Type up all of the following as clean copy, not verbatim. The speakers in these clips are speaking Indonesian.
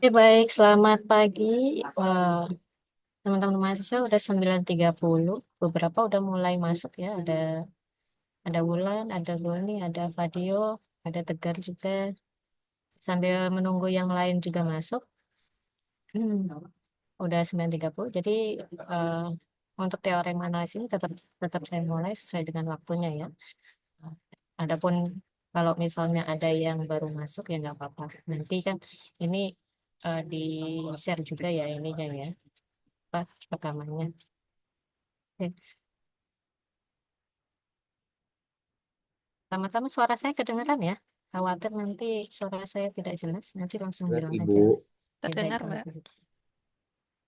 Oke, baik, selamat pagi. Teman-teman mahasiswa udah 9.30. Beberapa udah mulai masuk ya. Ada Wulan, ada Goni, ada Fadio, ada Tegar juga. Sambil menunggu yang lain juga masuk. Hmm, udah 9.30. Jadi eh, untuk teorema analisis ini tetap tetap saya mulai sesuai dengan waktunya ya. Adapun kalau misalnya ada yang baru masuk ya nggak apa-apa. Nanti kan ini di share juga ya ininya ya, apa rekamannya. Oke. Pertama-tama suara saya kedengaran ya. Khawatir nanti suara saya tidak jelas, nanti langsung Benar, bilang Ibu. aja. Ya baik Terdengar, kalau Mbak. begitu.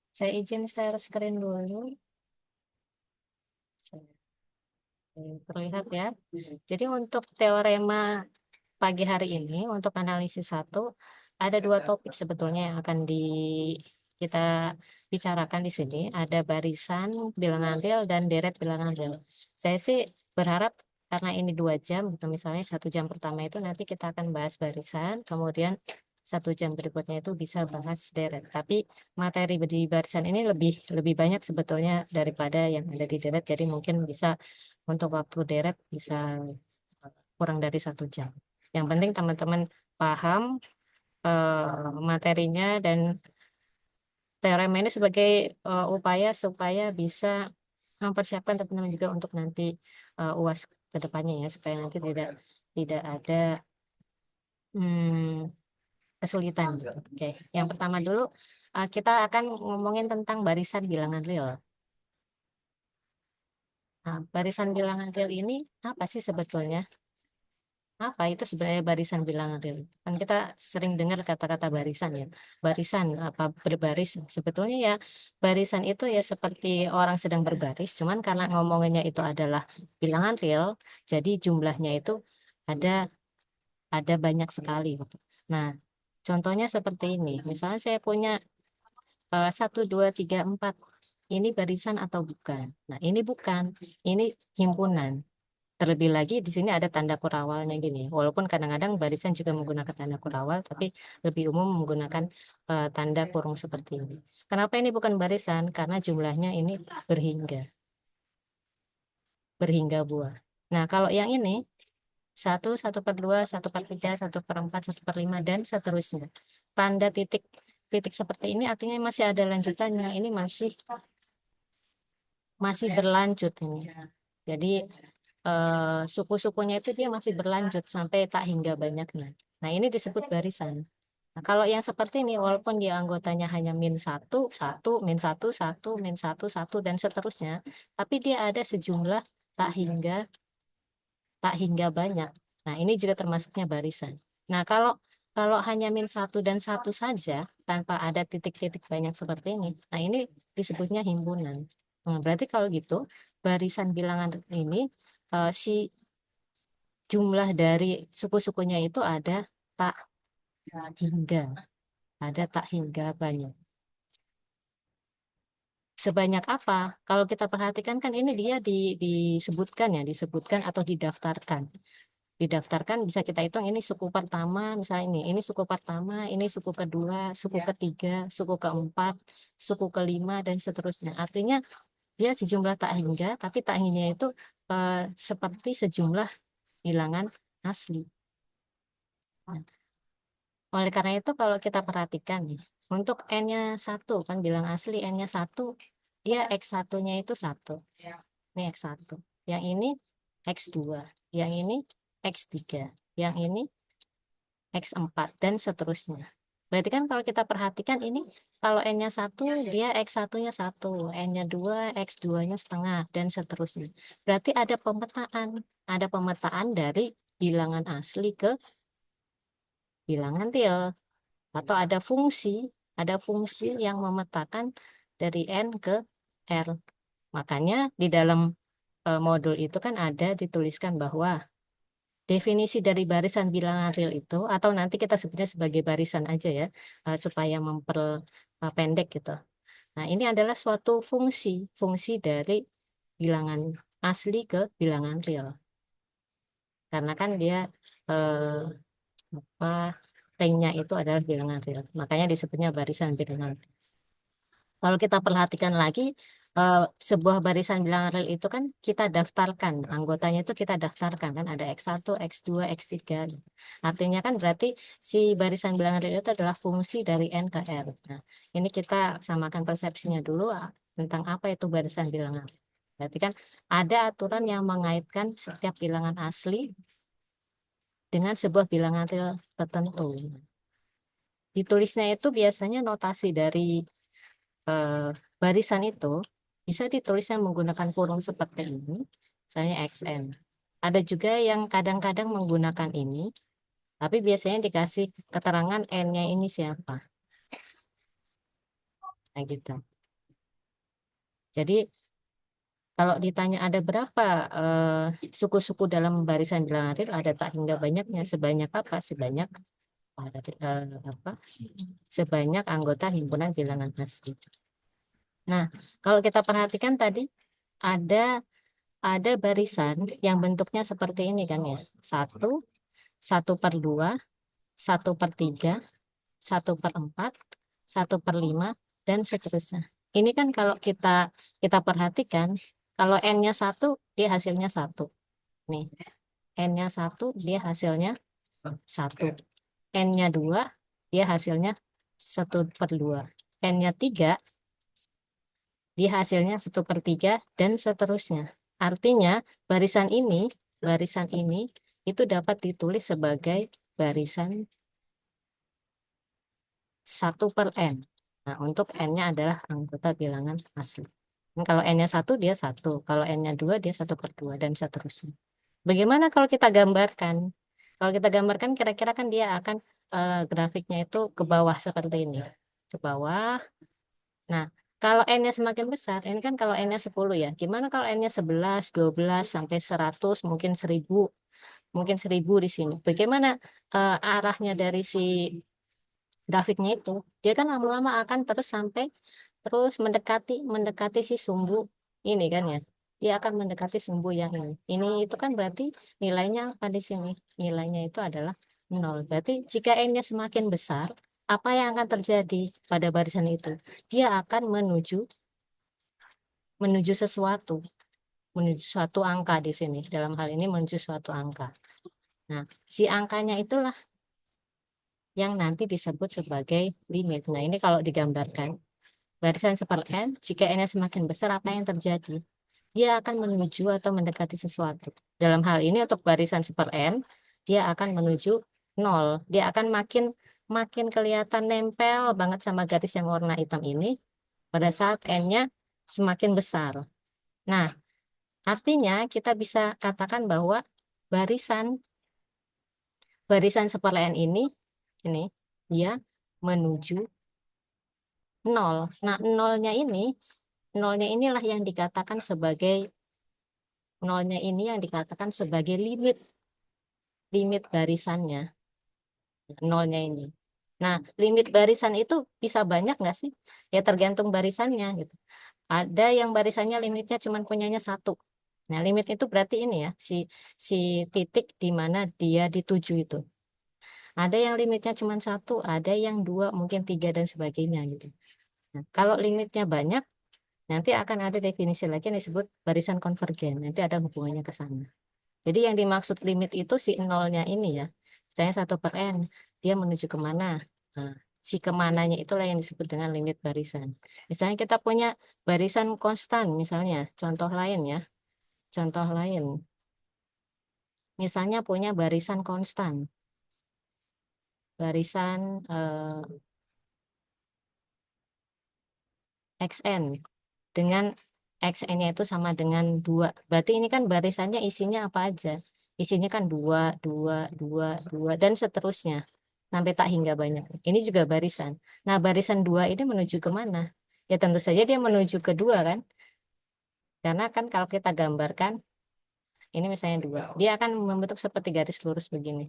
Saya izin share screen dulu. Terlihat ya. Jadi untuk teorema pagi hari ini, untuk analisis satu, ada dua topik sebetulnya yang akan kita bicarakan di sini. Ada barisan bilangan real dan deret bilangan real. Saya sih berharap karena ini 2 jam, gitu misalnya 1 jam pertama itu nanti kita akan bahas barisan, kemudian 1 jam berikutnya itu bisa bahas deret. Tapi materi di barisan ini lebih lebih banyak sebetulnya daripada yang ada di deret. Jadi mungkin bisa untuk waktu deret bisa kurang dari 1 jam. Yang penting teman-teman paham materinya dan teorema ini sebagai upaya supaya bisa mempersiapkan teman-teman juga untuk nanti UAS ke depannya ya, supaya nanti tidak tidak ada hmm, kesulitan gitu. Oke, yang pertama dulu kita akan ngomongin tentang barisan bilangan real. Nah, barisan bilangan real ini apa sih sebetulnya? Apa itu sebenarnya barisan bilangan real? Kan kita sering dengar kata-kata barisan ya. Barisan apa berbaris. Sebetulnya ya barisan itu ya seperti orang sedang berbaris, cuman karena ngomongannya itu adalah bilangan real, jadi jumlahnya itu ada ada banyak sekali gitu. Nah, contohnya seperti ini. Misalnya saya punya 1, 2, 3, 4. Ini barisan atau bukan? Nah, ini bukan. Ini himpunan. Terlebih lagi di sini ada tanda kurawalnya gini. Walaupun kadang-kadang barisan juga menggunakan tanda kurawal, tapi lebih umum menggunakan tanda kurung seperti ini. Kenapa ini bukan barisan? Karena jumlahnya ini berhingga, berhingga buah. Nah, kalau yang ini 1, 1/2, 1/3, 1/4, 1/5 dan seterusnya. Tanda titik titik seperti ini artinya masih ada lanjutannya. Ini masih masih berlanjut ini. Jadi suku-sukunya itu dia masih berlanjut sampai tak hingga banyaknya. Nah, ini disebut barisan. Nah, kalau yang seperti ini, walaupun dia anggotanya hanya min 1, 1, min 1, 1, min 1, 1, dan seterusnya, tapi dia ada sejumlah tak hingga tak hingga banyak. Nah, ini juga termasuknya barisan. Nah, kalau kalau hanya min 1 dan 1 saja, tanpa ada titik-titik banyak seperti ini, nah ini disebutnya himpunan. Nah, berarti kalau gitu, barisan bilangan ini si jumlah dari suku-sukunya itu tak hingga, ada tak hingga banyak. Sebanyak apa? Kalau kita perhatikan kan ini dia disebutkan ya, disebutkan atau didaftarkan. Didaftarkan bisa kita hitung ini suku pertama, misalnya ini suku pertama, ini suku kedua, suku ketiga, suku keempat, suku kelima, dan seterusnya. Artinya dia sejumlah tak hingga, tapi tak hingga itu seperti sejumlah bilangan asli. Nah, oleh karena itu kalau kita perhatikan nih, untuk N-nya 1 kan bilang asli N-nya 1, dia X1-nya itu 1. Ini X1. Yang ini X2. Yang ini X3. Yang ini X4 dan seterusnya. Berarti kan kalau kita perhatikan ini kalau N-nya 1 dia X1-nya 1, N-nya 2, X2-nya setengah dan seterusnya. Berarti ada pemetaan dari bilangan asli ke bilangan real. Atau ada fungsi yang memetakan dari N ke R. Makanya di dalam modul itu kan ada dituliskan bahwa definisi dari barisan bilangan real itu, atau nanti kita sebutnya sebagai barisan aja ya, supaya memperpendek gitu. Nah, ini adalah suatu fungsi dari bilangan asli ke bilangan real. Karena kan dia eh, apa T-nya itu adalah bilangan real. Makanya disebutnya barisan bilangan. Kalau kita perhatikan lagi, sebuah barisan bilangan real itu kan kita daftarkan, anggotanya itu kita daftarkan kan ada X1, X2, X3. Gitu. Artinya kan berarti si barisan bilangan real itu adalah fungsi dari N ke R. Nah, ini kita samakan persepsinya dulu tentang apa itu barisan bilangan real. Berarti kan ada aturan yang mengaitkan setiap bilangan asli dengan sebuah bilangan real tertentu. Ditulisnya itu biasanya notasi dari eh, barisan itu bisa ditulisnya menggunakan kurung seperti ini, misalnya XN. Ada juga yang kadang-kadang menggunakan ini, tapi biasanya dikasih keterangan N-nya ini siapa. Nah, gitu. Jadi kalau ditanya ada berapa suku-suku dalam barisan bilangan real, ada tak hingga banyaknya. Sebanyak apa? Sebanyak apa? Sebanyak anggota himpunan bilangan asli. Nah, kalau kita perhatikan tadi ada barisan yang bentuknya seperti ini kan ya. Satu, 1/2, 1/3, 1/4, 1/5, dan seterusnya. Ini kan kalau kita kita perhatikan, kalau N-nya 1, dia hasilnya 1. Nih, N-nya 1, dia hasilnya 1. N-nya 2, dia hasilnya 1/2. N-nya 3, dia hasilnya 1/3, dan seterusnya. Artinya, barisan ini itu dapat ditulis sebagai barisan 1/n. Nah, untuk N-nya adalah anggota bilangan asli. Nah, kalau N-nya 1, dia 1. Kalau N-nya 2, dia 1/2, dan seterusnya. Bagaimana kalau kita gambarkan? Kalau kita gambarkan, kira-kira kan dia akan grafiknya itu ke bawah seperti ini. Ke bawah. Nah, kalau N-nya semakin besar, ini kan kalau N-nya 10 ya. Gimana kalau N-nya 11, 12, sampai 100, mungkin 1000, mungkin 1000 di sini. Bagaimana arahnya dari si grafiknya itu? Dia kan lama-lama akan terus sampai terus mendekati si sumbu ini kan ya. Dia akan mendekati sumbu yang ini. Ini itu kan berarti nilainya apa di sini? Nilainya itu adalah 0. Berarti jika N-nya semakin besar, apa yang akan terjadi pada barisan itu? Dia akan menuju menuju sesuatu, menuju suatu angka di sini. Dalam hal ini menuju suatu angka. Nah, si angkanya itulah yang nanti disebut sebagai limit. Nah, ini kalau digambarkan, barisan seperti N, jika N-nya semakin besar, apa yang terjadi? Dia akan menuju atau mendekati sesuatu. Dalam hal ini untuk barisan super N, dia akan menuju 0. Dia akan makin makin kelihatan nempel banget sama garis yang warna hitam ini pada saat N-nya semakin besar. Nah, artinya kita bisa katakan bahwa barisan barisan super N ini dia menuju 0. Nah, nolnya inilah yang dikatakan sebagai nolnya ini yang dikatakan sebagai limit limit barisannya, nolnya ini. Nah, limit barisan itu bisa banyak nggak sih? Ya tergantung barisannya gitu. Ada yang barisannya limitnya cuma punyanya 1. Nah, limit itu berarti ini ya, si titik di mana dia dituju itu. Ada yang limitnya cuma 1, ada yang 2, mungkin 3 dan sebagainya gitu. Nah, kalau limitnya banyak, nanti akan ada definisi lagi yang disebut barisan konvergen. Nanti ada hubungannya ke sana. Jadi yang dimaksud limit itu si nolnya ini ya. Misalnya 1/n, dia menuju kemana? Nah, si kemananya itulah yang disebut dengan limit barisan. Misalnya kita punya barisan konstan, misalnya contoh lain ya. Contoh lain, misalnya punya barisan konstan, barisan xn dengan xn-nya itu sama dengan 2. Berarti ini kan barisannya isinya apa aja? Isinya kan 2, 2, 2, 2, dan seterusnya. Sampai tak hingga banyak. Ini juga barisan. Nah, barisan 2 ini menuju kemana? Ya tentu saja dia menuju ke 2 kan? Karena kan kalau kita gambarkan, ini misalnya 2. Dia akan membentuk seperti garis lurus begini.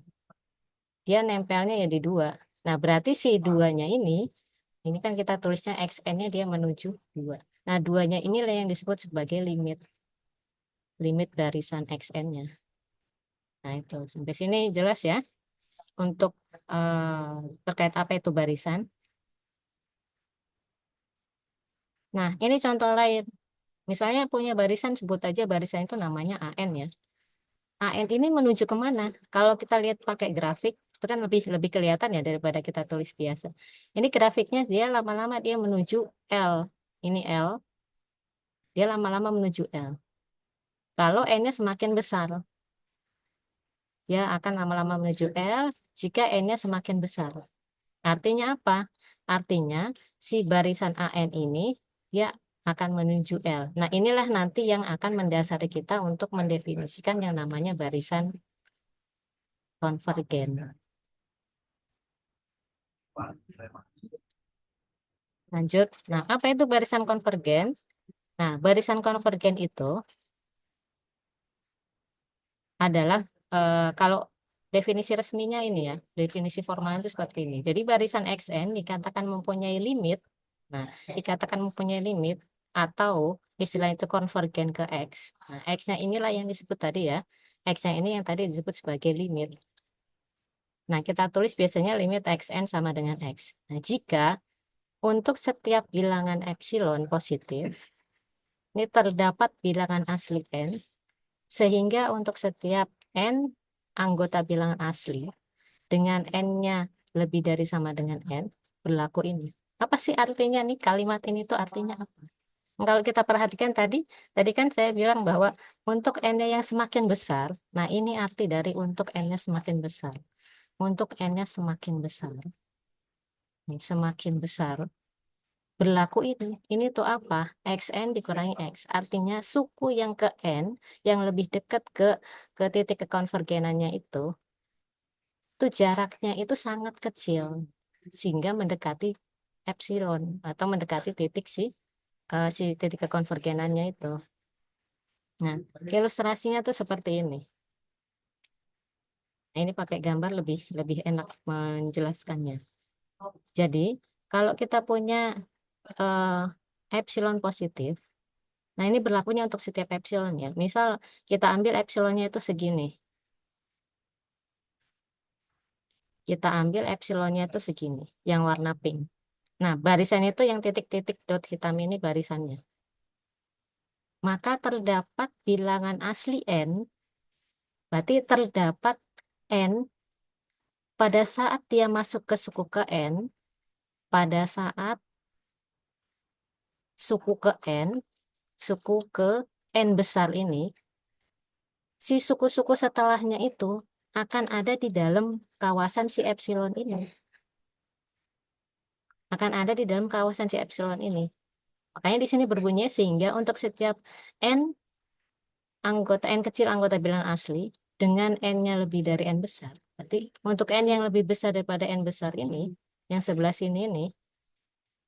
Dia nempelnya ya di 2. Nah, berarti si 2-nya ini kan kita tulisnya xn-nya dia menuju 2. Nah, 2-nya inilah yang disebut sebagai limit barisan xn-nya. Nah, itu sampai sini jelas ya. untuk terkait apa itu barisan. Nah, ini contoh lain. Misalnya punya barisan, sebut aja barisan itu namanya AN ya. AN ini menuju kemana? Kalau kita lihat pakai grafik, itu kan lebih lebih kelihatan ya daripada kita tulis biasa. Ini grafiknya dia lama-lama dia menuju L. Ini L, dia lama-lama menuju L. Kalau N-nya semakin besar, dia akan lama-lama menuju L jika N-nya semakin besar. Artinya apa? Artinya si barisan AN ini dia akan menuju L. Nah, inilah nanti yang akan mendasari kita untuk mendefinisikan yang namanya barisan konvergen. Lanjut. Nah, apa itu barisan konvergen? Nah, barisan konvergen itu adalah kalau definisi resminya ini ya, definisi formal itu seperti ini. Jadi barisan XN dikatakan mempunyai limit. Nah, dikatakan mempunyai limit atau istilah itu konvergen ke X. Nah, X-nya inilah yang disebut tadi ya. X-nya ini yang tadi disebut sebagai limit. Nah, kita tulis biasanya limit XN sama dengan X. Nah, jika untuk setiap bilangan epsilon positif, ini terdapat bilangan asli N, sehingga untuk setiap N anggota bilangan asli, dengan N-nya lebih dari sama dengan N, berlaku ini. Apa sih artinya nih? Kalimat ini tuh artinya apa? Kalau kita perhatikan tadi, tadi kan saya bilang bahwa untuk N-nya yang semakin besar, nah ini arti dari untuk N-nya semakin besar. Untuk N-nya semakin besar, nih, semakin besar, berlaku ini. Ini tuh apa? XN dikurangi X. Artinya suku yang ke N, yang lebih dekat ke titik kekonvergenannya itu jaraknya itu sangat kecil. Sehingga mendekati epsilon atau mendekati titik si titik kekonvergenannya itu. Nah, ilustrasinya tuh seperti ini. Nah, ini pakai gambar lebih lebih enak menjelaskannya. Jadi, kalau kita punya epsilon positif, nah ini berlakunya untuk setiap epsilon ya. Misal kita ambil epsilonnya itu segini. Kita ambil epsilonnya itu segini, yang warna pink. Nah, barisan itu yang titik-titik dot hitam ini barisannya. Maka terdapat bilangan asli N, berarti terdapat N pada saat dia masuk ke suku ke N, pada saat suku ke N, suku ke N besar ini, si suku-suku setelahnya itu akan ada di dalam kawasan si epsilon ini. Akan ada di dalam kawasan si epsilon ini. Makanya di sini berbunyi sehingga untuk setiap N N kecil anggota bilangan asli dengan N-nya lebih dari N besar. Berarti untuk N yang lebih besar daripada N besar ini, yang sebelah sini ini,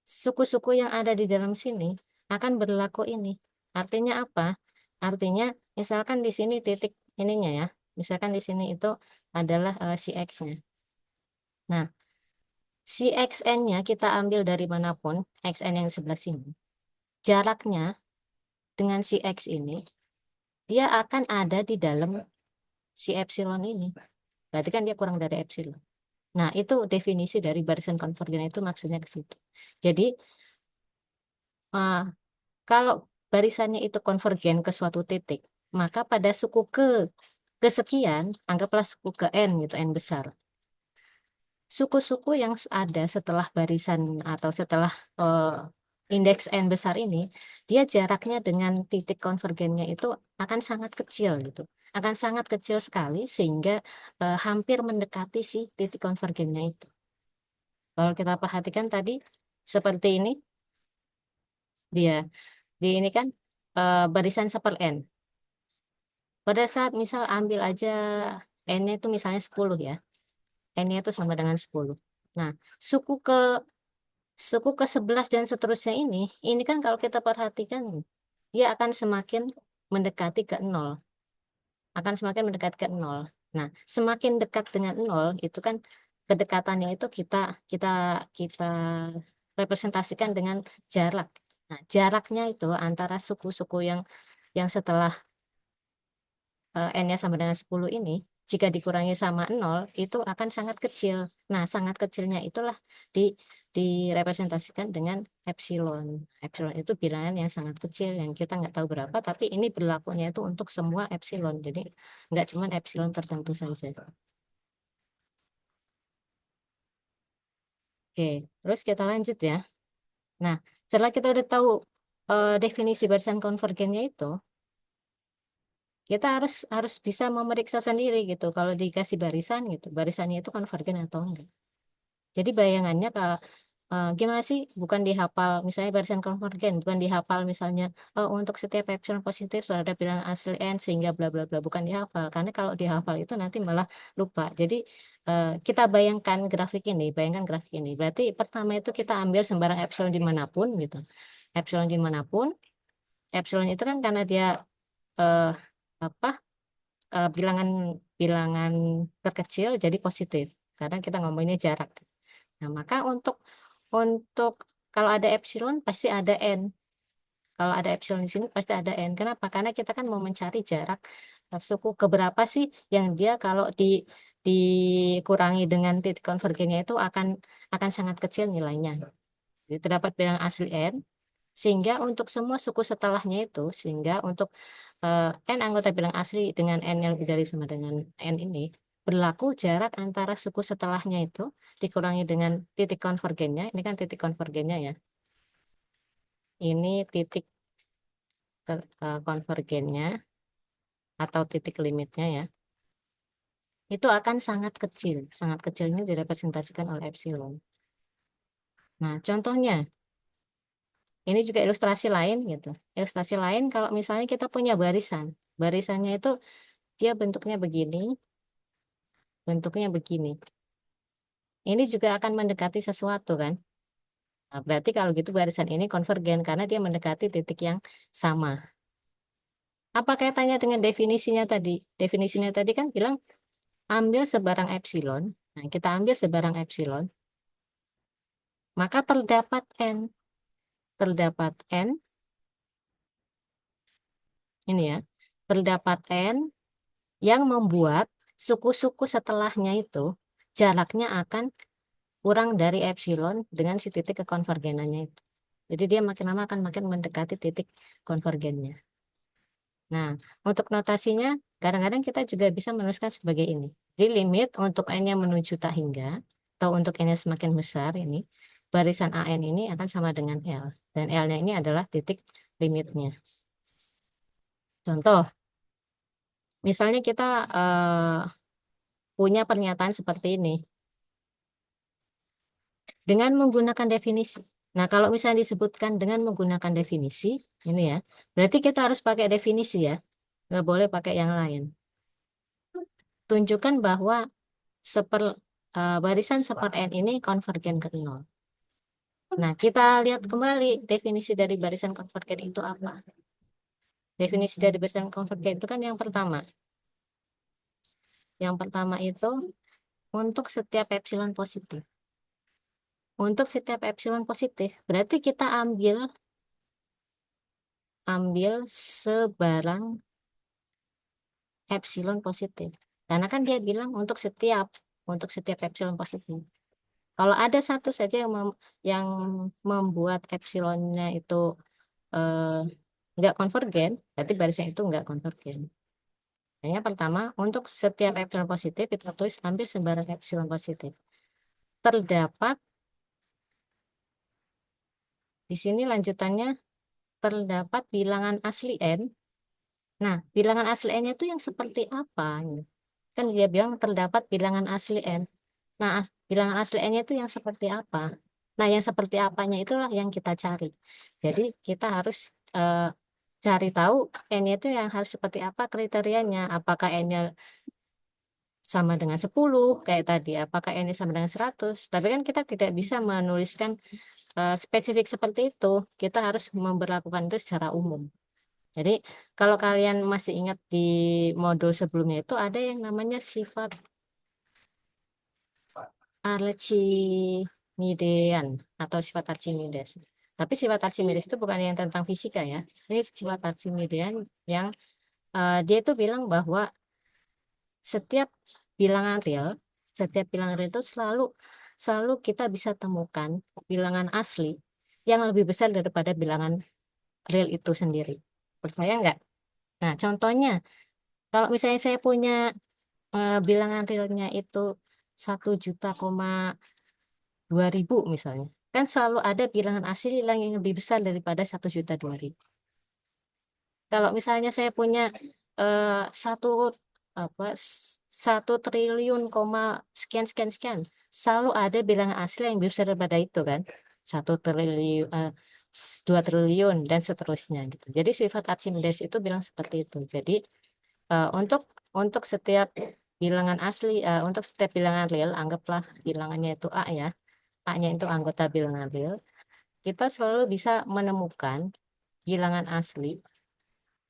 suku-suku yang ada di dalam sini akan berlaku ini. Artinya apa? Artinya misalkan di sini titik ininya ya. Misalkan di sini itu adalah si X-nya. Nah, si XN-nya kita ambil dari manapun, XN yang sebelah sini. Jaraknya dengan si X ini, dia akan ada di dalam si epsilon ini. Berarti kan dia kurang dari epsilon. Nah, itu definisi dari barisan konvergen itu maksudnya ke situ. Jadi, uh, kalau barisannya itu konvergen ke suatu titik, maka pada suku kesekian, anggaplah suku ke N gitu, N besar. Suku-suku yang ada setelah barisan atau setelah indeks N besar ini, dia jaraknya dengan titik konvergennya itu akan sangat kecil gitu. Akan sangat kecil sekali sehingga hampir mendekati si titik konvergennya itu. Kalau kita perhatikan tadi seperti ini, dia di ini kan barisan seper N. Pada saat misal ambil aja N-nya itu misalnya 10 ya. N-nya itu sama dengan 10. Nah, suku ke suku ke 11 dan seterusnya ini kan kalau kita perhatikan dia akan semakin mendekati ke nol, akan semakin mendekati ke nol. Nah, semakin dekat dengan nol itu kan kedekatannya itu kita kita kita representasikan dengan jarak. Nah, jaraknya itu antara suku-suku yang setelah N-nya sama dengan 10 ini jika dikurangi sama 0 itu akan sangat kecil. Nah, sangat kecilnya itulah direpresentasikan dengan epsilon. Epsilon itu bilangan yang sangat kecil yang kita nggak tahu berapa, tapi ini berlakunya itu untuk semua epsilon. Jadi nggak cuma epsilon tertentu saja. Oke, terus kita lanjut ya. Nah, setelah kita udah tahu definisi barisan konvergennya itu, kita harus harus bisa memeriksa sendiri gitu. Kalau dikasih barisan gitu, barisannya itu konvergen atau enggak. Jadi bayangannya gimana sih? Bukan dihafal, misalnya barisan konvergen, bukan dihafal misalnya untuk setiap epsilon positif terhadap bilangan asli n sehingga bla bla bla, bukan dihafal. Karena kalau dihafal itu nanti malah lupa. Jadi kita bayangkan grafik ini. Berarti pertama itu kita ambil sembarang epsilon dimanapun gitu. Epsilon dimanapun, epsilon itu kan karena dia eh, apa bilangan bilangan terkecil jadi positif. Karena kita ngomonginnya jarak. Nah, maka untuk kalau ada epsilon pasti ada n. Kalau ada epsilon di sini pasti ada n. Kenapa? Karena kita kan mau mencari jarak suku keberapa sih yang dia kalau dikurangi dengan titik konvergennya itu akan sangat kecil nilainya. Jadi terdapat bilangan asli n sehingga untuk semua suku setelahnya itu sehingga untuk n anggota bilangan asli dengan n yang lebih dari sama dengan n ini berlaku jarak antara suku setelahnya itu dikurangi dengan titik konvergennya. Ini kan titik konvergennya ya. Ini titik konvergennya atau titik limitnya ya. Itu akan sangat kecil. Sangat kecil ini direpresentasikan oleh epsilon. Nah, contohnya ini juga ilustrasi lain gitu. Ilustrasi lain kalau misalnya kita punya barisan. Barisannya itu dia bentuknya begini. Ini juga akan mendekati sesuatu kan. Nah, berarti kalau gitu barisan ini konvergen karena dia mendekati titik yang sama. Apa kaitannya dengan definisinya tadi? Definisinya tadi kan bilang ambil sebarang epsilon. Nah, kita ambil sebarang epsilon, maka terdapat n. Terdapat n, ini ya. Terdapat n yang membuat suku-suku setelahnya itu jaraknya akan kurang dari epsilon dengan si titik kekonvergenannya itu. Jadi dia makin lama akan makin mendekati titik konvergennya. Nah, untuk notasinya, kadang-kadang kita juga bisa menuliskan sebagai ini. Jadi limit untuk n-nya menuju tak hingga, atau untuk n-nya semakin besar ini, barisan AN ini akan sama dengan L. Dan L-nya ini adalah titik limitnya. Contoh, misalnya kita punya pernyataan seperti ini. Dengan menggunakan definisi. Nah, kalau misalnya disebutkan dengan menggunakan definisi, ini ya, berarti kita harus pakai definisi ya. Nggak boleh pakai yang lain. Tunjukkan bahwa seper, barisan seper n ini konvergen ke nol. Nah, kita lihat kembali definisi dari barisan konvergen itu apa. Definisi dari barisan konvergen itu kan yang pertama. Yang pertama itu untuk setiap epsilon positif. Untuk setiap epsilon positif, berarti kita ambil sebarang epsilon positif. Karena kan dia bilang untuk setiap epsilon positif. Kalau ada satu saja yang membuat epsilonnya itu eh, nggak konvergen, berarti barisan itu nggak konvergen. Yang pertama, untuk setiap epsilon positif, kita tulis ambil sebarang epsilon positif. Terdapat, di sini lanjutannya, terdapat bilangan asli N. Nah, bilangan asli N itu yang seperti apa? Kan dia bilang terdapat bilangan asli N. Nah, bilangan asli N-nya itu yang seperti apa? Nah, yang seperti apanya itulah yang kita cari. Jadi, kita harus cari tahu N-nya itu yang harus seperti apa kriterianya. Apakah N-nya sama dengan 10 kayak tadi, apakah N-nya sama dengan 100. Tapi kan kita tidak bisa menuliskan spesifik seperti itu. Kita harus memberlakukan itu secara umum. Jadi, kalau kalian masih ingat di modul sebelumnya itu ada yang namanya sifat Archimedean atau sifat Archimedes. Tapi sifat Archimedes itu bukan yang tentang fisika ya. Ini sifat Archimedean yang dia itu bilang bahwa setiap bilangan real, setiap bilangan real itu selalu selalu kita bisa temukan bilangan asli yang lebih besar daripada bilangan real itu sendiri. Percaya nggak? Nah, contohnya, kalau misalnya saya punya bilangan realnya itu 1 juta, 2 ribu misalnya, kan selalu ada bilangan asli yang lebih besar daripada 1 juta 2 ribu. Kalau misalnya saya punya eh, satu apa 1 triliun koma sekian sekian sekian, selalu ada bilangan asli yang lebih besar daripada itu kan, 1 triliun, 2 triliun dan seterusnya gitu. Jadi sifat Archimedes itu bilang seperti itu. Jadi untuk setiap bilangan asli, untuk setiap bilangan real, anggaplah bilangannya itu A ya, A-nya itu anggota bilangan real, kita selalu bisa menemukan bilangan asli,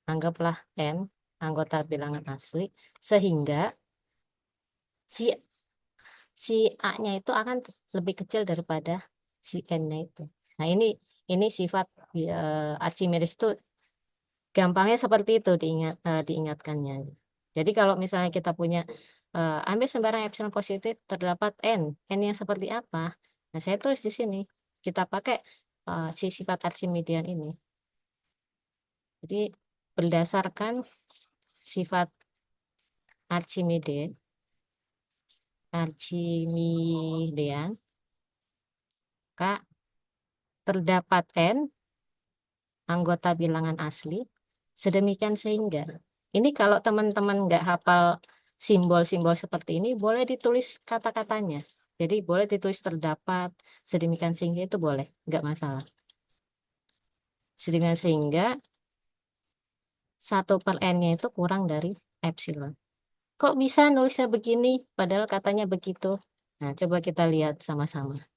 anggaplah N, anggota bilangan asli, sehingga si si A-nya itu akan lebih kecil daripada si N-nya itu. Nah, ini sifat Archimedes itu gampangnya seperti itu diingatkannya. Jadi kalau misalnya kita punya ambil sembarang epsilon positif terdapat n, n yang seperti apa? Nah, saya tulis di sini. Kita pakai si sifat Archimedean ini. Jadi berdasarkan sifat Archimedean, Kak, terdapat n anggota bilangan asli sedemikian sehingga. Ini kalau teman-teman nggak hafal simbol-simbol seperti ini, boleh ditulis kata-katanya. Jadi boleh ditulis terdapat sedemikian sehingga, itu boleh, nggak masalah. Sedemikian sehingga 1/n-nya itu kurang dari epsilon. Kok bisa nulisnya begini, padahal katanya begitu? Nah, coba kita lihat sama-sama.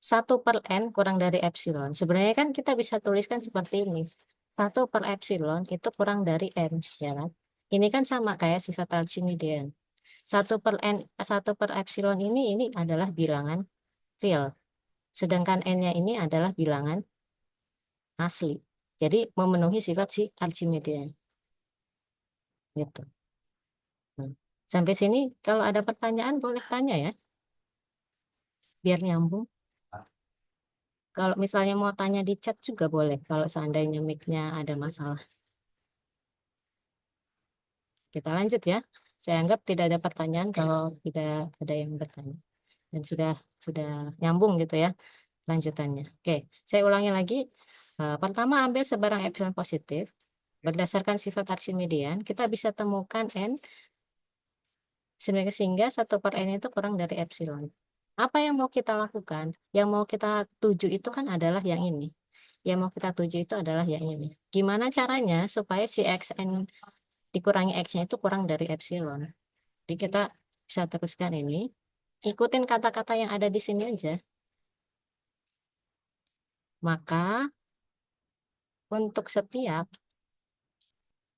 1/n kurang dari epsilon. Sebenarnya kan kita bisa tuliskan seperti ini. 1/epsilon itu kurang dari n, ya kan? Ini kan sama kayak sifat Archimedean. 1/n, 1/epsilon ini adalah bilangan real. Sedangkan n-nya ini adalah bilangan asli. Jadi memenuhi sifat si Archimedean. Gitu. Nah, sampai sini kalau ada pertanyaan boleh tanya ya, biar nyambung. Kalau misalnya mau tanya di chat juga boleh, kalau seandainya mic-nya ada masalah. Kita lanjut ya. Saya anggap tidak ada pertanyaan kalau tidak ada yang bertanya. Dan sudah nyambung gitu ya lanjutannya. Oke, saya ulangi lagi. Pertama, ambil sebarang epsilon positif. Berdasarkan sifat Archimedean, kita bisa temukan n sehingga 1/n itu kurang dari epsilon. Apa yang mau kita lakukan? Yang mau kita tuju itu kan adalah yang ini. Yang mau kita tuju itu adalah yang ini. Gimana caranya supaya si xn dikurangi x-nya itu kurang dari epsilon? Jadi kita bisa teruskan ini. Ikutin kata-kata yang ada di sini aja. Maka untuk setiap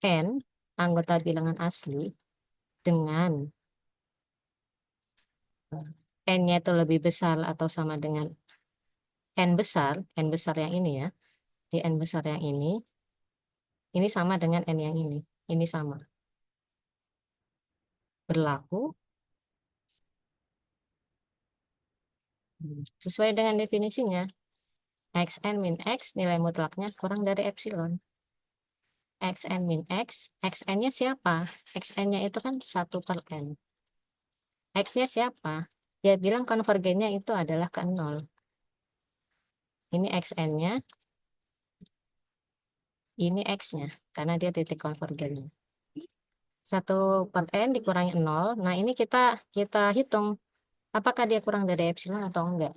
n anggota bilangan asli dengan n-nya itu lebih besar atau sama dengan n besar yang ini ya. Di n besar yang ini sama dengan n yang ini. Ini sama. Berlaku sesuai dengan definisinya. Xn min X nilai mutlaknya kurang dari epsilon. Xn min X, Xn-nya siapa? Xn-nya itu kan 1/n. X-nya siapa? Dia bilang konvergennya itu adalah ke 0. Ini Xn-nya, ini X-nya, karena dia titik konvergennya. 1/n dikurangi 0. Nah, ini kita kita hitung apakah dia kurang dari epsilon atau enggak.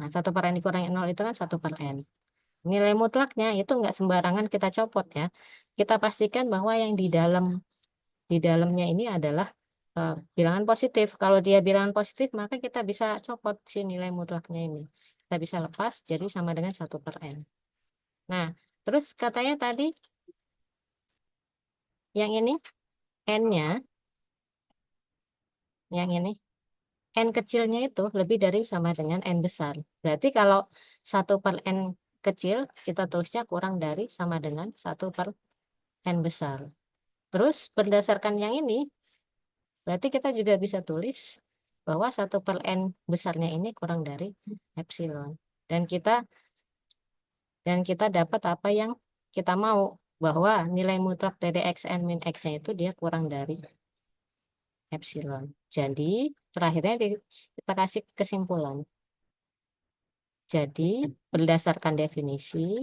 Nah, 1/n dikurangi 0 itu kan 1/n. Nilai mutlaknya itu enggak sembarangan kita copot ya. Kita pastikan bahwa yang di dalamnya ini adalah bilangan positif. Kalau dia bilangan positif, maka kita bisa copot si nilai mutlaknya ini. Kita bisa lepas, jadi sama dengan 1/n. Nah, terus katanya tadi, yang ini, n-nya, yang ini, n kecilnya itu lebih dari sama dengan n besar. Berarti kalau 1/n kecil, kita tulisnya kurang dari sama dengan 1/n besar. Terus berdasarkan yang ini, berarti kita juga bisa tulis bahwa 1/n besarnya ini kurang dari epsilon. Dan kita dapat apa yang kita mau, bahwa nilai mutlak dari xn min x-nya itu dia kurang dari epsilon. Jadi terakhirnya kita kasih kesimpulan. Jadi berdasarkan definisi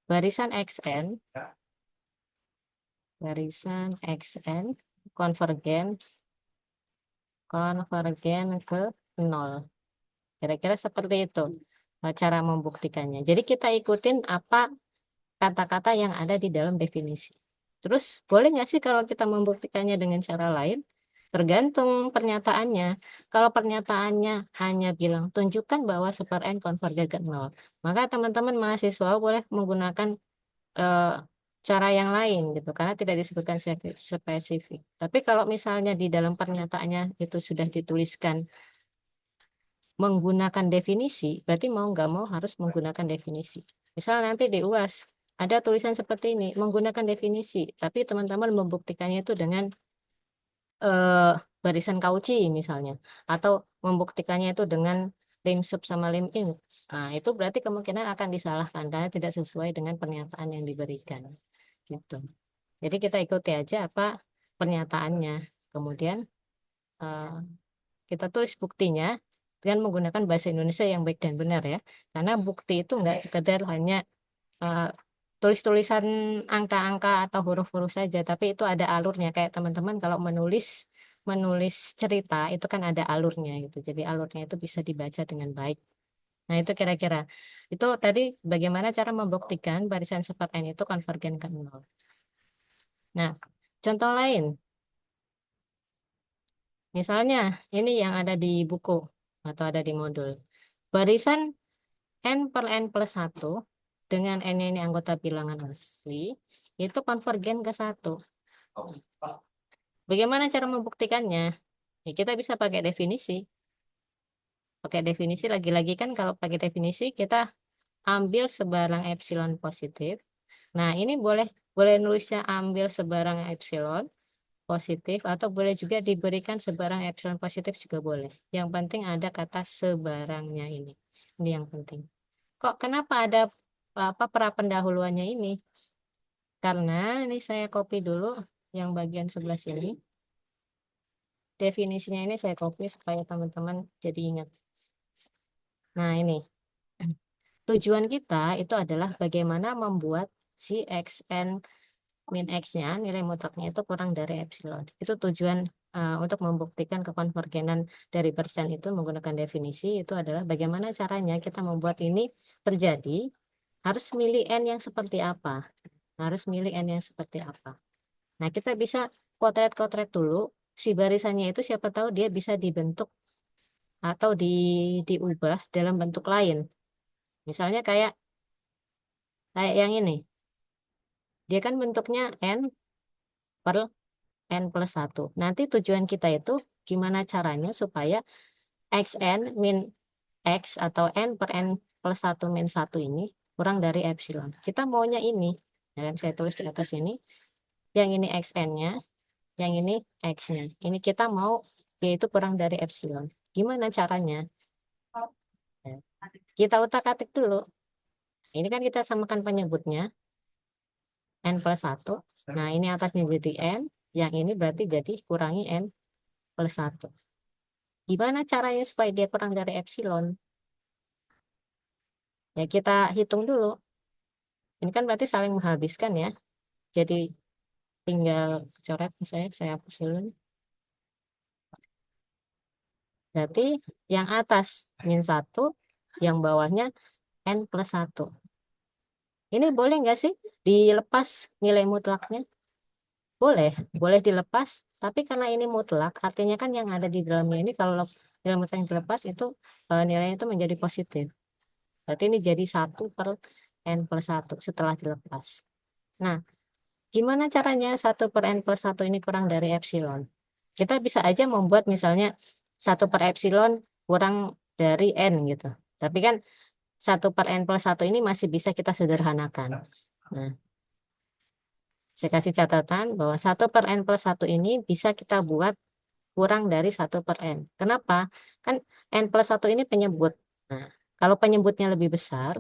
barisan xn konvergen ke 0. Kira-kira seperti itu cara membuktikannya. Jadi kita ikutin apa kata-kata yang ada di dalam definisi. Terus boleh nggak sih kalau kita membuktikannya dengan cara lain? Tergantung pernyataannya. Kalau pernyataannya hanya bilang tunjukkan bahwa 1/n konvergen ke 0, maka teman-teman mahasiswa boleh menggunakan eh, cara yang lain gitu, karena tidak disebutkan spesifik. Tapi kalau misalnya di dalam pernyataannya itu sudah dituliskan menggunakan definisi, berarti mau nggak mau harus menggunakan definisi. Misal nanti di UAS ada tulisan seperti ini, menggunakan definisi, tapi teman-teman membuktikannya itu dengan eh, barisan Cauchy misalnya, atau membuktikannya itu dengan lim sub sama lim in. Nah, itu berarti kemungkinan akan disalahkan karena tidak sesuai dengan pernyataan yang diberikan. Gitu. Jadi kita ikuti aja apa pernyataannya. Kemudian eh, kita tulis buktinya dengan menggunakan bahasa Indonesia yang baik dan benar ya. Karena bukti itu nggak sekedar hanya eh, tulis-tulisan angka-angka atau huruf-huruf saja, tapi itu ada alurnya. Kayak teman-teman kalau menulis menulis cerita itu kan ada alurnya gitu. Jadi alurnya itu bisa dibaca dengan baik. Nah, itu kira-kira. Itu tadi bagaimana cara membuktikan barisan sifat n itu konvergen ke 0. Nah, contoh lain. Misalnya, ini yang ada di buku atau ada di modul. Barisan n per n plus 1 dengan n ini anggota bilangan asli, itu konvergen ke 1. Bagaimana cara membuktikannya? Ya, kita bisa pakai definisi. Pakai definisi lagi-lagi kan kalau pakai definisi kita ambil sebarang epsilon positif. Nah, ini boleh boleh nulisnya ambil sebarang epsilon positif atau boleh juga diberikan sebarang epsilon positif juga boleh. Yang penting ada kata sebarangnya ini. Ini yang penting. Kok kenapa ada apa prapendahuluannya ini? Karena ini saya copy dulu yang bagian sebelah sini. Definisinya ini saya copy supaya teman-teman jadi ingat. Nah, ini. Tujuan kita itu adalah bagaimana membuat si xn min x-nya, nilai mutlaknya itu kurang dari epsilon. Itu tujuan untuk membuktikan kekonvergenan dari persen itu menggunakan definisi itu adalah bagaimana caranya kita membuat ini terjadi, harus milih n yang seperti apa. Harus milih n yang seperti apa. Nah, kita bisa kotret-kotret dulu si barisannya itu siapa tahu dia bisa dibentuk atau diubah dalam bentuk lain. Misalnya kayak kayak yang ini. Dia kan bentuknya n per n plus 1. Nanti tujuan kita itu gimana caranya supaya xn min x atau n per n plus 1 min 1 ini kurang dari epsilon. Kita maunya ini. Dan saya tulis di atas ini. Yang ini xn-nya, yang ini x-nya. Ini kita mau yaitu kurang dari epsilon. Gimana caranya? Kita utak-atik dulu. Ini kan kita samakan penyebutnya. N plus 1. Nah, ini atasnya jadi n. Yang ini berarti jadi kurangi n plus 1. Gimana caranya supaya dia kurang dari epsilon? Ya kita hitung dulu. Ini kan berarti saling menghabiskan ya. Jadi tinggal coret saya hapus dulu. Berarti yang atas min 1, yang bawahnya n plus 1. Ini boleh nggak sih dilepas nilai mutlaknya? Boleh, boleh dilepas. Tapi karena ini mutlak, artinya kan yang ada di dalamnya ini kalau nilai mutlak yang dilepas itu nilainya itu menjadi positif. Berarti ini jadi 1/n+1 setelah dilepas. Nah, gimana caranya 1/n+1 ini kurang dari epsilon? Kita bisa aja membuat misalnya 1/epsilon kurang dari n gitu. Tapi kan 1 per N plus 1 ini masih bisa kita sederhanakan. Nah, saya kasih catatan bahwa 1 per N plus 1 ini bisa kita buat kurang dari 1 per N. Kenapa? Kan N plus 1 ini penyebut. Nah, kalau penyebutnya lebih besar,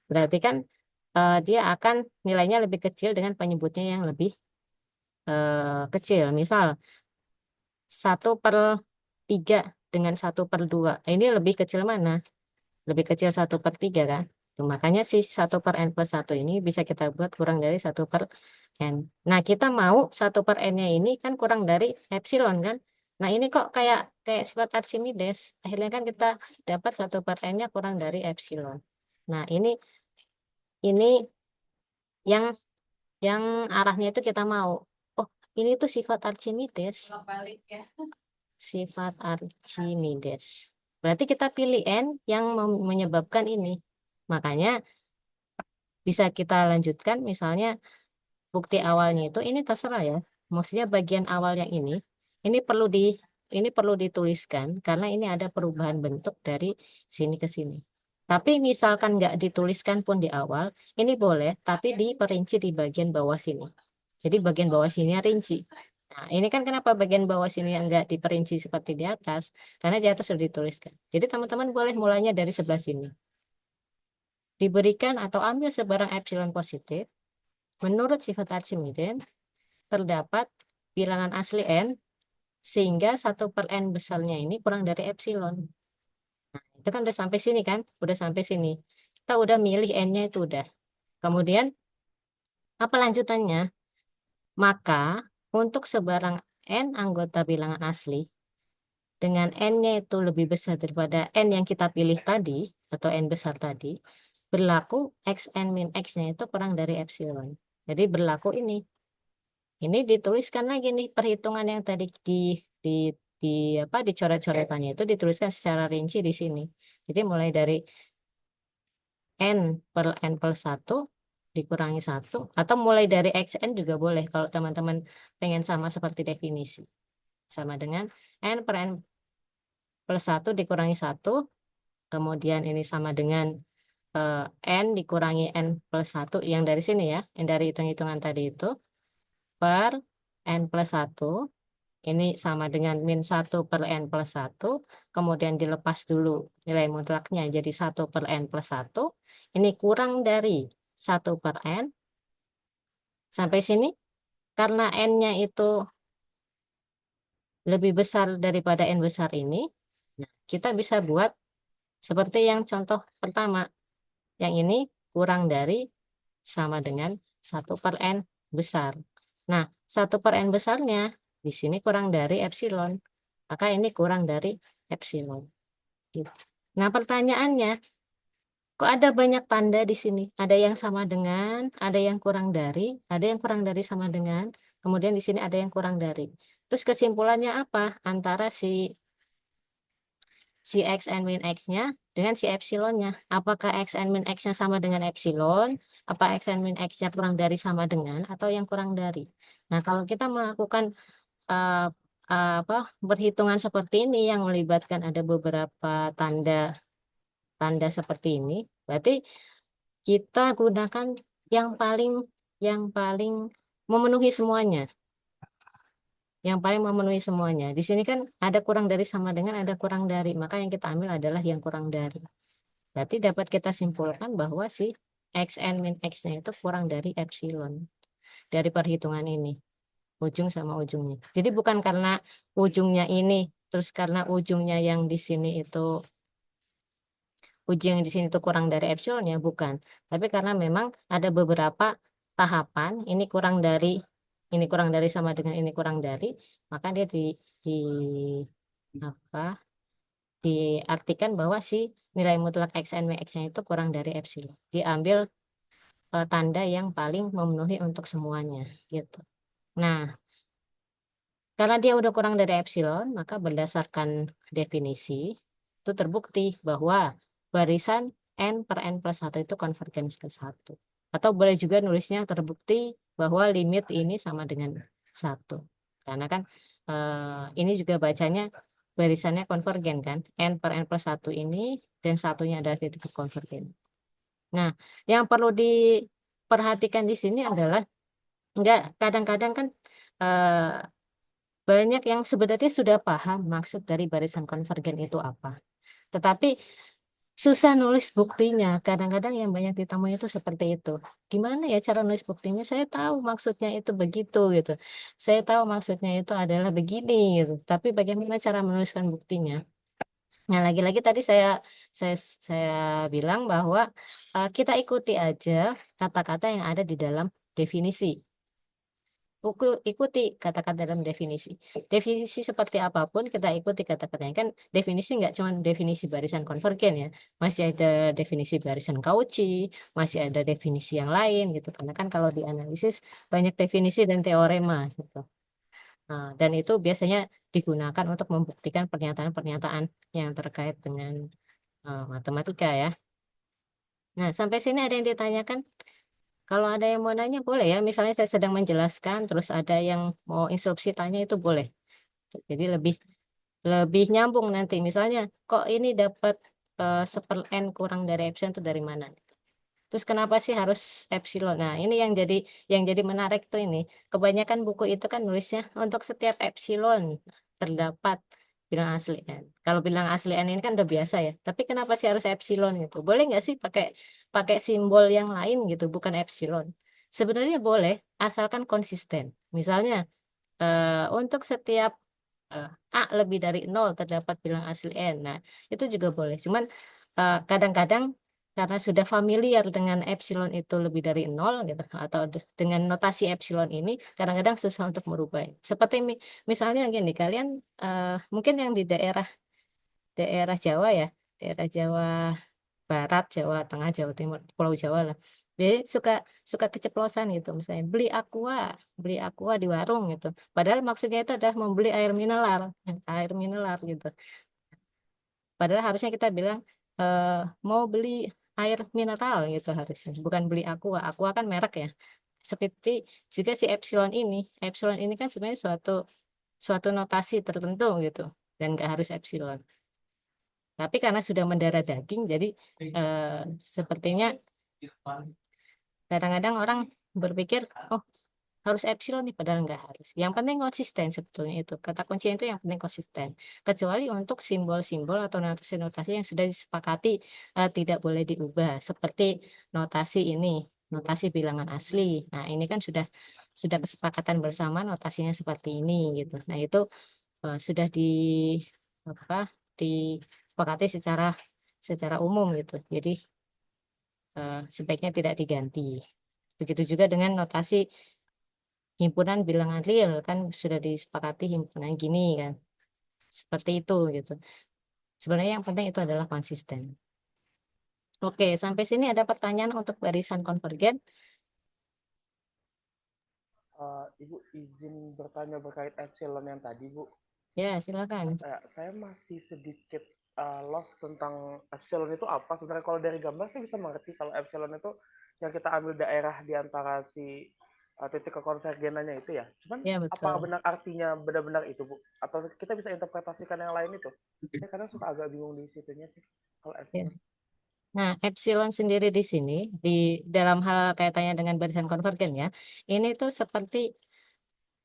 berarti kan dia akan nilainya lebih kecil dengan penyebutnya yang lebih kecil. Misal 1/3 dengan 1/2. Ini lebih kecil mana? Lebih kecil 1/3 kan? Tuh, makanya si 1 per N plus 1 ini bisa kita buat kurang dari 1 per N. Nah, kita mau 1 per N-nya ini kan kurang dari epsilon kan? Nah, ini kok kayak kayak sifat Archimedes. Akhirnya kan kita dapat 1 per N-nya kurang dari epsilon. Nah, ini yang yang arahnya itu kita mau. Oh, ini tuh sifat Archimedes. Sifat Archimedes. Berarti kita pilih N yang menyebabkan ini. Makanya bisa kita lanjutkan misalnya bukti awalnya itu ini terserah ya. Maksudnya bagian awal yang ini ini perlu dituliskan karena ini ada perubahan bentuk dari sini ke sini. Tapi misalkan nggak dituliskan pun di awal, ini boleh, tapi diperinci di bagian bawah sini. Jadi bagian bawah sini rinci. Nah, ini kan kenapa bagian bawah sini yang nggak diperinci seperti di atas? Karena di atas sudah dituliskan. Jadi teman-teman boleh mulainya dari sebelah sini. Diberikan atau ambil sebarang epsilon positif, menurut sifat Archimedes, terdapat bilangan asli N, sehingga 1 per N besarnya ini kurang dari epsilon. Nah, itu kan udah sampai sini kan? Udah sampai sini. Kita udah milih N-nya itu udah. Kemudian, apa lanjutannya? Maka, untuk sebarang N anggota bilangan asli, dengan N-nya itu lebih besar daripada N yang kita pilih tadi, atau N besar tadi, berlaku Xn min X-nya itu kurang dari epsilon. Jadi berlaku ini. Ini dituliskan lagi nih perhitungan yang tadi di di apa dicoret-coretannya itu dituliskan secara rinci di sini. Jadi mulai dari N per N plus 1 dikurangi 1 atau mulai dari XN juga boleh kalau teman-teman pengen sama seperti definisi. Sama dengan N per N plus 1 dikurangi 1, kemudian ini sama dengan N dikurangi N plus 1 yang dari sini ya, yang dari hitung-hitungan tadi itu per N plus 1. Ini sama dengan min 1 per N plus 1. Kemudian dilepas dulu nilai mutlaknya jadi 1 per N plus 1. Ini kurang dari 1 per N. Sampai sini, karena N-nya itu lebih besar daripada N besar ini, nah, kita bisa buat seperti yang contoh pertama. Yang ini kurang dari sama dengan 1 per N besar. Nah, 1 per N besarnya di sini kurang dari epsilon. Maka ini kurang dari epsilon. Gitu. Nah, pertanyaannya, kok ada banyak tanda di sini? Ada yang sama dengan, ada yang kurang dari, ada yang kurang dari sama dengan, kemudian di sini ada yang kurang dari. Terus kesimpulannya apa? Antara si X and min X-nya dengan si epsilonnya. Apakah X and min X-nya sama dengan epsilon? Apa X and min X-nya kurang dari sama dengan, atau yang kurang dari? Nah, kalau kita melakukan uh, apa perhitungan seperti ini yang melibatkan ada beberapa tanda tanda seperti ini, berarti kita gunakan yang paling yang paling memenuhi semuanya, yang paling memenuhi semuanya. Di sini kan ada kurang dari sama dengan ada kurang dari, maka yang kita ambil adalah yang kurang dari. Berarti dapat kita simpulkan bahwa si xn min x-nya itu kurang dari epsilon dari perhitungan ini, ujung sama ujungnya. Jadi bukan karena ujungnya ini, terus karena ujungnya yang di sini itu ujung yang di sini itu kurang dari epsilon ya, bukan. Tapi karena memang ada beberapa tahapan, ini kurang dari sama dengan ini kurang dari, maka dia di apa diartikan bahwa si nilai mutlak x n x-nya itu kurang dari epsilon. Diambil tanda yang paling memenuhi untuk semuanya gitu. Nah, karena dia udah kurang dari epsilon, maka berdasarkan definisi itu terbukti bahwa barisan n per n plus 1 itu konvergens ke 1. Atau boleh juga nulisnya terbukti bahwa limit ini sama dengan 1. Karena kan ini juga bacanya barisannya konvergen kan. N per n plus 1 ini dan satunya adalah titik konvergen. Nah, yang perlu diperhatikan di sini adalah kadang-kadang kan eh, banyak yang sebenarnya sudah paham maksud dari barisan konvergen itu apa. Tetapi susah nulis buktinya. Kadang-kadang yang banyak ditemui itu seperti itu. Gimana ya cara nulis buktinya? Saya tahu maksudnya itu begitu gitu. Saya tahu maksudnya itu adalah begini gitu. Tapi bagaimana cara menuliskan buktinya? Nah, lagi-lagi tadi saya saya bilang bahwa kita ikuti aja kata-kata yang ada di dalam definisi. Ikuti kata-kata dalam definisi. Definisi seperti apapun kita ikuti kata-katanya. Kan definisi nggak cuma definisi barisan konvergen ya. Masih ada definisi barisan Cauchy, masih ada definisi yang lain gitu. Karena kan kalau di analisis banyak definisi dan teorema gitu. Nah, dan itu biasanya digunakan untuk membuktikan pernyataan-pernyataan yang terkait dengan matematika ya. Nah, sampai sini ada yang ditanyakan? Kalau ada yang mau nanya boleh ya. Misalnya saya sedang menjelaskan, terus ada yang mau instruksi tanya itu boleh. Jadi lebih lebih nyambung nanti. Misalnya, kok ini dapat seper n kurang dari epsilon itu dari mana? Terus kenapa sih harus epsilon? Nah, ini yang jadi menarik tuh ini. Kebanyakan buku itu kan nulisnya untuk setiap epsilon terdapat bilang asli n. Kalau bilang asli n ini kan udah biasa ya. Tapi kenapa sih harus epsilon gitu? Boleh nggak sih pakai pakai simbol yang lain gitu, bukan epsilon? Sebenarnya boleh, asalkan konsisten. Misalnya untuk setiap A lebih dari nol terdapat bilang asli N. Nah, itu juga boleh. Cuman kadang-kadang karena sudah familiar dengan epsilon itu lebih dari nol gitu, atau dengan notasi epsilon ini, kadang-kadang susah untuk merubah. Seperti misalnya gini, kalian mungkin yang di daerah daerah Jawa ya, daerah Jawa Barat, Jawa Tengah, Jawa Timur, Pulau Jawa lah. Jadi suka suka keceplosan gitu, misalnya beli aqua di warung gitu. Padahal maksudnya itu adalah membeli air mineral gitu. Padahal harusnya kita bilang eh, mau beli air mineral gitu harusnya, bukan beli aqua. Aqua kan merek ya. Seperti juga si epsilon ini kan sebenarnya suatu suatu notasi tertentu gitu, dan nggak harus epsilon. Tapi karena sudah mendarah daging, jadi sepertinya kadang-kadang orang berpikir, oh harus epsilon nih, padahal nggak harus. Yang penting konsisten sebetulnya itu. Kata kuncinya itu yang penting konsisten. Kecuali untuk simbol-simbol atau notasi-notasi yang sudah disepakati tidak boleh diubah. Seperti notasi ini, notasi bilangan asli. Nah ini kan sudah kesepakatan bersama notasinya seperti ini gitu. Nah itu sudah apa disepakati secara secara umum gitu. Jadi sebaiknya tidak diganti. Begitu juga dengan notasi himpunan bilangan real kan sudah disepakati himpunan gini kan. Seperti itu gitu. Sebenarnya yang penting itu adalah konsisten. Oke, sampai sini ada pertanyaan untuk barisan konvergen. Ibu izin bertanya berkait epsilon yang tadi, Bu. Ya, silakan. Saya masih sedikit lost tentang epsilon itu apa. Sebenarnya kalau dari gambar saya bisa mengerti kalau epsilon itu yang kita ambil daerah di antara si titik kekonvergenannya itu ya. Cuman Ya, apakah betul. benar artinya benar-benar itu, Bu? Atau kita bisa interpretasikan yang lain itu? Saya kadang suka agak bingung di situnya sih kalau Ya. epsilon. Nah, epsilon sendiri di sini di dalam hal kaitannya dengan barisan konvergen ya. Ini tuh seperti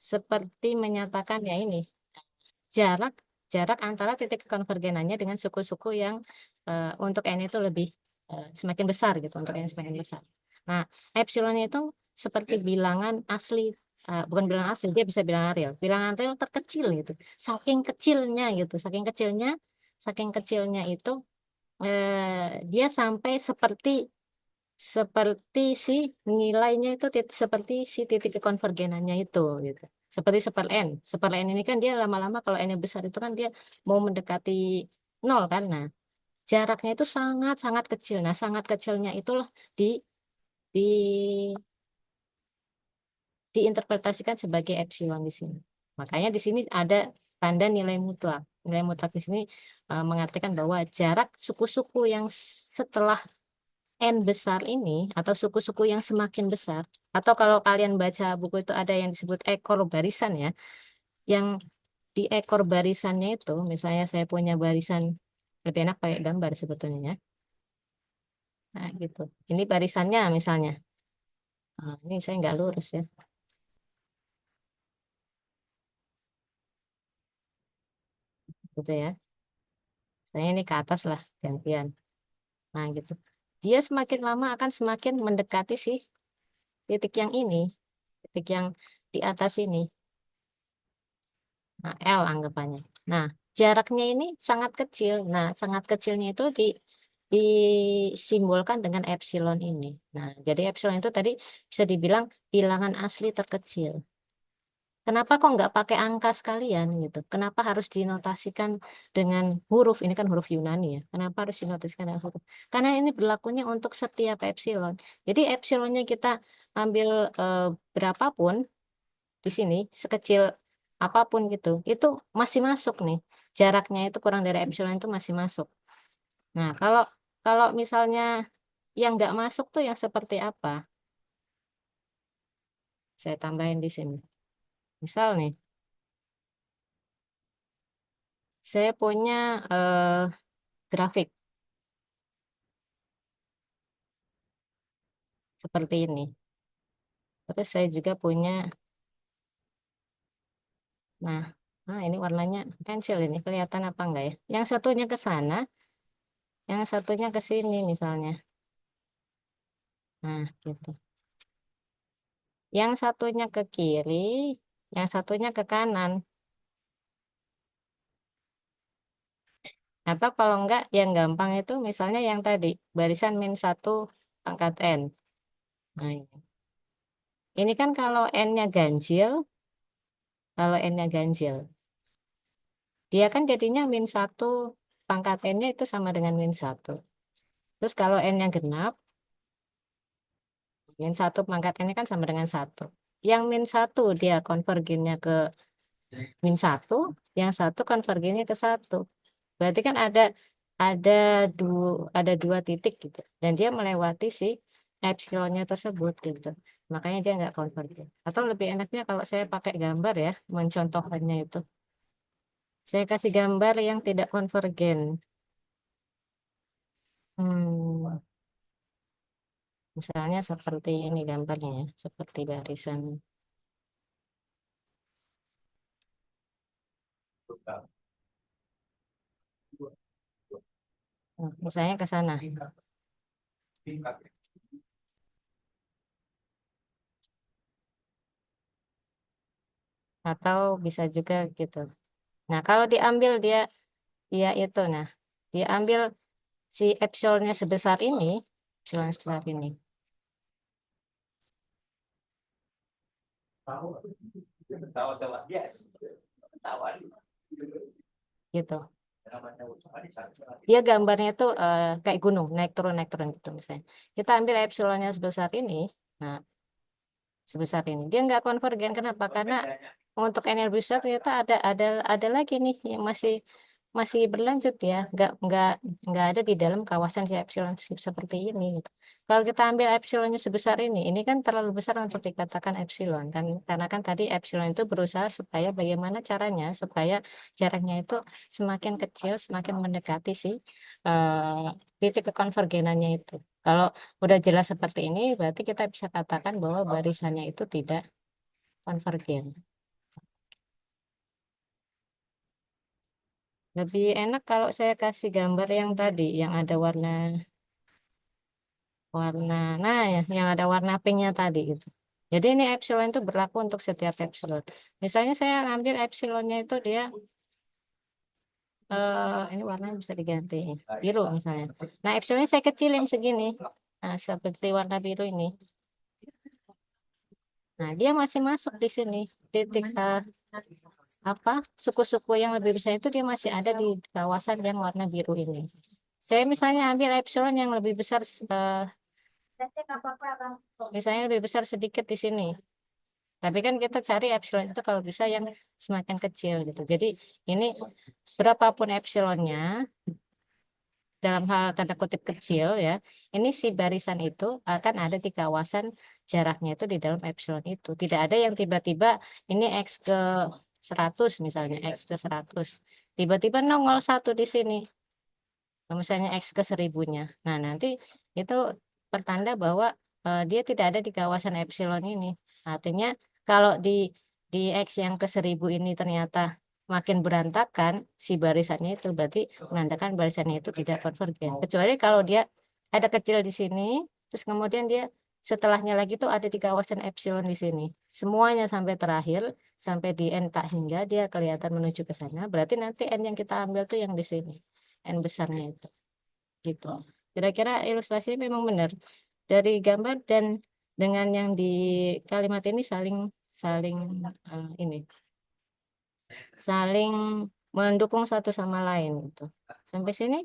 seperti menyatakan ya ini jarak jarak antara titik konvergenannya dengan suku-suku yang untuk n itu lebih semakin besar gitu, untuk n semakin besar. Nah, epsilon itu seperti bilangan asli, bukan bilangan asli, dia bisa bilangan real terkecil gitu, saking kecilnya itu dia sampai seperti seperti si nilainya itu seperti si titik konvergenannya itu gitu. Seperti seper n ini kan dia lama-lama kalau n yang besar itu kan dia mau mendekati nol kan. Nah, jaraknya itu sangat sangat kecil. Nah, sangat kecilnya itulah di di diinterpretasikan sebagai epsilon di sini. Makanya di sini ada tanda nilai mutlak. Nilai mutlak di sini mengartikan bahwa jarak suku-suku yang setelah N besar ini atau suku-suku yang semakin besar, atau kalau kalian baca buku itu ada yang disebut ekor barisan ya, yang di ekor barisannya itu misalnya saya punya barisan Lebih enak pakai gambar sebetulnya ya. Nah, gitu. Ini barisannya misalnya. Nah, ini saya nggak lurus ya. Gitu ya. Saya ini ke atas lah, gantian. Nah, gitu. Dia semakin lama akan semakin mendekati si titik yang ini. Titik yang di atas ini. Nah, L anggapannya. Nah, jaraknya ini sangat kecil. Nah, sangat kecilnya itu disimbolkan dengan epsilon ini. Nah, jadi epsilon itu tadi bisa dibilang bilangan asli terkecil. Kenapa kok nggak pakai angka sekalian gitu? Kenapa harus dinotasikan dengan huruf? Ini kan huruf Yunani ya. Kenapa harus dinotasikan dengan huruf? Karena ini berlakunya untuk setiap epsilon. Jadi epsilonnya kita ambil eh, berapapun di sini, sekecil apapun gitu, itu masih masuk nih. Jaraknya itu kurang dari epsilon itu masih masuk. Nah, kalau kalau misalnya yang nggak masuk tuh yang seperti apa? Saya tambahin di sini. Misal nih, saya punya grafik seperti ini. Terus saya juga punya, nah, ini warnanya pensil ini kelihatan apa enggak ya? Yang satunya ke sana, yang satunya ke sini misalnya. Nah, gitu. Yang satunya ke kiri, yang satunya ke kanan. Atau kalau enggak, yang gampang itu misalnya yang tadi, barisan -1 pangkat N. Nah, ini kan kalau N-nya ganjil, kalau N-nya ganjil, dia kan jadinya -1 pangkat N-nya itu sama dengan -1. Terus kalau N-nya genap, -1 pangkat N-nya kan sama dengan 1. Yang -1 dia konvergennya ke -1, yang satu konvergennya ke 1. Berarti kan ada dua titik gitu. Dan dia melewati si epsilonnya tersebut gitu. Makanya dia nggak konvergen. Atau lebih enaknya kalau saya pakai gambar ya, mencontohkannya itu. Saya kasih gambar yang tidak konvergen. Hmm, misalnya seperti ini gambarnya ya, seperti barisan. Nah, misalnya ke sana. Atau bisa juga gitu. Nah, kalau diambil dia itu, nah, diambil si epsilonnya sebesar ini, epsilon sebesar ini, gitu. Dia gambarnya itu kayak gunung, naik turun gitu misalnya. Kita ambil epsilonnya sebesar ini, nah sebesar ini. Dia nggak konvergen, kenapa? Karena untuk energi besar ternyata ada lagi nih yang masih masih berlanjut ya, nggak ada di dalam kawasan si epsilon seperti ini gitu. Kalau kita ambil epsilonnya sebesar ini kan terlalu besar untuk dikatakan epsilon kan, karena kan tadi epsilon itu berusaha supaya bagaimana caranya supaya jaraknya itu semakin kecil, semakin mendekati si titik kekonvergenannya itu. Kalau udah jelas seperti ini, berarti kita bisa katakan bahwa barisannya itu tidak konvergen. Lebih enak kalau saya kasih gambar yang tadi, yang ada warna warna, nah ya, yang ada warna pinknya tadi itu. Jadi ini epsilon itu berlaku untuk setiap epsilon. Misalnya saya ambil epsilonnya itu dia, ini warnanya bisa diganti biru misalnya. Nah epsilonnya saya kecilin segini, nah seperti warna biru ini. Nah dia masih masuk di sini titik apa suku-suku yang lebih besar itu dia masih ada di kawasan yang warna biru ini. Saya misalnya ambil epsilon yang lebih besar, misalnya lebih besar sedikit di sini. Tapi kan kita cari epsilon itu kalau bisa yang semakin kecil gitu. Jadi ini berapapun epsilonnya dalam hal tanda kutip kecil ya, ini si barisan itu akan ada di kawasan jaraknya itu di dalam epsilon itu. Tidak ada yang tiba-tiba ini X ke 100 misalnya, X ke 100. Tiba-tiba nongol satu di sini. misalnya X ke 1000-nya. Nah, nanti itu pertanda bahwa dia tidak ada di kawasan epsilon ini. Artinya kalau di X yang ke 1000 ini ternyata makin berantakan si barisannya itu, berarti menandakan barisannya itu tidak konvergen. Kecuali kalau dia ada kecil di sini, terus kemudian dia setelahnya lagi tuh ada di kawasan epsilon di sini. Semuanya sampai terakhir, sampai di N tak hingga dia kelihatan menuju ke sana. Berarti nanti N yang kita ambil tuh yang di sini. N besarnya itu. Gitu. Kira-kira ilustrasi memang benar. Dari gambar dan dengan yang di kalimat ini saling saling ini saling mendukung satu sama lain gitu. Sampai sini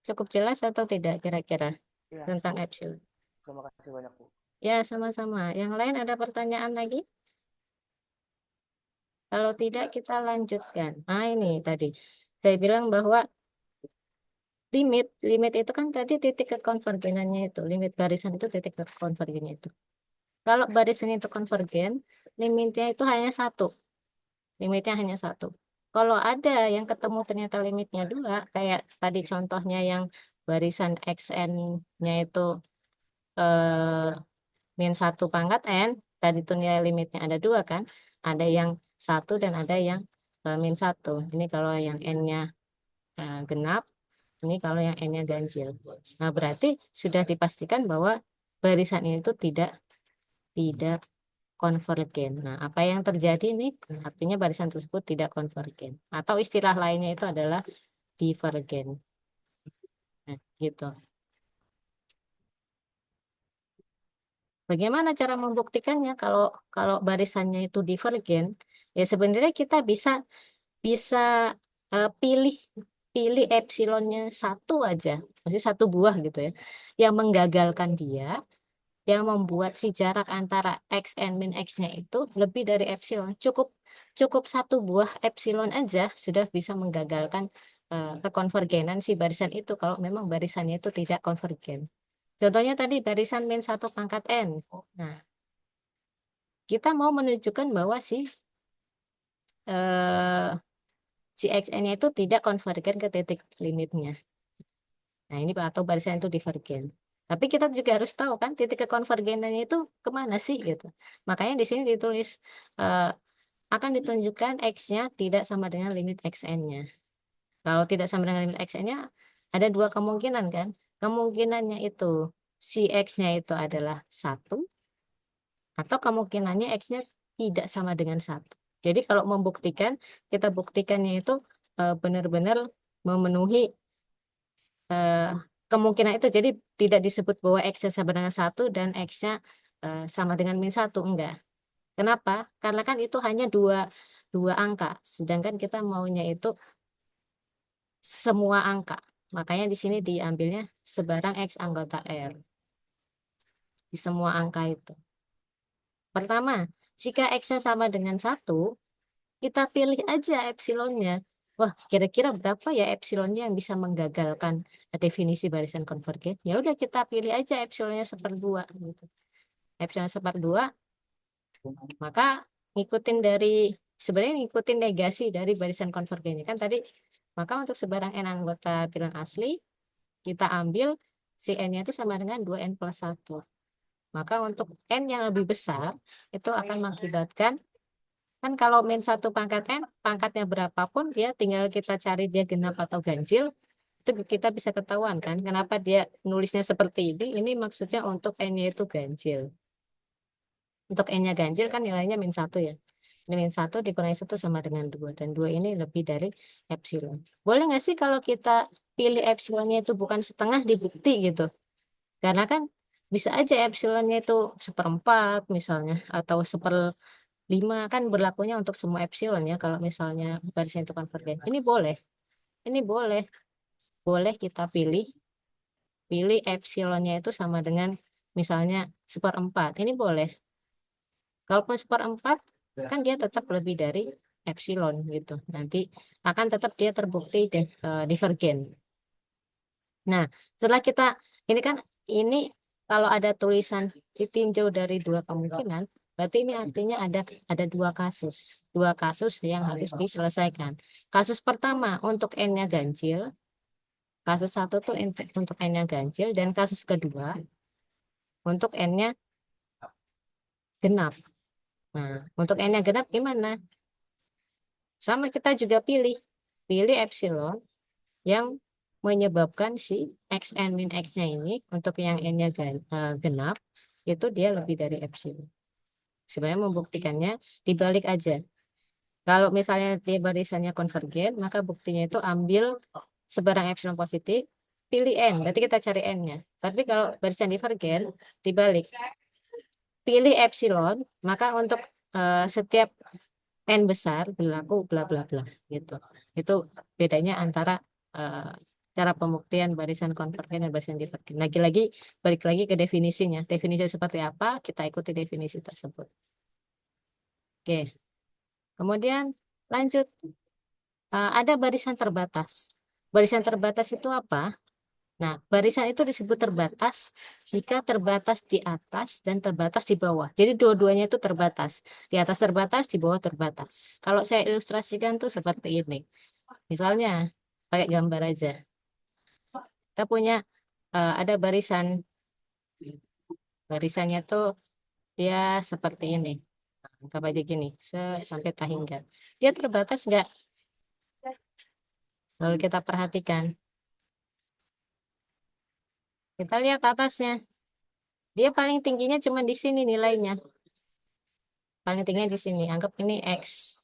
cukup jelas atau tidak kira-kira Iya, tentang cukup. epsilon? Terima kasih banyak, Bu. Ya, sama-sama. Yang lain ada pertanyaan lagi? Kalau tidak, kita lanjutkan. Nah, ini tadi. Saya bilang bahwa limit itu kan tadi titik kekonvergenannya itu. Limit barisan itu titik kekonvergennya itu. Kalau barisan itu konvergen, limitnya itu hanya satu. Limitnya hanya satu. Kalau ada yang ketemu ternyata limitnya dua, kayak tadi contohnya yang barisan XN-nya itu eh, min satu pangkat N, tadi tuh nilai limitnya ada dua kan, ada yang satu dan ada yang min satu. Ini kalau yang N-nya genap, ini kalau yang N-nya ganjil. Nah, berarti sudah dipastikan bahwa barisan ini tuh tidak konvergen. Nah, apa yang terjadi nih? Artinya barisan tersebut tidak konvergen. Atau istilah lainnya itu adalah divergen. Nah, gitu. Bagaimana cara membuktikannya kalau kalau barisannya itu divergen? Ya sebenarnya kita bisa bisa pilih pilih epsilonnya satu aja, maksudnya satu buah gitu ya, yang menggagalkan dia, yang membuat si jarak antara x n min x-nya itu lebih dari epsilon. Cukup cukup satu buah epsilon aja sudah bisa menggagalkan kekonvergenan si barisan itu kalau memang barisannya itu tidak konvergen. Contohnya tadi barisan min satu pangkat n. Nah, kita mau menunjukkan bahwa eh, si xn-nya itu tidak konvergen ke titik limitnya. Nah, ini atau barisan itu divergen. Tapi kita juga harus tahu kan titik kekonvergenannya itu kemana sih gitu. Makanya di sini ditulis eh, akan ditunjukkan x-nya tidak sama dengan limit xn-nya. Kalau tidak sama dengan limit xn-nya ada dua kemungkinan kan. Kemungkinannya itu si x-nya itu adalah satu atau kemungkinannya x-nya tidak sama dengan satu. Jadi kalau membuktikan, kita buktikannya itu benar-benar memenuhi eh, kemungkinan itu. Jadi tidak disebut bahwa X-nya sama dengan satu dan X-nya sama dengan min satu. Enggak. Kenapa? Karena kan itu hanya dua angka. Sedangkan kita maunya itu semua angka. Makanya di sini diambilnya sebarang X anggota R. Di semua angka itu. Pertama, jika X-nya sama dengan satu, kita pilih aja epsilonnya. Wah, kira-kira berapa ya epsilonnya yang bisa menggagalkan definisi barisan konvergen? Ya udah kita pilih aja epsilonnya seperdua gitu. Epsilon seperdua, maka ngikutin dari sebenarnya ngikutin negasi dari barisan konvergennya kan tadi. Maka untuk sebarang n anggota bilang asli, kita ambil si n-nya itu sama dengan 2n plus 1. Maka untuk n yang lebih besar, itu akan mengakibatkan. Kan kalau min satu pangkat N, pangkatnya berapapun, dia tinggal kita cari dia genap atau ganjil, itu kita bisa ketahuan kan, kenapa dia nulisnya seperti ini. Ini maksudnya untuk N-nya itu ganjil. Untuk N-nya ganjil kan nilainya min satu ya. Ini min satu dikurangi satu sama dengan dua. Dan dua ini lebih dari epsilon. Boleh nggak sih kalau kita pilih epsilonnya itu bukan setengah di bukti gitu? Karena kan bisa aja epsilonnya itu seperempat misalnya, atau 5 kan berlakunya untuk semua epsilon ya kalau misalnya barisan itu konvergen. Ini boleh, boleh kita pilih epsilonnya itu sama dengan misalnya seperempat. Ini boleh. Kalaupun seperempat kan dia tetap lebih dari epsilon gitu. Nanti akan tetap dia terbukti divergen. Nah, setelah kita ini kan ini kalau ada tulisan ditinjau dari dua kemungkinan, berarti ini artinya ada dua kasus yang harus diselesaikan. Kasus pertama untuk n-nya ganjil, Kasus satu tuh untuk N-nya ganjil, dan kasus kedua untuk N-nya genap. Nah, untuk N-nya genap gimana? Sama kita juga pilih epsilon yang menyebabkan si xn min x-nya ini untuk yang N-nya genap, itu dia lebih dari epsilon. Sebenarnya membuktikannya dibalik aja. Kalau misalnya di barisannya konvergen, maka buktinya itu ambil sebarang epsilon positif, pilih N, berarti kita cari N-nya. Tapi kalau barisan divergen, dibalik. Pilih epsilon, maka untuk setiap N besar berlaku bla bla bla gitu. Itu bedanya antara eh, cara pembuktian barisan konvergen dan barisan divergen. Lagi-lagi balik lagi ke definisinya. Definisi seperti apa, kita ikuti definisi tersebut. Oke, kemudian lanjut. Ada barisan terbatas. Barisan terbatas itu apa? Nah, barisan itu disebut terbatas jika terbatas di atas dan terbatas di bawah. Jadi dua-duanya itu terbatas. Di atas terbatas, di bawah terbatas. Kalau saya ilustrasikan tuh seperti ini. Misalnya, pakai gambar aja. Kita punya ada barisan. Barisannya tuh dia seperti ini. Anggap aja gini, sampai tahingga. Dia terbatas nggak? Lalu kita perhatikan. Kita lihat atasnya. Dia paling tingginya cuma di sini nilainya. Paling tingginya di sini. Anggap ini X.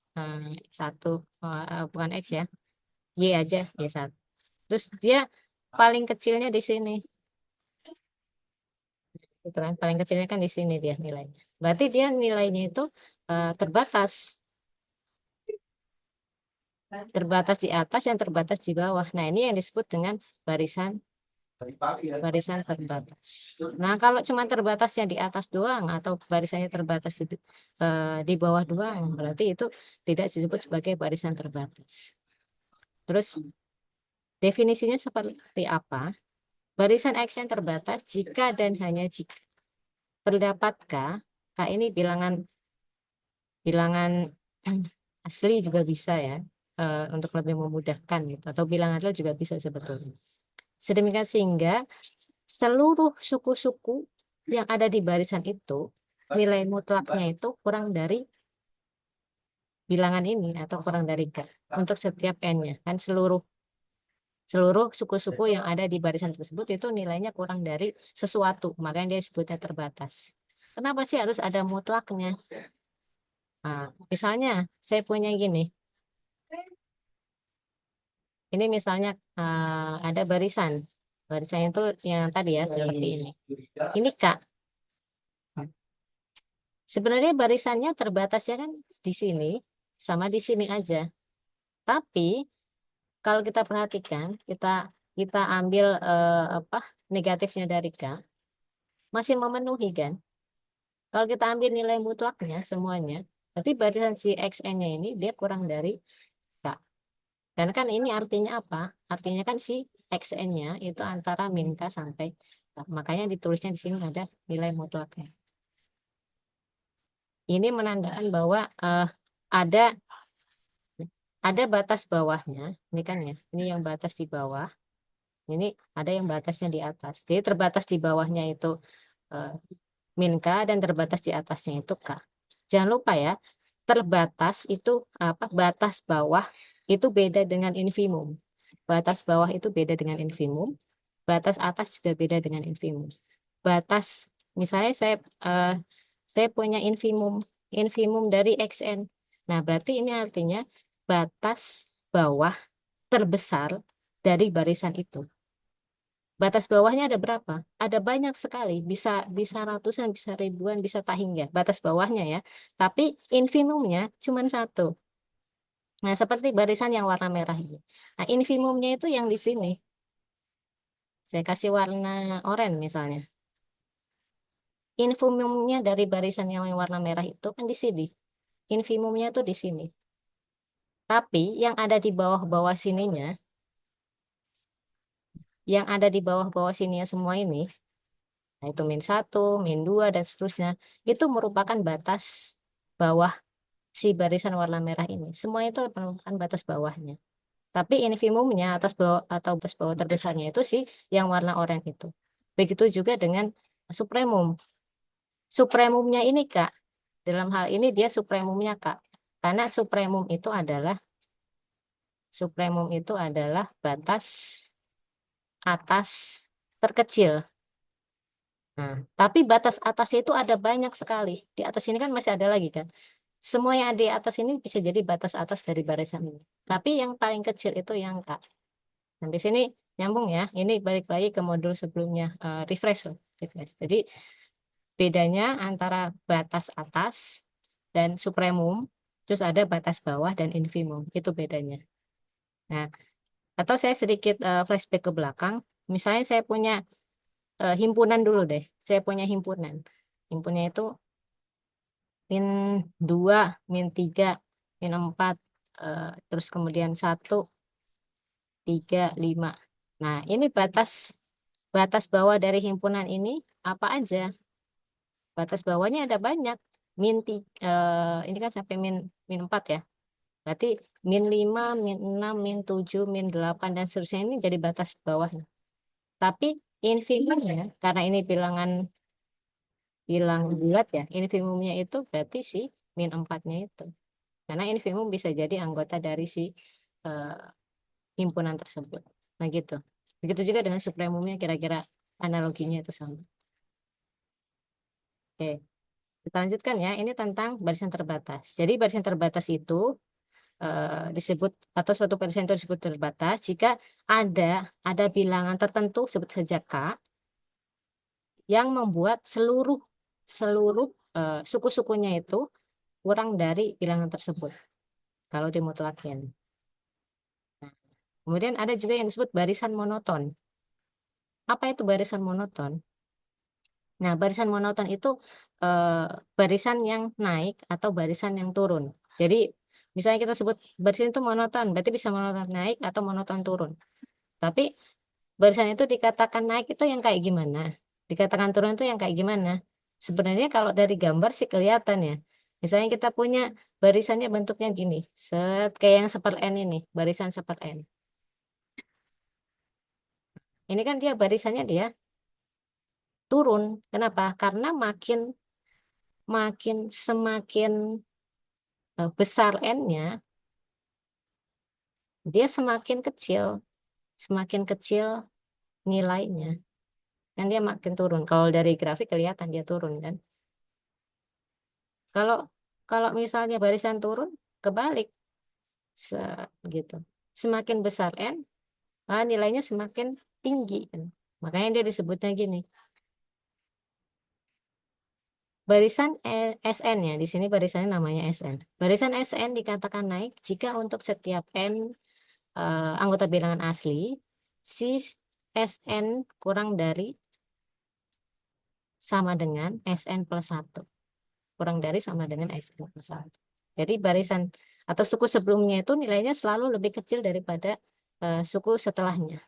Satu. Bukan X ya. Y aja. Y1. Terus dia paling kecilnya di sini. Gitu kan. Paling kecilnya kan di sini dia nilainya. Berarti dia nilainya itu terbatas. Terbatas di atas yang terbatas di bawah. Nah, ini yang disebut dengan barisan barisan terbatas. Nah, kalau cuma terbatasnya di atas doang atau barisannya terbatas di bawah doang, berarti itu tidak disebut sebagai barisan terbatas. Terus definisinya seperti apa? Barisan X yang terbatas jika dan hanya jika terdapat K, K ini bilangan bilangan asli juga bisa ya, untuk lebih memudahkan gitu, atau bilangan real juga bisa sebetulnya. Sedemikian sehingga seluruh suku-suku yang ada di barisan itu nilai mutlaknya itu kurang dari bilangan ini atau kurang dari K untuk setiap N-nya. Kan seluruh seluruh suku-suku yang ada di barisan tersebut itu nilainya kurang dari sesuatu, makanya dia sebutnya terbatas. Kenapa sih harus ada mutlaknya? Nah, misalnya saya punya gini, ini misalnya ada barisan, barisan itu yang tadi ya seperti ini. Ini Kak, sebenarnya barisannya terbatas ya kan di sini sama di sini aja. Tapi kalau kita perhatikan, kita kita ambil apa negatifnya dari K, masih memenuhi kan? Kalau kita ambil nilai mutlaknya semuanya, berarti barisan si XN-nya ini dia kurang dari K. Dan kan ini artinya apa? Artinya kan si XN-nya itu antara min K sampai K. Makanya ditulisnya di sini ada nilai mutlaknya. Ini menandakan bahwa ada ada batas bawahnya. Ini kan ya, ini yang batas di bawah. Ini ada yang batasnya di atas. Jadi terbatas di bawahnya itu eh, min K dan terbatas di atasnya itu K. Jangan lupa ya, terbatas itu apa? Batas bawah itu beda dengan infimum. Batas bawah itu beda dengan infimum. Batas atas juga beda dengan infimum. Batas, misalnya saya punya infimum dari XN. Nah, berarti ini artinya batas bawah terbesar dari barisan itu. Batas bawahnya ada berapa? Ada banyak sekali, bisa bisa ratusan, bisa ribuan, bisa tak hingga batas bawahnya ya. Tapi infimumnya cuma satu. Nah, seperti barisan yang warna merah ini. Nah, infimumnya itu yang di sini. Saya kasih warna oranye misalnya. Infimumnya dari barisan yang warna merah itu kan di sini. Infimumnya itu di sini. Tapi yang ada di bawah-bawah sininya, yang ada di bawah-bawah sininya semua ini, nah itu min satu, min 2 dan seterusnya, itu merupakan batas bawah si barisan warna merah ini. Semua itu merupakan batas bawahnya. Tapi infimumnya atas bawah terbesarnya itu sih yang warna oranye itu. Begitu juga dengan supremum. Supremumnya ini Kak, dalam hal ini dia supremumnya Kak. Karena supremum itu adalah batas atas terkecil. Nah, tapi batas atas itu ada banyak sekali. Di atas ini kan masih ada lagi kan. Semua yang ada di atas ini bisa jadi batas atas dari barisan ini. Tapi yang paling kecil itu yang K. Nah, di sini nyambung ya. Ini balik lagi ke modul sebelumnya. Refresh loh. Refresh. Jadi bedanya antara batas atas dan supremum, terus ada batas bawah dan infimum. Itu bedanya. Nah, atau saya sedikit flashback ke belakang. Misalnya saya punya himpunan dulu deh. Saya punya himpunan. Himpunannya itu min 2, min 3, min 4, terus kemudian 1, 3, 5. Nah, ini batas batas bawah dari himpunan ini apa aja? Batas bawahnya ada banyak. Ini kan sampai min 4 ya. Berarti min 5, min 6, min 7, min 8 dan seterusnya ini jadi batas bawahnya. Tapi infimumnya karena ini bilang bulat ya, infimumnya itu berarti si min 4-nya itu. Karena infimum bisa jadi anggota dari si eh, himpunan tersebut. Nah gitu. Begitu juga dengan supremumnya kira-kira analoginya itu sama. Oke, kita lanjutkan ya. Ini tentang barisan terbatas. Jadi barisan terbatas itu disebut atau suatu barisan itu disebut terbatas jika ada bilangan tertentu sebut saja K yang membuat seluruh seluruh suku-sukunya itu kurang dari bilangan tersebut kalau dimutlakin. Nah, kemudian ada juga yang disebut barisan monoton. Apa itu barisan monoton? Nah, barisan monoton itu eh, barisan yang naik atau barisan yang turun. Jadi, misalnya kita sebut barisan itu monoton, berarti bisa monoton naik atau monoton turun. Tapi barisan itu dikatakan naik itu yang kayak gimana? Dikatakan turun itu yang kayak gimana? Sebenarnya kalau dari gambar sih kelihatan ya. Misalnya kita punya barisannya bentuknya gini, kayak yang seper N ini, barisan seper N. Ini kan dia barisannya dia turun. Kenapa? Karena makin makin semakin besar N-nya, dia semakin kecil nilainya. Dan dia makin turun. Kalau dari grafik kelihatan dia turun kan. Kalau kalau misalnya barisan turun, kebalik gitu. Semakin besar N, nilainya semakin tinggi kan. Makanya dia disebutnya gini. Barisan SN ya, di sini barisannya namanya SN. Barisan SN dikatakan naik jika untuk setiap N anggota bilangan asli, si SN kurang dari sama dengan SN plus 1. Kurang dari sama dengan SN plus 1. Jadi barisan atau suku sebelumnya itu nilainya selalu lebih kecil daripada suku setelahnya.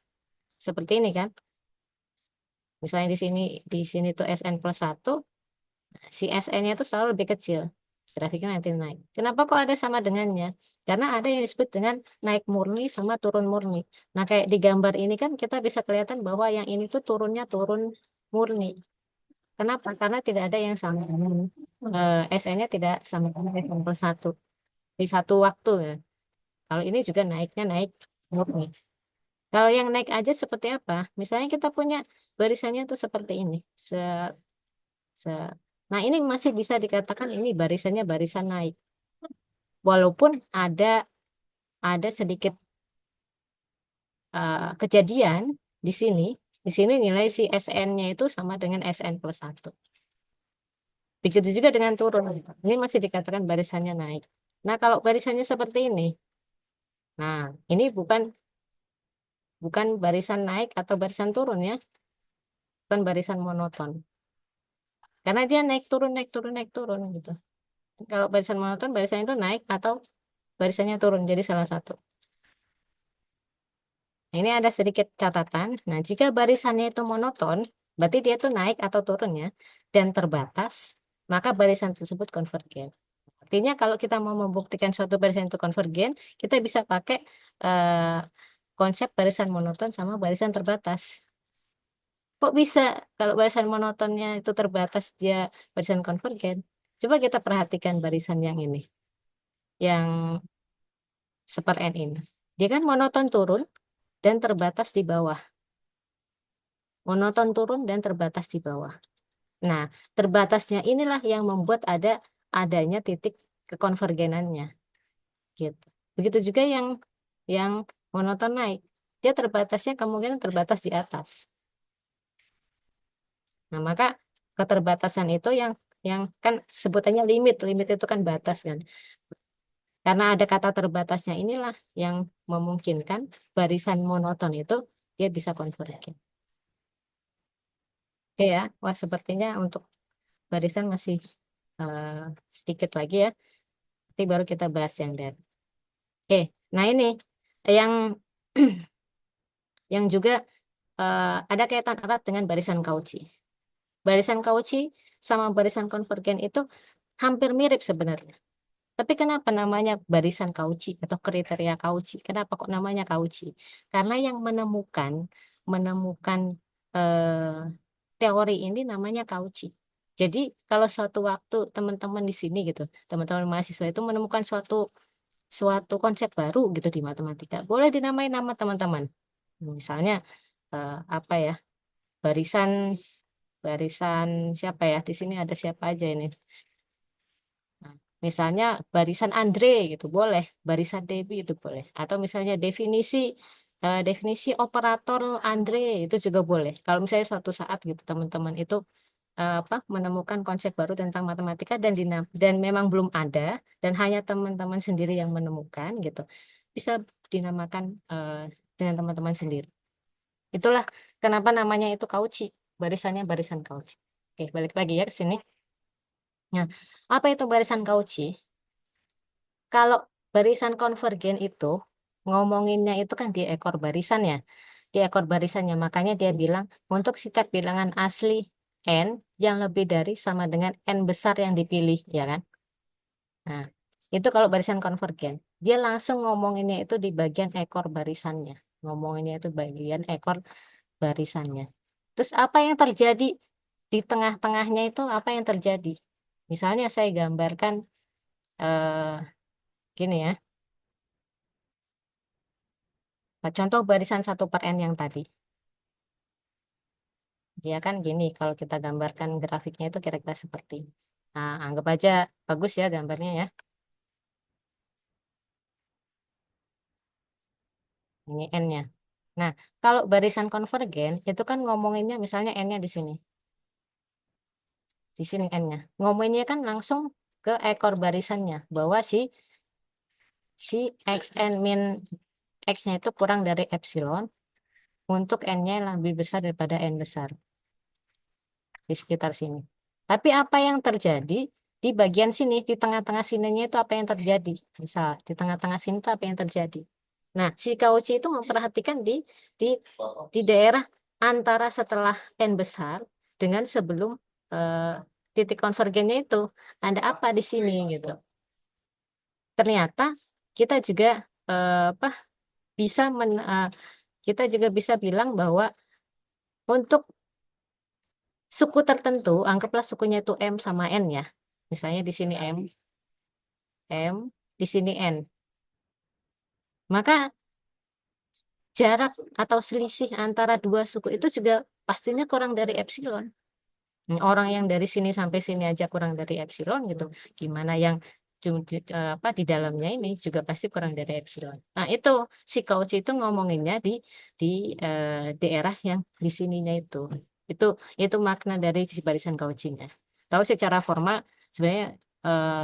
Seperti ini kan. Misalnya di sini tuh SN plus 1, si SN-nya itu selalu lebih kecil. Grafiknya nanti naik. Kenapa kok ada sama dengannya? Karena ada yang disebut dengan naik murni sama turun murni. Nah, kayak di gambar ini kan kita bisa kelihatan bahwa yang ini tuh turunnya turun murni. Kenapa? Karena tidak ada yang sama dengan SN-nya tidak sama dengan SN plus 1 di satu waktu ya. Kalau ini juga naiknya naik murni. Kalau yang naik aja seperti apa? Misalnya kita punya barisannya tuh seperti ini. Se- Nah, ini masih bisa dikatakan ini barisannya barisan naik. Walaupun ada sedikit kejadian di sini. Di sini nilai si SN-nya itu sama dengan SN plus 1. Begitu juga dengan turun. Ini masih dikatakan barisannya naik. Nah, kalau barisannya seperti ini. Nah, ini bukan bukan barisan naik atau barisan turun ya. Bukan barisan monoton. Karena dia naik turun naik turun naik turun gitu. Kalau barisan monoton barisan itu naik atau barisannya turun jadi salah satu. Nah, ini ada sedikit catatan. Nah, jika barisannya itu monoton, berarti dia itu naik atau turun ya, dan terbatas, maka barisan tersebut konvergen. Artinya kalau kita mau membuktikan suatu barisan itu konvergen, kita bisa pakai eh, konsep barisan monoton sama barisan terbatas. Kok bisa kalau barisan monotonnya itu terbatas dia barisan konvergen? Coba kita perhatikan barisan yang ini, yang seper N ini. Dia kan monoton turun dan terbatas di bawah. Monoton turun dan terbatas di bawah. Nah, terbatasnya inilah yang membuat adanya titik kekonvergenannya gitu. Begitu juga yang monoton naik. Dia terbatasnya kemungkinan terbatas di atas. Nah, maka keterbatasan itu yang kan sebutannya limit. Limit itu kan batas kan. Karena ada kata terbatasnya inilah yang memungkinkan barisan monoton itu dia bisa konvergen. Oke ya, wah sepertinya untuk barisan masih eh, sedikit lagi ya. Nanti baru kita bahas yang dari. Oke, nah ini yang yang juga ada kaitan erat dengan barisan Cauchy. Barisan Cauchy sama barisan konvergen itu hampir mirip sebenarnya. Tapi kenapa namanya barisan Cauchy atau kriteria Cauchy? Kenapa kok namanya Cauchy? Karena yang menemukan eh, teori ini namanya Cauchy. Jadi kalau suatu waktu teman-teman di sini gitu, teman-teman mahasiswa itu menemukan suatu suatu konsep baru gitu di matematika, boleh dinamai nama teman-teman. Misalnya apa ya? Barisan barisan siapa ya? Di sini ada siapa aja ini? Nah, misalnya barisan Andre gitu boleh, barisan Debbie itu boleh. Atau misalnya definisi operator Andre itu juga boleh. Kalau misalnya suatu saat gitu teman-teman itu apa menemukan konsep baru tentang matematika dan memang belum ada dan hanya teman-teman sendiri yang menemukan gitu, bisa dinamakan dengan teman-teman sendiri. Itulah kenapa namanya itu Cauchy, barisannya barisan Cauchy. Oke, balik lagi ya ke sini. Nah, apa itu barisan Cauchy? Kalau barisan konvergen itu ngomonginnya itu kan di ekor barisan ya. Di ekor barisannya makanya dia bilang untuk setiap bilangan asli n yang lebih dari sama dengan n besar yang dipilih, ya kan? Nah, itu kalau barisan konvergen. Dia langsung ngomonginnya itu di bagian ekor barisannya. Ngomonginnya itu bagian ekor barisannya. Terus apa yang terjadi di tengah-tengahnya itu apa yang terjadi? Misalnya saya gambarkan eh, gini ya. Nah, contoh barisan satu per N yang tadi. Dia kan gini, kalau kita gambarkan grafiknya itu kira-kira seperti. Nah, anggap aja bagus ya gambarnya ya. Ini N-nya. Nah, kalau barisan konvergen itu kan ngomonginnya misalnya N-nya di sini. Di sini N-nya. Ngomonginnya kan langsung ke ekor barisannya. Bahwa si Xn min X-nya itu kurang dari epsilon untuk N-nya lebih besar daripada N besar. Di sekitar sini. Tapi apa yang terjadi di bagian sini, di tengah-tengah sininya itu apa yang terjadi? Misal, di tengah-tengah sini itu apa yang terjadi? Nah, si Cauchy itu memperhatikan di di daerah antara setelah n besar dengan sebelum eh, titik konvergennya itu ada apa di sini gitu. Ternyata kita juga apa kita juga bisa bilang bahwa untuk suku tertentu, anggaplah sukunya itu M sama N ya. Misalnya di sini M, di sini N. Maka jarak atau selisih antara dua suku itu juga pastinya kurang dari epsilon. Orang yang dari sini sampai sini aja kurang dari epsilon gitu. Gimana yang apa di dalamnya ini juga pasti kurang dari epsilon. Nah, itu si Cauchy itu ngomonginnya di daerah yang di sininya itu. Itu itu makna dari si barisan Cauchy-nya. Tahu secara formal sebenarnya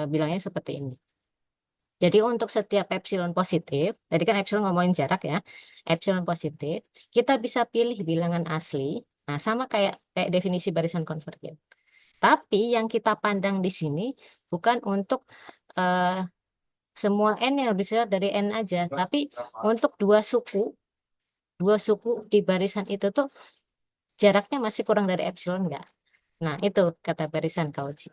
bilangnya seperti ini. Jadi untuk setiap epsilon positif, tadi kan epsilon ngomongin jarak ya, epsilon positif, kita bisa pilih bilangan asli. Nah, sama kayak kayak definisi barisan konvergen. Tapi yang kita pandang di sini bukan untuk eh, semua n yang lebih besar dari n aja, tapi untuk dua suku di barisan itu tuh jaraknya masih kurang dari epsilon enggak. Nah, itu kata barisan Cauchy.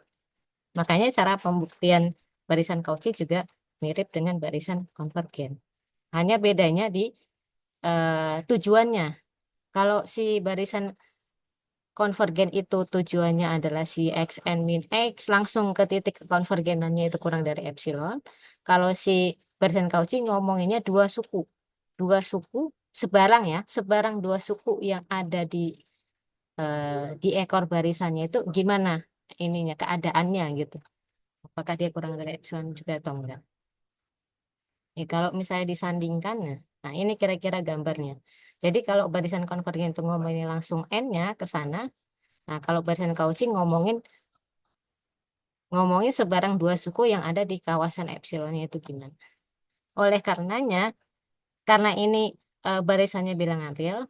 Makanya cara pembuktian barisan Cauchy juga mirip dengan barisan konvergen. Hanya bedanya di tujuannya. Kalau si barisan konvergen itu tujuannya adalah si x n min x langsung ke titik konvergenannya itu kurang dari epsilon. Kalau si barisan Cauchy ngomonginnya dua suku sebarang ya, sebarang dua suku yang ada di ekor barisannya itu gimana ininya keadaannya gitu. Apakah dia kurang dari epsilon juga atau enggak? Kalau misalnya disandingkan, nah ini kira-kira gambarnya. Jadi kalau barisan konvergen itu ngomongin langsung n-nya ke sana, nah kalau barisan Cauchy ngomongin sebarang dua suku yang ada di kawasan epsilonnya itu gimana. Oleh karenanya, karena ini barisannya bilangan real,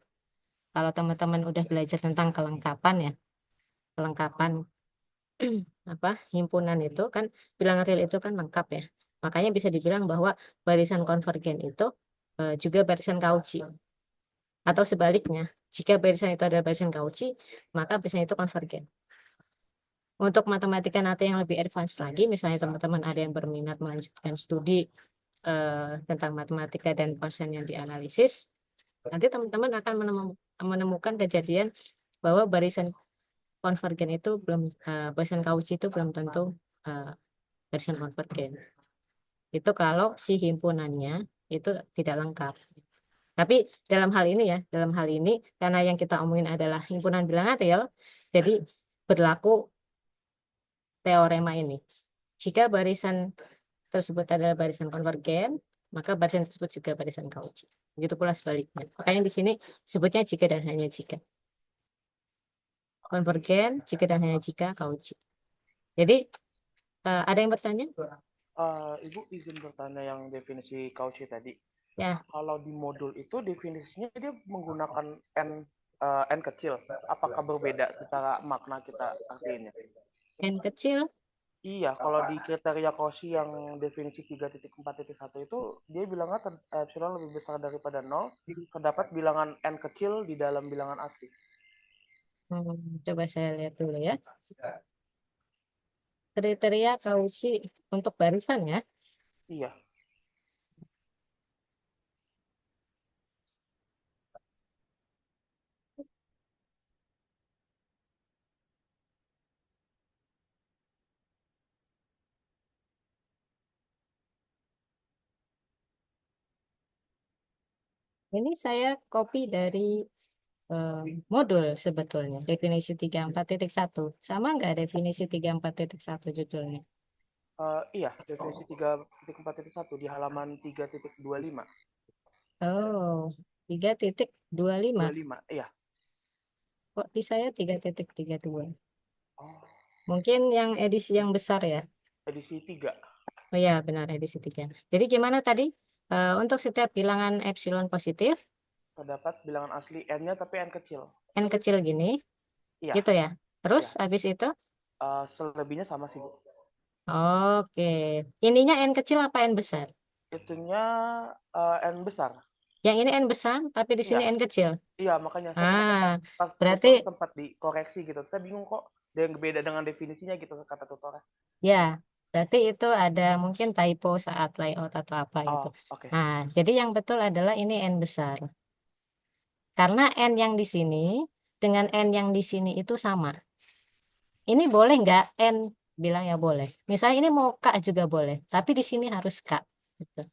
kalau teman-teman udah belajar tentang kelengkapan ya, kelengkapan apa himpunan itu kan bilangan real itu kan lengkap ya. Makanya bisa dibilang bahwa barisan konvergen itu juga barisan Cauchy. Atau sebaliknya, jika barisan itu adalah barisan Cauchy, maka barisan itu konvergen. Untuk matematika nanti yang lebih advance lagi, misalnya teman-teman ada yang berminat melanjutkan studi tentang matematika dan konsen yang dianalisis, nanti teman-teman akan menemukan kejadian bahwa barisan konvergen itu barisan Cauchy itu belum tentu eh, barisan konvergen. Itu kalau si himpunannya itu tidak lengkap. Tapi dalam hal ini ya, dalam hal ini karena yang kita omongin adalah himpunan bilangan real, jadi berlaku teorema ini. Jika barisan tersebut adalah barisan konvergen, maka barisan tersebut juga barisan Cauchy. Begitu pula sebaliknya. Makanya di sini sebutnya jika dan hanya jika. Konvergen, jika dan hanya jika Cauchy. Jadi ada yang bertanya? Ibu izin bertanya yang definisi Cauchy tadi. Ya, Kalau di modul itu definisinya dia menggunakan n kecil. Apakah berbeda secara makna kita artiinnya? n kecil. Iya, kalau di kriteria Cauchy yang definisi 3.4.1 itu dia bilangnya epsilon lebih besar daripada 0, terdapat bilangan n kecil di dalam bilangan asli. Coba saya lihat dulu ya. Kriteria Cauchy untuk barisan ya. Iya, Ini saya copy dari eh, modul sebetulnya, definisi 34.1. Sama nggak definisi 34.1 judulnya? iya, definisi 3.4.1 di halaman 3.25. Oh, 3.25. 25, iya. Kok di saya 3.32? Oh, Mungkin yang edisi yang besar ya. edisi 3. Oh ya, benar edisi 3. Jadi gimana tadi? Untuk setiap bilangan epsilon positif, Terdapat bilangan asli n-nya tapi n kecil. n kecil gini, Iya, gitu ya. Terus iya. habis itu, Selebihnya sama sih, Bu. oke. Ininya n kecil apa n besar? Itunya n besar. Yang ini n besar, tapi di sini Iya, n kecil. iya makanya saya kemarin Ah, pas berarti tutor sempat dikoreksi gitu. Saya bingung kok ada yang beda dengan definisinya gitu kata tutornya. ya, berarti itu ada mungkin typo saat layout atau apa gitu. Oh, oke. Nah, jadi yang betul adalah ini n besar. Karena n yang di sini dengan n yang di sini itu sama. Ini boleh nggak n bilang ya boleh. Misalnya ini mau k juga boleh, tapi di sini harus k. Gitu.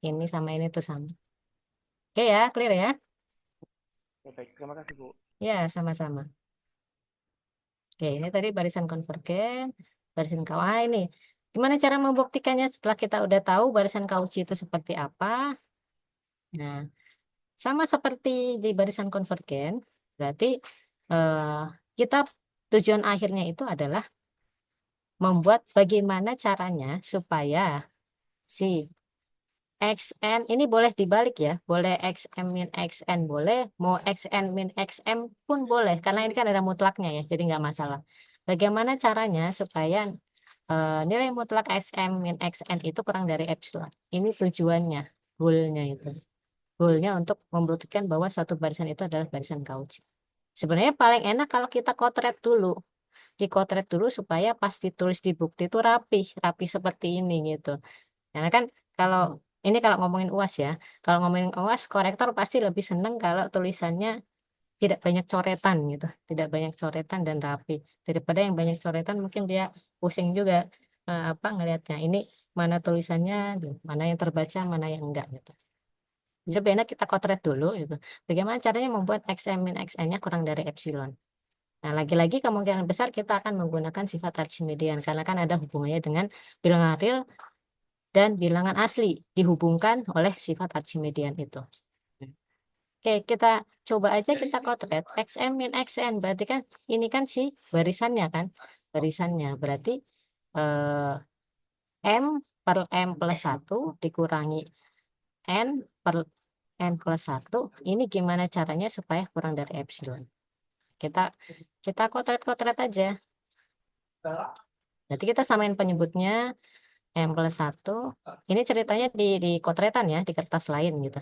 Ini sama ini tuh sama. Oke ya, clear ya? Ya, baik. Terima kasih, Bu. Ya, sama-sama. Oke, ini tadi barisan konvergen, barisan Cauchy. Ini gimana cara membuktikannya setelah kita udah tahu barisan Cauchy itu seperti apa? Nah, sama seperti di barisan konvergen, berarti eh, kita tujuan akhirnya itu adalah membuat bagaimana caranya supaya si XN ini boleh dibalik ya, boleh XM min XN boleh, mau XN min XM pun boleh, karena ini kan ada mutlaknya ya, jadi nggak masalah. Bagaimana caranya supaya nilai mutlak XM min XN itu kurang dari epsilon? Ini tujuannya, goalnya itu. Goalnya untuk membuktikan bahwa suatu barisan itu adalah barisan Cauchy. Sebenarnya paling enak kalau kita kotret dulu. dikotret dulu supaya pas ditulis di bukti itu rapi, rapi seperti ini gitu. Karena kan kalau ini kalau ngomongin UAS ya, kalau ngomongin UAS, korektor pasti lebih seneng kalau tulisannya tidak banyak coretan gitu, tidak banyak coretan dan rapi. Daripada yang banyak coretan mungkin dia pusing juga apa ngelihatnya. Ini mana tulisannya, gitu, mana yang terbaca, mana yang enggak gitu. Jadi lebih enak kita kotret dulu gitu. Bagaimana caranya membuat XM min XN-nya kurang dari epsilon. Nah, lagi-lagi kemungkinan besar kita akan menggunakan sifat Archimedean karena kan ada hubungannya dengan bilangan real dan bilangan asli dihubungkan oleh sifat Archimedean itu. Oke, kita coba aja kita kotret XM min XN. Berarti kan ini kan si barisannya kan. Barisannya berarti eh, M per M plus 1 dikurangi N per N plus 1. Ini gimana caranya supaya kurang dari epsilon. Kita kita kotret-kotret aja. Berarti kita samain penyebutnya M plus 1. Ini ceritanya di kotretan ya, di kertas lain gitu.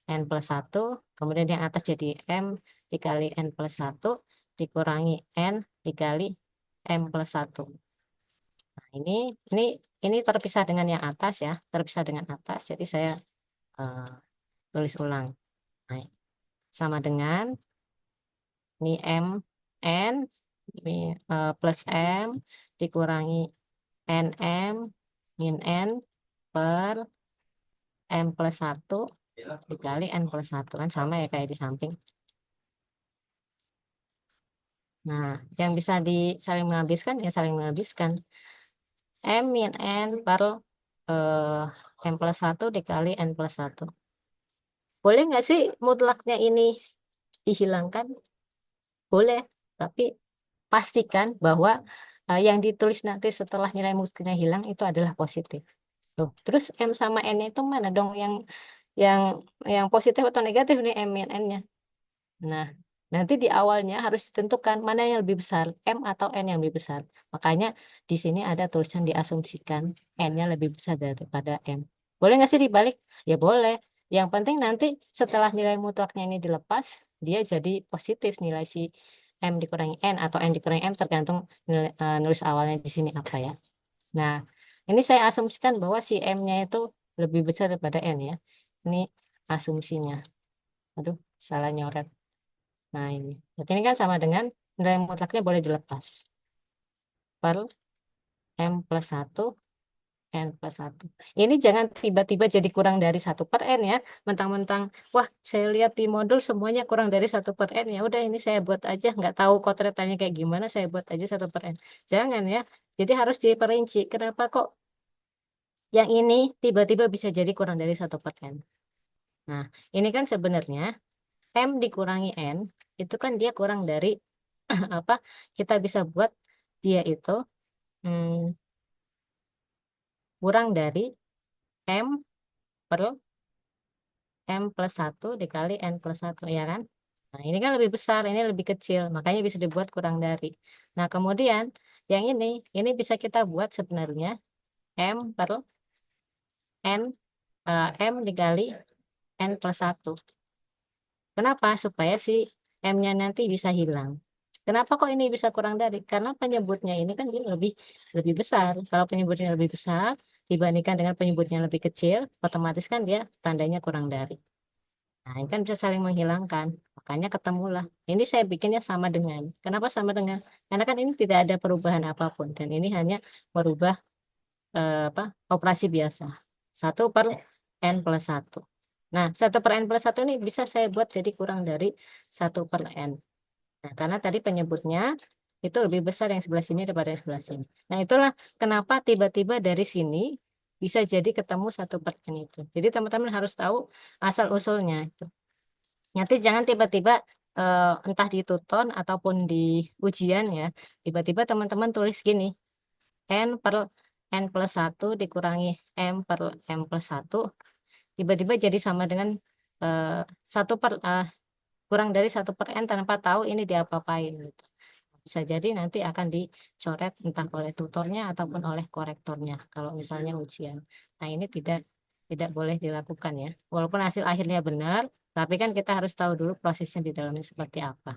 N plus 1, kemudian yang atas jadi M dikali N plus 1, dikurangi N dikali M plus 1. Nah, ini terpisah dengan yang atas ya, terpisah dengan atas. Jadi saya eh, tulis ulang. Nah, sama dengan ini M N ini plus M dikurangi NM min N per M plus 1 dikali N plus 1 kan sama ya kayak di samping. Nah, yang bisa saling menghabiskan ya saling menghabiskan. M min N per eh, M plus 1 dikali N plus 1. Boleh nggak sih mutlaknya ini dihilangkan? Boleh, tapi pastikan bahwa yang ditulis nanti setelah nilai mutlaknya hilang itu adalah positif. Loh, terus M sama N itu mana dong yang yang positif atau negatif nih M min N-nya? Nah, nanti di awalnya harus ditentukan mana yang lebih besar, M atau N yang lebih besar. Makanya di sini ada tulisan diasumsikan N-nya lebih besar daripada M. Boleh nggak sih dibalik? Ya boleh. Yang penting nanti setelah nilai mutlaknya ini dilepas, dia jadi positif nilai si M dikurangi N atau N dikurangi M tergantung nulis awalnya di sini apa ya. Nah, ini saya asumsikan bahwa si M-nya itu lebih besar daripada N ya. Ini asumsinya. Aduh, salah nyoret. Nah, ini. Jadi ini kan sama dengan nilai mutlaknya boleh dilepas. Per M plus 1, N plus 1. Ini jangan tiba-tiba jadi kurang dari 1/N ya. Mentang-mentang, wah saya lihat di modul semuanya kurang dari 1/N. Ya udah ini saya buat aja. Nggak tahu kotretannya kayak gimana, saya buat aja 1/N. Jangan ya. Jadi harus diperinci. Kenapa kok yang ini tiba-tiba bisa jadi kurang dari 1/N? Nah, ini kan sebenarnya M dikurangi N, itu kan dia kurang dari apa kita bisa buat dia itu hmm, kurang dari M per M plus 1 dikali N plus 1 ya kan. Nah ini kan lebih besar, ini lebih kecil, makanya bisa dibuat kurang dari. Nah kemudian yang ini bisa kita buat sebenarnya M per N M dikali N plus 1. Kenapa? Supaya si M-nya nanti bisa hilang. Kenapa kok ini bisa kurang dari? Karena penyebutnya ini kan dia lebih lebih besar. Kalau penyebutnya lebih besar dibandingkan dengan penyebutnya lebih kecil, otomatis kan dia tandanya kurang dari. Nah, ini kan bisa saling menghilangkan. Makanya ketemulah. Ini saya bikinnya sama dengan. Kenapa sama dengan? Karena kan ini tidak ada perubahan apapun dan ini hanya merubah apa operasi biasa. 1/N plus 1. Nah, 1/N plus 1 ini bisa saya buat jadi kurang dari 1/N. Nah, karena tadi penyebutnya itu lebih besar yang sebelah sini daripada yang sebelah sini. Nah, itulah kenapa tiba-tiba dari sini bisa jadi ketemu 1/N itu. Jadi teman-teman harus tahu asal-usulnya itu. Nanti jangan tiba-tiba entah di tuton ataupun di ujian ya, tiba-tiba teman-teman tulis gini, N per N plus 1 dikurangi M per M plus 1, tiba-tiba jadi sama dengan eh, 1 kurang dari 1/N tanpa tahu ini diapa-apain gitu. Bisa jadi nanti akan dicoret entah oleh tutornya ataupun oleh korektornya kalau misalnya ujian. Nah, ini tidak boleh dilakukan ya. Walaupun hasil akhirnya benar, tapi kan kita harus tahu dulu prosesnya di dalamnya seperti apa.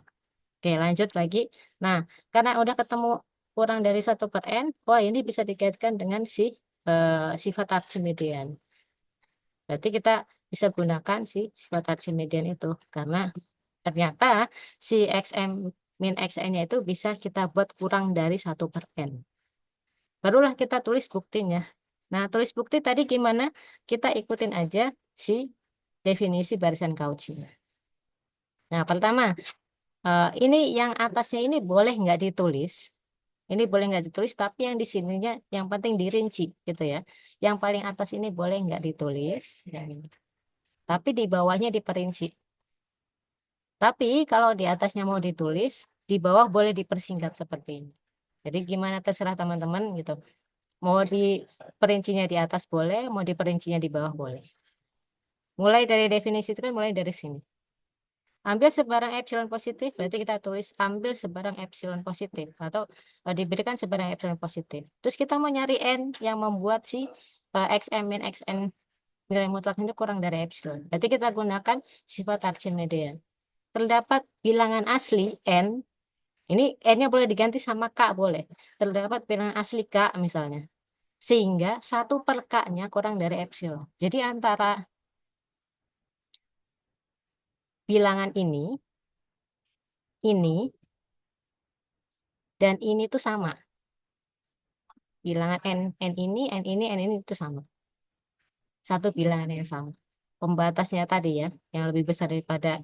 Oke, lanjut lagi. Nah, karena udah ketemu kurang dari 1/n, wah ini bisa dikaitkan dengan si sifat Archimedean. Berarti kita bisa gunakan si sifat Archimedean itu, karena ternyata si xm min xn-nya itu bisa kita buat kurang dari 1/n. Barulah kita tulis buktinya. Nah, tulis bukti tadi gimana? Kita ikutin aja si definisi barisan Cauchy. Nah, pertama, ini yang atasnya ini boleh nggak ditulis. Ini boleh nggak ditulis, tapi yang di sininya yang penting dirinci gitu ya. Yang paling atas ini boleh nggak ditulis, ya ini. Tapi di bawahnya diperinci. Tapi kalau di atasnya mau ditulis, di bawah boleh dipersingkat seperti ini. Jadi gimana terserah teman-teman gitu. Mau diperincinya di atas boleh, mau diperincinya di bawah boleh. Mulai dari definisi itu kan mulai dari sini. Ambil sebarang epsilon positif, berarti kita tulis ambil sebarang epsilon positif atau diberikan sebarang epsilon positif. Terus kita mau nyari n yang membuat si xm min xn nilai mutlak itu kurang dari epsilon. Berarti kita gunakan sifat Archimedean. Terdapat bilangan asli n, ini n-nya boleh diganti sama k boleh. Terdapat bilangan asli k misalnya. Sehingga 1/k-nya kurang dari epsilon. Jadi antara bilangan ini, dan ini tuh sama. Bilangan n ini itu sama. Satu bilangan yang sama. Pembatasnya tadi ya, yang lebih besar daripada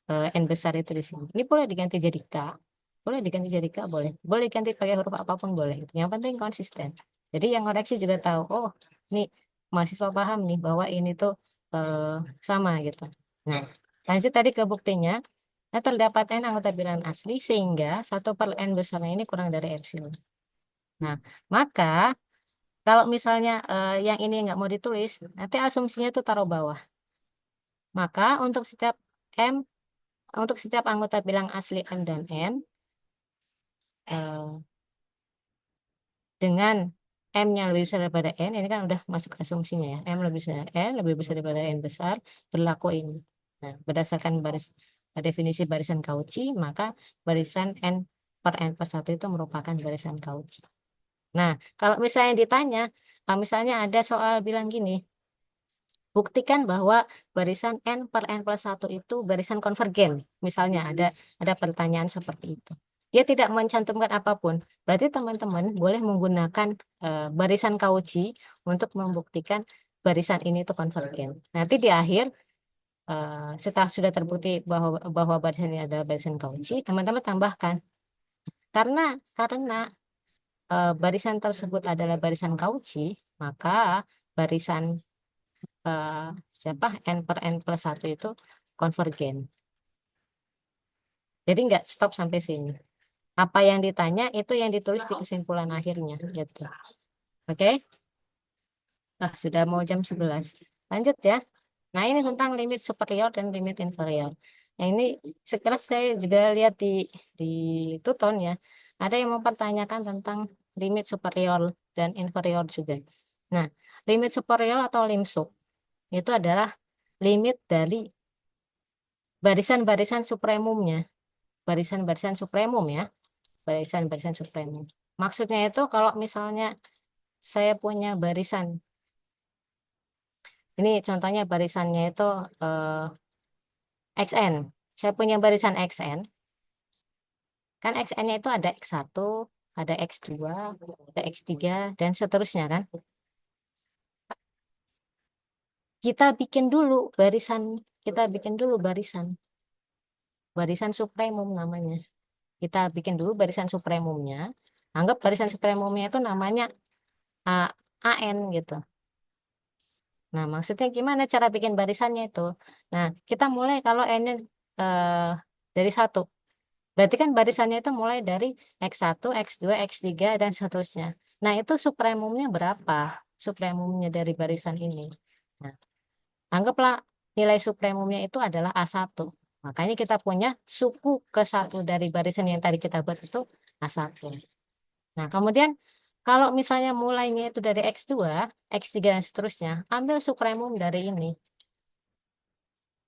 n besar itu di sini. Ini boleh diganti jadi k. Boleh diganti jadi k, boleh. Boleh diganti pakai huruf apapun boleh. Yang penting konsisten. Jadi yang koreksi juga tahu, oh, ini mahasiswa paham nih bahwa ini tuh eh, sama gitu. Nah, lanjut tadi ke buktinya. Nah, terdapat n anggota bilangan asli sehingga 1/n besarnya ini kurang dari epsilon. Nah, maka kalau misalnya yang ini nggak mau ditulis, nanti asumsinya tuh taruh bawah. Maka m, untuk setiap anggota bilang asli m dan n, eh, dengan m-nya lebih besar daripada n, ini kan udah masuk asumsinya ya, m lebih besar n, lebih besar daripada n besar, berlaku ini. Nah, berdasarkan definisi barisan Cauchy, maka barisan n per n plus 1 itu merupakan barisan Cauchy. Nah, kalau misalnya ditanya, misalnya ada soal bilang gini, buktikan bahwa barisan n per n plus 1 itu barisan konvergen. Misalnya ada pertanyaan seperti itu. Dia tidak mencantumkan apapun. Berarti teman-teman boleh menggunakan barisan Cauchy untuk membuktikan barisan ini itu konvergen. Nanti di akhir setelah sudah terbukti bahwa barisan ini adalah barisan Cauchy, teman-teman tambahkan karena barisan tersebut adalah barisan Cauchy, maka barisan eh, siapa n per n plus 1 itu konvergen. Jadi nggak stop sampai sini. Apa yang ditanya itu yang ditulis di kesimpulan akhirnya gitu. Oke? Nah, sudah mau jam 11. Lanjut ya. Nah, ini tentang limit superior dan limit inferior. Nah, ini sekelas saya juga lihat di Tuton ya. Ada yang mempertanyakan tentang limit superior dan inferior juga. Nah, limit superior atau lim sup itu adalah limit dari barisan-barisan supremumnya, barisan-barisan supremum ya, barisan-barisan supremum. Maksudnya itu kalau misalnya saya punya barisan, ini contohnya barisannya itu XN. Saya punya barisan XN, kan XN-nya itu ada X1, ada X2, ada X3, dan seterusnya kan. Kita bikin dulu barisan, kita bikin dulu barisan supremum namanya. Kita bikin dulu barisan supremumnya. Anggap barisan supremumnya itu namanya A, AN gitu. Nah, maksudnya gimana cara bikin barisannya itu? Nah, kita mulai kalau N-nya eh, dari 1. Berarti kan barisannya itu mulai dari X1, X2, X3, dan seterusnya. Nah, itu supremumnya berapa? Supremumnya dari barisan ini. Nah, anggaplah nilai supremumnya itu adalah A1. Makanya kita punya suku ke satu dari barisan yang tadi kita buat itu A1. Nah, kemudian kalau misalnya mulainya itu dari X2, X3, dan seterusnya, ambil supremum dari ini.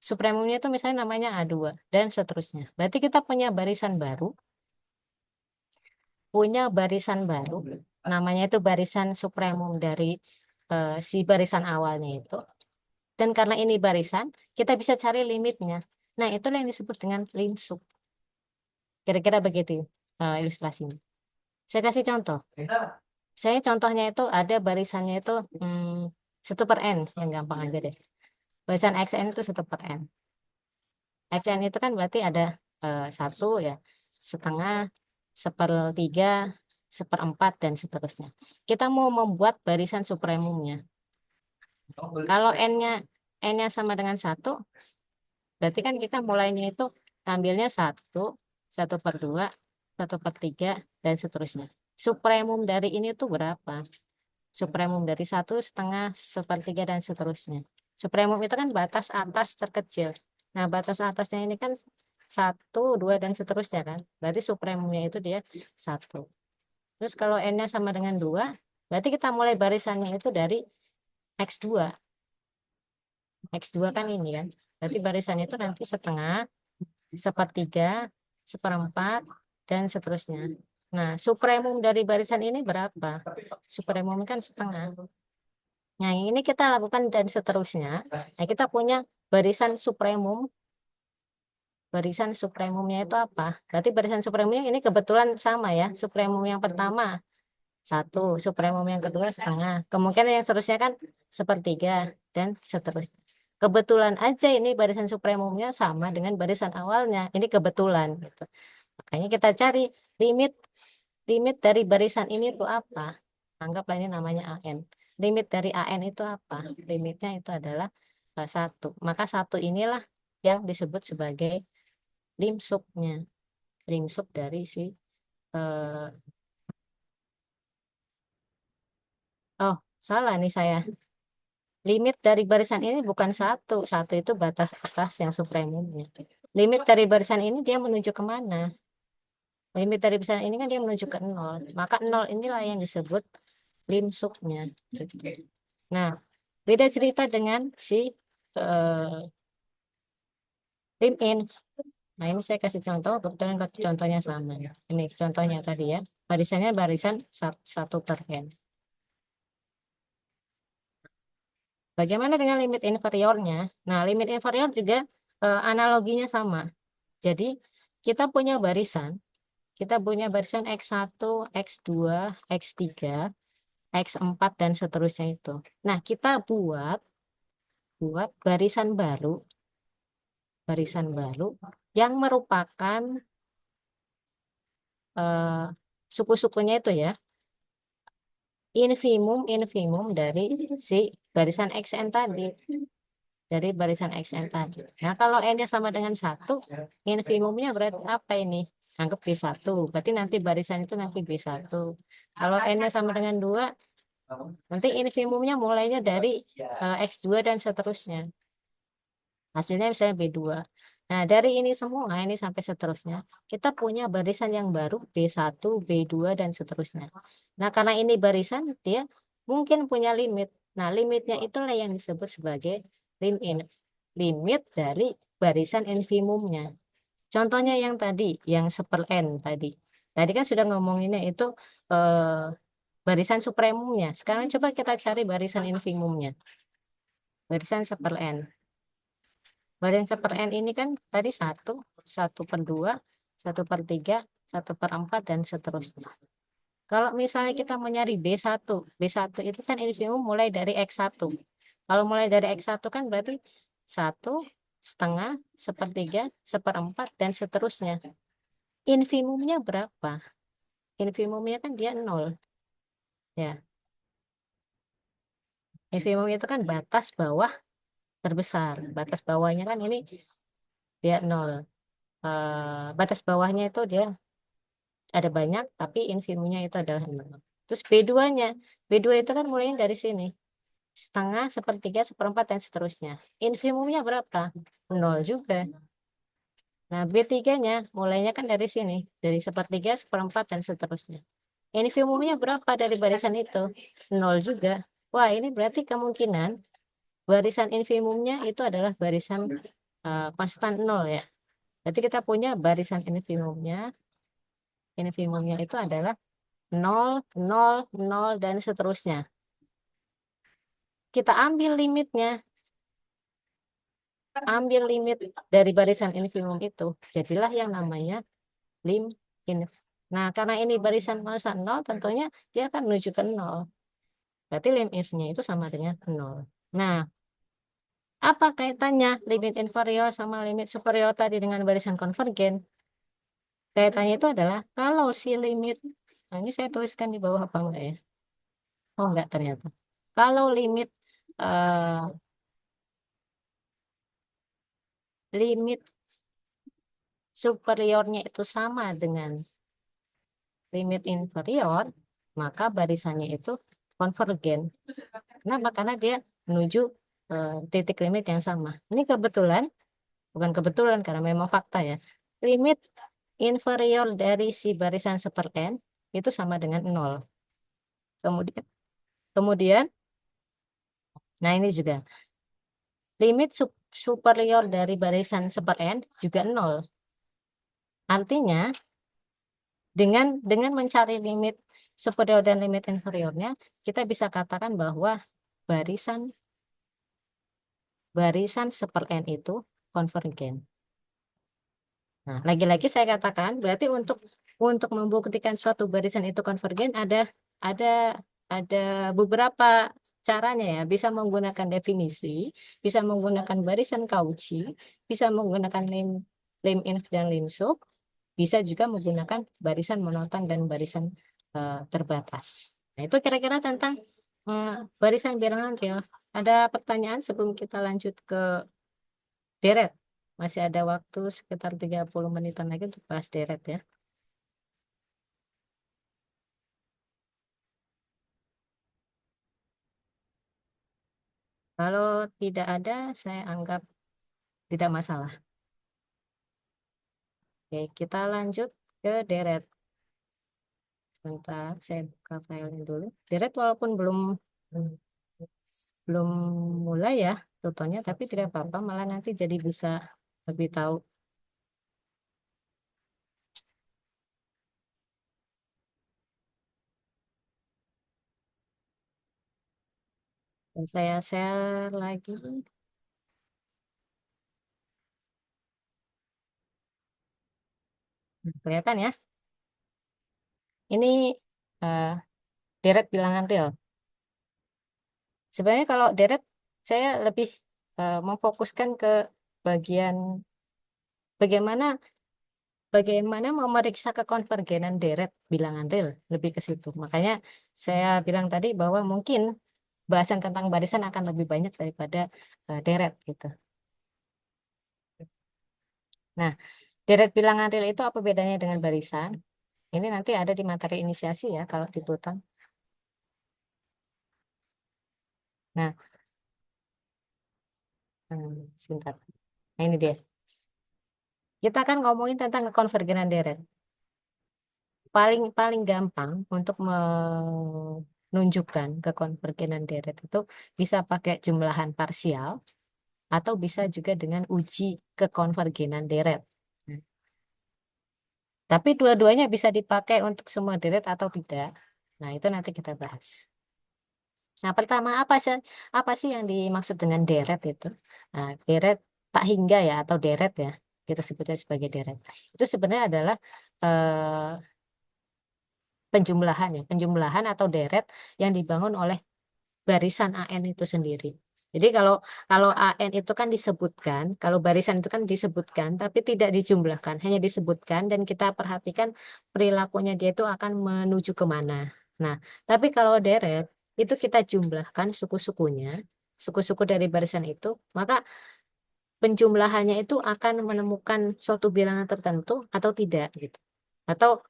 Supremumnya itu misalnya namanya A2, dan seterusnya. Berarti kita punya barisan baru punya barisan baru, namanya itu barisan supremum dari si barisan awalnya itu. Dan karena ini barisan, kita bisa cari limitnya. Nah, itulah yang disebut dengan lim sub. Kira-kira begitu ilustrasinya. Saya kasih contoh. Saya contohnya itu ada barisannya itu 1 per n, yang gampang aja deh. Barisan xn itu 1 per n. Xn itu kan berarti ada 1 ya, setengah, 1/3, 1/4, dan seterusnya. Kita mau membuat barisan supremumnya. Kalau n-nya sama dengan 1, berarti kan kita mulainya itu ambilnya 1/2, 1/3, dan seterusnya. Supremum dari ini tuh berapa? Supremum dari 1/2, 1/3, dan seterusnya. Supremum itu kan batas atas terkecil. Nah, batas atasnya ini kan 1, 2, dan seterusnya kan. Berarti supremumnya itu dia 1. Terus kalau n-nya sama dengan 2, berarti kita mulai barisannya itu dari x2. X2 kan ini kan. Berarti barisannya itu nanti setengah, 1/3, 1/4, dan seterusnya. Nah, supremum dari barisan ini berapa? Supremum kan setengah. Nah, ini kita lakukan dan seterusnya. Nah, kita punya barisan supremum. Barisan supremumnya itu apa? Berarti barisan supremumnya ini kebetulan sama ya. Supremum yang pertama 1, supremum yang kedua setengah. Kemungkinan yang seterusnya kan 1/3 dan seterusnya. Kebetulan aja ini barisan supremumnya sama dengan barisan awalnya. Ini kebetulan gitu. Makanya kita cari limit limit dari barisan ini itu apa? Anggaplah ini namanya AN. Limit dari AN itu apa? Limitnya itu adalah 1. Maka 1 inilah yang disebut sebagai lim subnya. Lim sub dari si eh, oh, salah nih saya. Limit dari barisan ini bukan 1. 1 itu batas atas yang supremumnya. Limit dari barisan ini dia menuju kemana? Limit dari barisan ini kan dia menuju ke 0. Maka 0 inilah yang disebut lim subnya. Gitu. Nah, beda cerita dengan si eh, lim in. Nah, ini saya kasih contoh, kebetulan contohnya sama ya. Ini contohnya tadi ya. Barisannya barisan 1 per n. Bagaimana dengan limit inferiornya? Nah, limit inferior juga analoginya sama. Jadi, kita punya barisan X1, X2, X3, X4, dan seterusnya itu. Nah, kita buat barisan baru yang merupakan eh, suku-sukunya itu ya, infimum dari si barisan XN tadi. Dari barisan XN tadi. Nah, kalau N-nya sama dengan 1, infimumnya berarti apa ini? Anggap B1. Berarti nanti barisan itu nanti B1. Kalau N-nya sama dengan 2, nanti infimumnya mulainya dari X2 dan seterusnya. Hasilnya misalnya B2. Nah, dari ini semua, ini sampai seterusnya, kita punya barisan yang baru B1, B2, dan seterusnya. Nah, karena ini barisan, dia mungkin punya limit. Nah, limitnya itulah yang disebut sebagai lim inf. Limit dari barisan infimumnya. Contohnya yang tadi, yang 1/n tadi. Tadi kan sudah ngomonginnya itu eh, barisan supremumnya. Sekarang coba kita cari barisan infimumnya. Barisan 1/n. Barisan 1/n ini kan tadi 1, 1/2, 1/3, 1/4, dan seterusnya. Kalau misalnya kita mau nyari B1 itu kan infimum mulai dari X1. Kalau mulai dari X1 kan berarti 1/2, 1/3, 1/4, dan seterusnya. Infimumnya berapa? Infimumnya kan dia 0. Ya, infimum itu kan batas bawah terbesar. Batas bawahnya kan ini dia 0. Batas bawahnya itu dia ada banyak, tapi infimumnya itu adalah 0. Terus B2-nya. B2 itu kan mulainya dari sini. 1/2, 1/3, 1/4, dan seterusnya. Infimumnya berapa? 0 juga. Nah, B3-nya mulainya kan dari sini. Dari 1/3, 1/4, dan seterusnya. Infimumnya berapa dari barisan itu? 0 juga. Wah, ini berarti kemungkinan barisan infimumnya itu adalah barisan konstan 0 ya. Berarti kita punya barisan infimumnya. Infimumnya itu adalah nol, nol, nol, dan seterusnya. Kita ambil limitnya, ambil limit dari barisan infimum itu. Jadilah yang namanya lim inf. Nah, karena ini barisan masa nol, tentunya dia akan menuju ke nol. Berarti lim if-nya itu sama dengan nol. Nah, apa kaitannya limit inferior sama limit superior tadi dengan barisan konvergen? Kaitannya itu adalah kalau si limit, nah ini saya tuliskan di bawah apa enggak ya? Oh enggak ternyata. Kalau limit superiornya itu sama dengan limit inferior, maka barisannya itu konvergen. Kenapa? Karena dia menuju titik limit yang sama. Ini kebetulan, bukan kebetulan karena memang fakta ya. Limit inferior dari si barisan super n itu sama dengan nol. Kemudian, kemudian, nah ini juga limit superior dari barisan super n juga nol. Artinya dengan mencari limit superior dan limit inferiornya, kita bisa katakan bahwa barisan barisan super n itu konvergen. Nah, lagi-lagi saya katakan berarti untuk membuktikan suatu barisan itu konvergen ada ada beberapa caranya ya. Bisa menggunakan definisi, bisa menggunakan barisan Cauchy, bisa menggunakan lim inf dan lim sub, bisa juga menggunakan barisan monoton dan barisan terbatas. Nah, itu kira-kira tentang eh, barisan bilangan real. Ada pertanyaan sebelum kita lanjut ke deret? Masih ada waktu sekitar 30 menitan lagi untuk bahas deret ya. Kalau tidak ada, saya anggap tidak masalah. Oke, kita lanjut ke deret. Sebentar, saya buka filenya dulu. Deret walaupun belum belum mulai ya tutornya, tapi tidak apa-apa, malah nanti jadi bisa lebih tahu. Dan saya share lagi. Nah, kelihatan ya. Ini eh, deret bilangan real. Sebenarnya kalau deret, saya lebih memfokuskan ke bagian bagaimana bagaimana memeriksa kekonvergenan deret bilangan real, lebih ke situ. Makanya saya bilang tadi bahwa mungkin bahasan tentang barisan akan lebih banyak daripada deret gitu. Nah, deret bilangan real itu apa bedanya dengan barisan? Ini nanti ada di materi inisiasi ya kalau di Pluton. Nah, sebentar. Nah, ini dia. Kita akan ngomongin tentang kekonvergenan deret. Paling paling gampang untuk menunjukkan kekonvergenan deret itu bisa pakai jumlahan parsial atau bisa juga dengan uji kekonvergenan deret. Nah, tapi dua-duanya bisa dipakai untuk semua deret atau tidak. Nah, itu nanti kita bahas. Nah, pertama apa sih yang dimaksud dengan deret itu? Nah, deret tak hingga ya atau deret ya. Kita sebutnya sebagai deret. Itu sebenarnya adalah eh, penjumlahan ya, penjumlahan atau deret yang dibangun oleh barisan AN itu sendiri. Jadi kalau kalau AN itu kan disebutkan, kalau barisan itu kan disebutkan, tapi tidak dijumlahkan, hanya disebutkan dan kita perhatikan perilakunya dia itu akan menuju kemana. Nah, tapi kalau deret itu kita jumlahkan suku-sukunya, suku-suku dari barisan itu, maka penjumlahannya itu akan menemukan suatu bilangan tertentu atau tidak gitu. Atau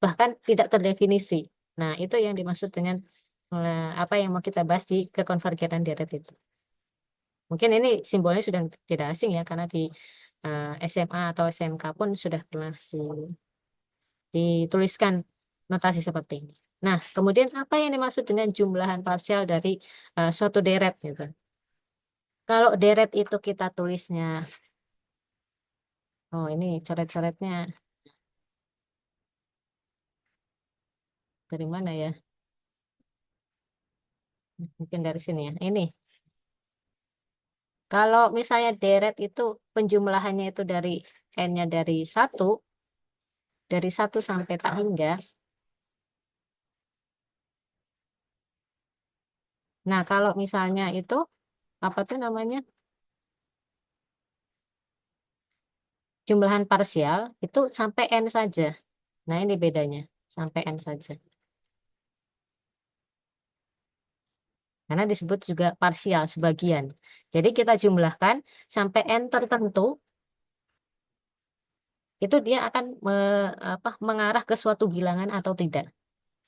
bahkan tidak terdefinisi. Nah, itu yang dimaksud dengan apa yang mau kita bahas di kekonvergenan deret itu. Mungkin ini simbolnya sudah tidak asing ya karena di SMA atau SMK pun sudah pernah dituliskan notasi seperti ini. Nah, kemudian apa yang dimaksud dengan jumlahan parsial dari suatu deret gitu. Kalau deret itu kita tulisnya, oh ini coret-coretnya Dari mana ya? Mungkin dari sini ya. Ini. Kalau misalnya deret itu penjumlahannya itu dari n-nya dari satu sampai tak hingga. Nah, kalau misalnya itu apa tuh namanya? Jumlahan parsial itu sampai n saja. Nah, ini bedanya. Sampai n saja. Karena disebut juga parsial sebagian. Jadi kita jumlahkan sampai n tertentu, itu dia akan mengarah ke suatu bilangan atau tidak.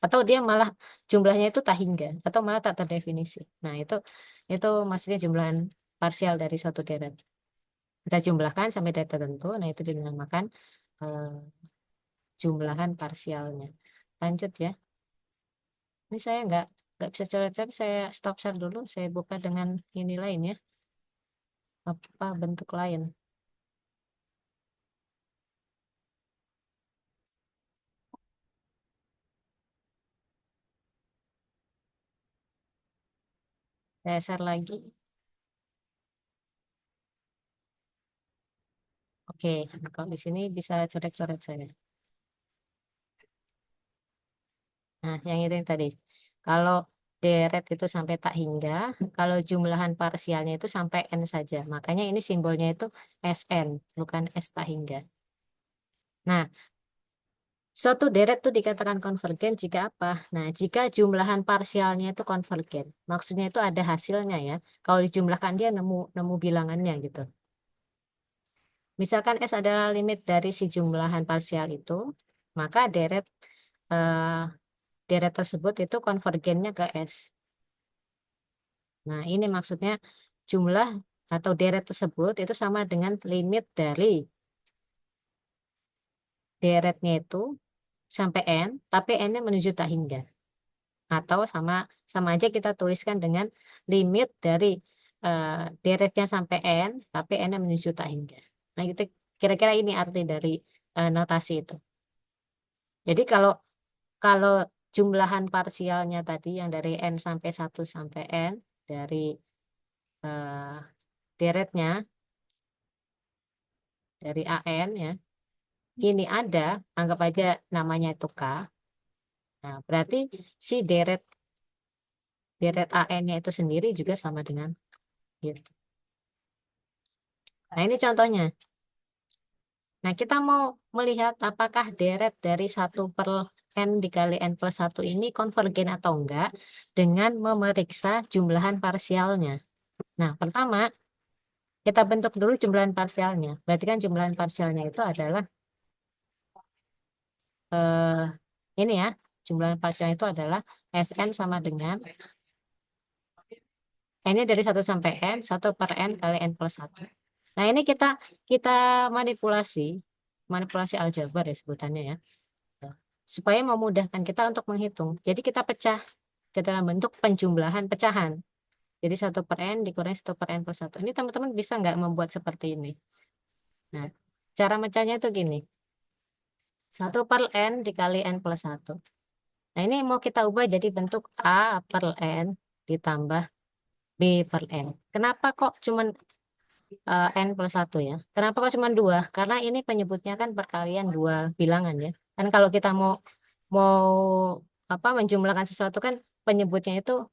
Atau dia malah jumlahnya itu tak hingga atau malah tak terdefinisi. Nah, itu maksudnya jumlahan parsial dari suatu deret. Kita jumlahkan sampai deret tertentu, nah itu dinamakan eh, jumlahan parsialnya. Lanjut ya. Ini saya nggak bisa coret-coret, saya stop share dulu, saya buka dengan ini lain ya, apa bentuk lain. Saya share lagi. Oke, nah, kalau di sini bisa coret-coret saya. Nah, yang tadi. Kalau deret itu sampai tak hingga, kalau jumlahan parsialnya itu sampai n saja. Makanya ini simbolnya itu SN, bukan S tak hingga. Nah, suatu deret itu dikatakan konvergen jika apa? Nah, jika jumlahan parsialnya itu konvergen. Maksudnya itu ada hasilnya ya. Kalau dijumlahkan dia nemu nemu bilangannya gitu. Misalkan S adalah limit dari si jumlahan parsial itu, maka eh, deret tersebut itu konvergennya ke S. Nah, ini maksudnya jumlah atau deret tersebut itu sama dengan limit dari deretnya itu sampai N, tapi N-nya menuju tak hingga. Atau sama sama aja kita tuliskan dengan limit dari eh, deretnya sampai N, tapi N-nya menuju tak hingga. Nah, itu kira-kira ini arti dari notasi itu. Jadi kalau kalau jumlahan parsialnya tadi yang dari N sampai 1 sampai N, dari eh, deretnya, dari AN ya, ini ada, anggap aja namanya itu K. Nah, berarti si deret deret AN-nya itu sendiri juga sama dengan gitu. Nah, ini contohnya. Nah, kita mau melihat apakah deret dari 1 per N dikali N plus 1 ini konvergen atau enggak dengan memeriksa jumlahan parsialnya. Nah, pertama, kita bentuk dulu jumlahan parsialnya. Berarti kan jumlahan parsialnya itu adalah eh, ini ya, jumlahan parsialnya itu adalah Sn sama dengan N-nya dari 1 sampai N, 1 per N kali N plus 1. Nah, ini kita manipulasi, manipulasi aljabar ya sebutannya ya, supaya memudahkan kita untuk menghitung. Jadi kita pecah ke dalam bentuk penjumlahan pecahan. Jadi 1 per N dikurangi 1 per N plus 1. Ini teman-teman bisa nggak membuat seperti ini? Nah, cara mecahnya itu gini. 1 per N dikali N plus 1. Nah, ini mau kita ubah jadi bentuk A per N ditambah B per N. Kenapa kok cuman N plus 1 ya? Kenapa kok cuman 2? Karena ini penyebutnya kan perkalian dua bilangan ya. Kan kalau kita mau mau menjumlahkan sesuatu kan penyebutnya itu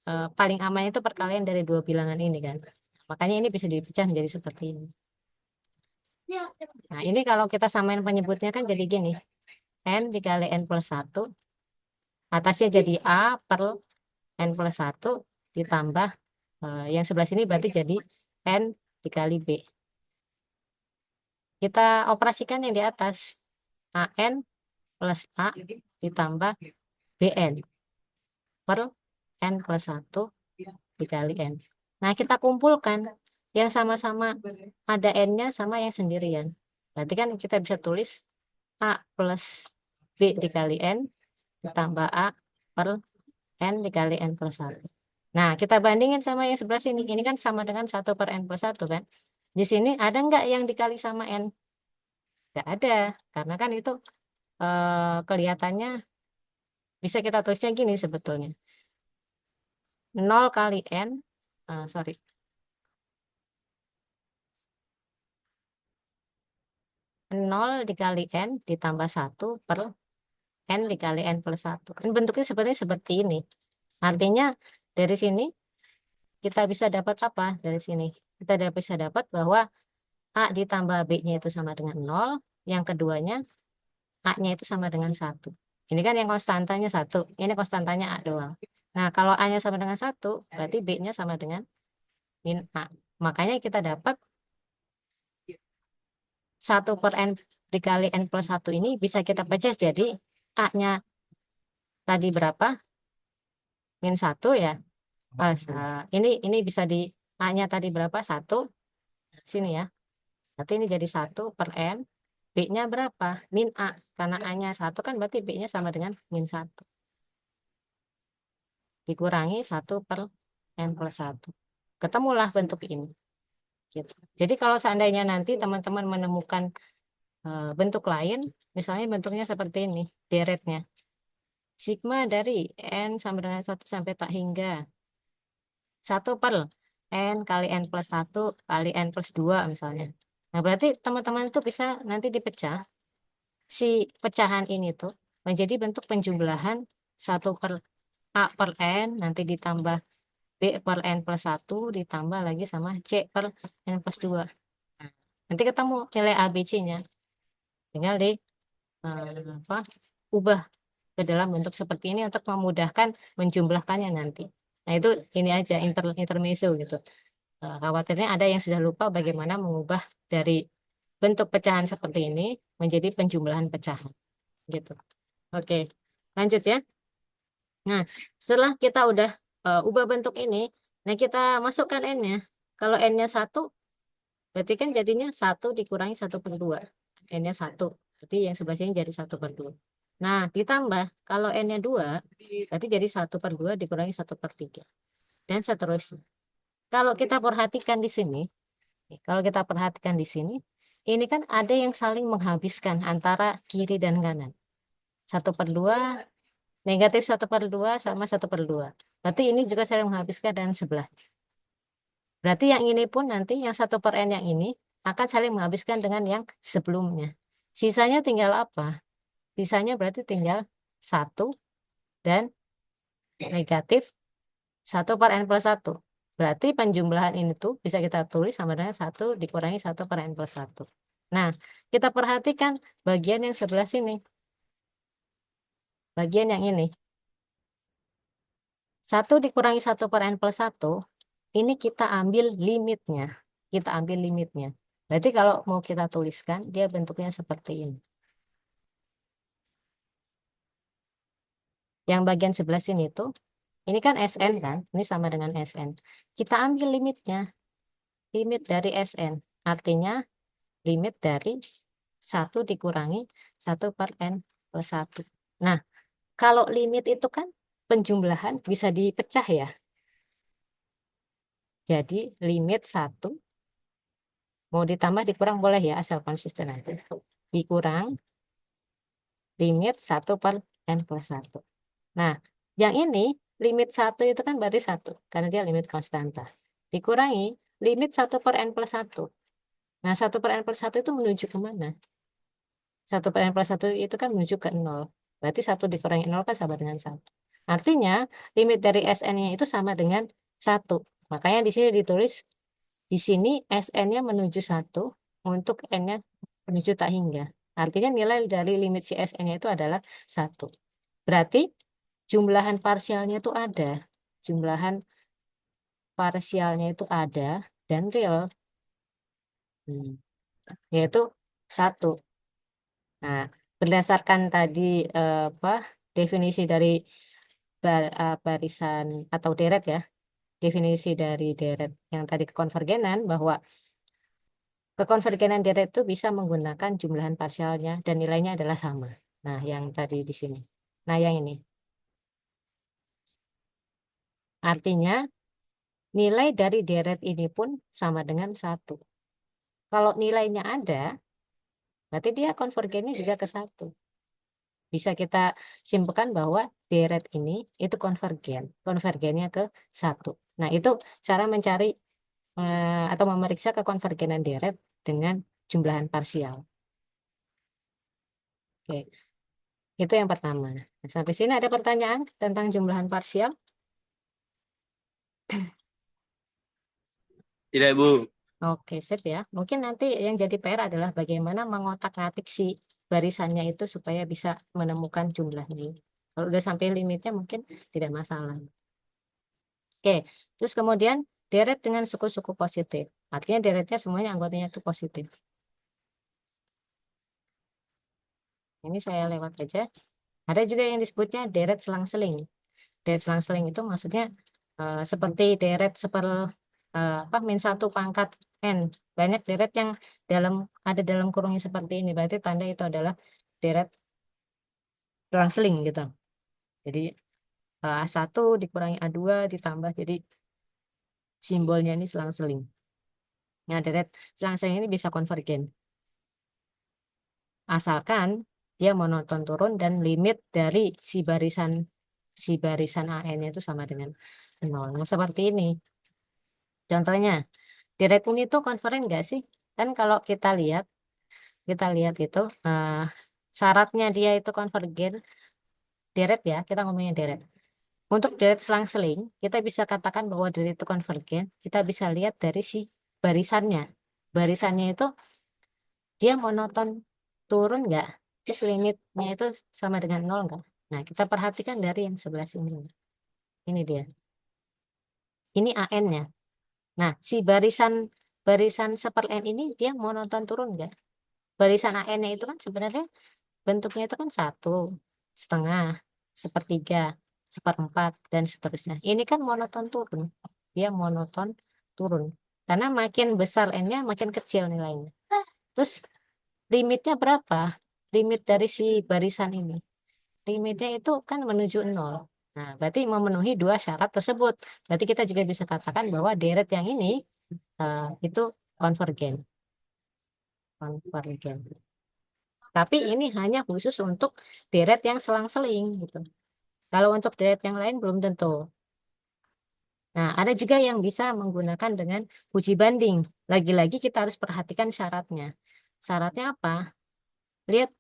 paling aman itu perkalian dari dua bilangan ini kan. Makanya ini bisa dipecah menjadi seperti ini. Nah, ini kalau kita samain penyebutnya kan jadi gini. N dikali N plus 1. Atasnya jadi A per N plus 1 ditambah yang sebelah sini berarti jadi N dikali B. Kita operasikan yang di atas. AN plus A ditambah BN per N plus 1 dikali N. Nah, kita kumpulkan yang sama-sama ada N-nya sama yang sendirian. Berarti kan kita bisa tulis A plus B dikali N ditambah A per N dikali N plus 1. Nah, kita bandingin sama yang sebelah sini. Ini kan sama dengan 1 per N plus 1 kan. Di sini ada nggak yang dikali sama N? Nggak ada. Karena kan itu kelihatannya Bisa kita tulisnya gini sebetulnya. 0 kali N, sorry. 0 dikali N ditambah 1 per N dikali N plus 1. Kan bentuknya seperti ini. Artinya dari sini kita bisa dapat apa? Dari sini kita bisa dapat bahwa A ditambah B-nya itu sama dengan 0. Yang keduanya A-nya itu sama dengan 1. Ini kan yang konstantanya 1. Ini konstantanya A doang. Nah, kalau A-nya sama dengan 1, berarti B-nya sama dengan min A. Makanya kita dapat 1 per N dikali N plus 1 ini bisa kita pecah jadi A-nya tadi berapa? Min 1 ya. Pas, ini bisa di A-nya tadi berapa? 1. Sini ya. Berarti ini jadi 1 per N. B-nya berapa? Min A. Karena A-nya 1 kan berarti B-nya sama dengan min 1. Dikurangi 1 per N plus 1. Ketemulah bentuk ini. Gitu. Jadi kalau seandainya nanti teman-teman menemukan bentuk lain, misalnya bentuknya seperti ini, deretnya. Sigma dari N sama dengan 1 sampai tak hingga 1 per N kali N plus 1 kali N plus 2 misalnya. Nah, berarti teman-teman itu bisa nanti dipecah. Si pecahan ini tuh menjadi bentuk penjumlahan 1 per A per N, nanti ditambah B per N plus 1, ditambah lagi sama C per N plus 2. Nah, nanti ketemu nilai A, B, C-nya. Tinggal di apa, ubah ke dalam bentuk seperti ini untuk memudahkan menjumlahkannya nanti. Nah, itu ini aja intermezzo gitu. Khawatirnya ada yang sudah lupa bagaimana mengubah dari bentuk pecahan seperti ini menjadi penjumlahan pecahan gitu. Oke, lanjut ya. Nah, setelah kita udah ubah bentuk ini, nah kita masukkan N-nya. Kalau N-nya 1, berarti kan jadinya 1 dikurangi 1 per 2. N-nya 1, berarti yang sebelah sini jadi 1 per 2. Nah, ditambah, kalau N-nya 2, berarti jadi 1 per 2 dikurangi 1 per 3. Dan seterusnya. Kalau kita perhatikan di sini, kalau kita perhatikan di sini, ini kan ada yang saling menghabiskan antara kiri dan kanan. 1 per 2, negatif 1 per 2 sama 1 per 2. Berarti ini juga saling menghabiskan dan sebelah. Berarti yang ini pun nanti, yang 1 per N yang ini, akan saling menghabiskan dengan yang sebelumnya. Sisanya tinggal apa? Sisanya berarti tinggal 1 dan negatif 1 per N plus 1. Berarti penjumlahan ini tuh bisa kita tulis sama dengan 1 dikurangi 1 per N plus 1. Nah, kita perhatikan bagian yang sebelah sini. Bagian yang ini. 1 dikurangi 1 per N plus 1, ini kita ambil limitnya. Kita ambil limitnya. Berarti kalau mau kita tuliskan, dia bentuknya seperti ini. Yang bagian sebelah sini tuh, ini kan SN kan, ini sama dengan SN. Kita ambil limitnya. Limit dari SN. Artinya, limit dari 1 dikurangi 1 per N plus 1. Nah, kalau limit itu kan penjumlahan bisa dipecah ya. Jadi limit 1, mau ditambah dikurang boleh ya, asal konsisten aja. Dikurang limit 1 per N plus 1. Nah, yang ini limit 1 itu kan berarti 1, karena dia limit konstanta. Dikurangi limit 1 per N plus 1. Nah, 1 per N plus 1 itu menuju kemana? 1 per N plus 1 itu kan menuju ke 0. Berarti 1 dikurangi 0 kan sama dengan 1. Artinya, limit dari SN-nya itu sama dengan 1. Makanya di sini ditulis, di sini SN-nya menuju 1, untuk N-nya menuju tak hingga. Artinya nilai dari limit si SN-nya itu adalah 1. Berarti jumlahan parsialnya itu ada. Jumlahan parsialnya itu ada dan real. Yaitu 1. Nah, berdasarkan tadi apa definisi dari barisan atau deret ya, definisi dari deret yang tadi kekonvergenan, bahwa kekonvergenan deret itu bisa menggunakan jumlahan parsialnya dan nilainya adalah sama. Nah, yang tadi di sini. Nah, yang ini. Artinya nilai dari deret ini pun sama dengan 1. Kalau nilainya ada, berarti dia konvergennya juga ke 1. Bisa kita simpulkan bahwa deret ini itu konvergen, konvergennya ke 1. Nah, itu cara mencari atau memeriksa kekonvergenan deret dengan jumlahan parsial. Oke, itu yang pertama. Nah, sampai sini ada pertanyaan tentang jumlahan parsial? Tidak, Bu. Oke, sip ya. Mungkin nanti yang jadi PR adalah bagaimana mengotak-atik si barisannya itu supaya bisa menemukan jumlahnya. Kalau udah sampai limitnya mungkin tidak masalah. Oke, terus kemudian deret dengan suku-suku positif. Artinya deretnya semuanya anggotanya itu positif. Ini saya lewat aja. Ada juga yang disebutnya deret selang-seling. Deret selang-seling itu maksudnya seperti deret apa min 1 pangkat n. Banyak deret yang ada dalam kurungnya seperti ini. Berarti tanda itu adalah deret selang-seling gitu. Jadi A1 dikurangi A2 ditambah jadi simbolnya ini selang-seling. Nah, deret selang-seling ini bisa konvergen. Asalkan dia monoton turun dan limit dari si barisan AN-nya itu sama dengan 0. Nah, seperti ini. Contohnya, deret ini tuh konveren nggak sih? Kan kalau kita lihat itu syaratnya dia itu konvergen deret ya, kita ngomongnya deret. Untuk deret selang-seling, kita bisa katakan bahwa deret itu konvergen. Kita bisa lihat dari si barisannya. Barisannya itu dia monoton turun nggak? Terus limitnya itu sama dengan 0 nggak? Nah, kita perhatikan dari yang sebelah sini. Ini dia. Ini AN-nya. Nah, si barisan barisan seper N ini dia monoton turun nggak? Barisan AN-nya itu kan sebenarnya bentuknya itu kan 1,5, sepertiga, seperempat, dan seterusnya. Ini kan monoton turun. Dia monoton turun. Karena makin besar N-nya, makin kecil nilainya. Terus limitnya berapa? Limit dari si barisan ini. Limitnya itu kan menuju 0. Nah, berarti memenuhi dua syarat tersebut. Berarti kita juga bisa katakan bahwa deret yang ini itu konvergen. Konvergen. Tapi ini hanya khusus untuk deret yang selang-seling gitu. Kalau untuk deret yang lain belum tentu. Nah, ada juga yang bisa menggunakan dengan uji banding. Lagi-lagi kita harus perhatikan syaratnya. Syaratnya apa? Lihat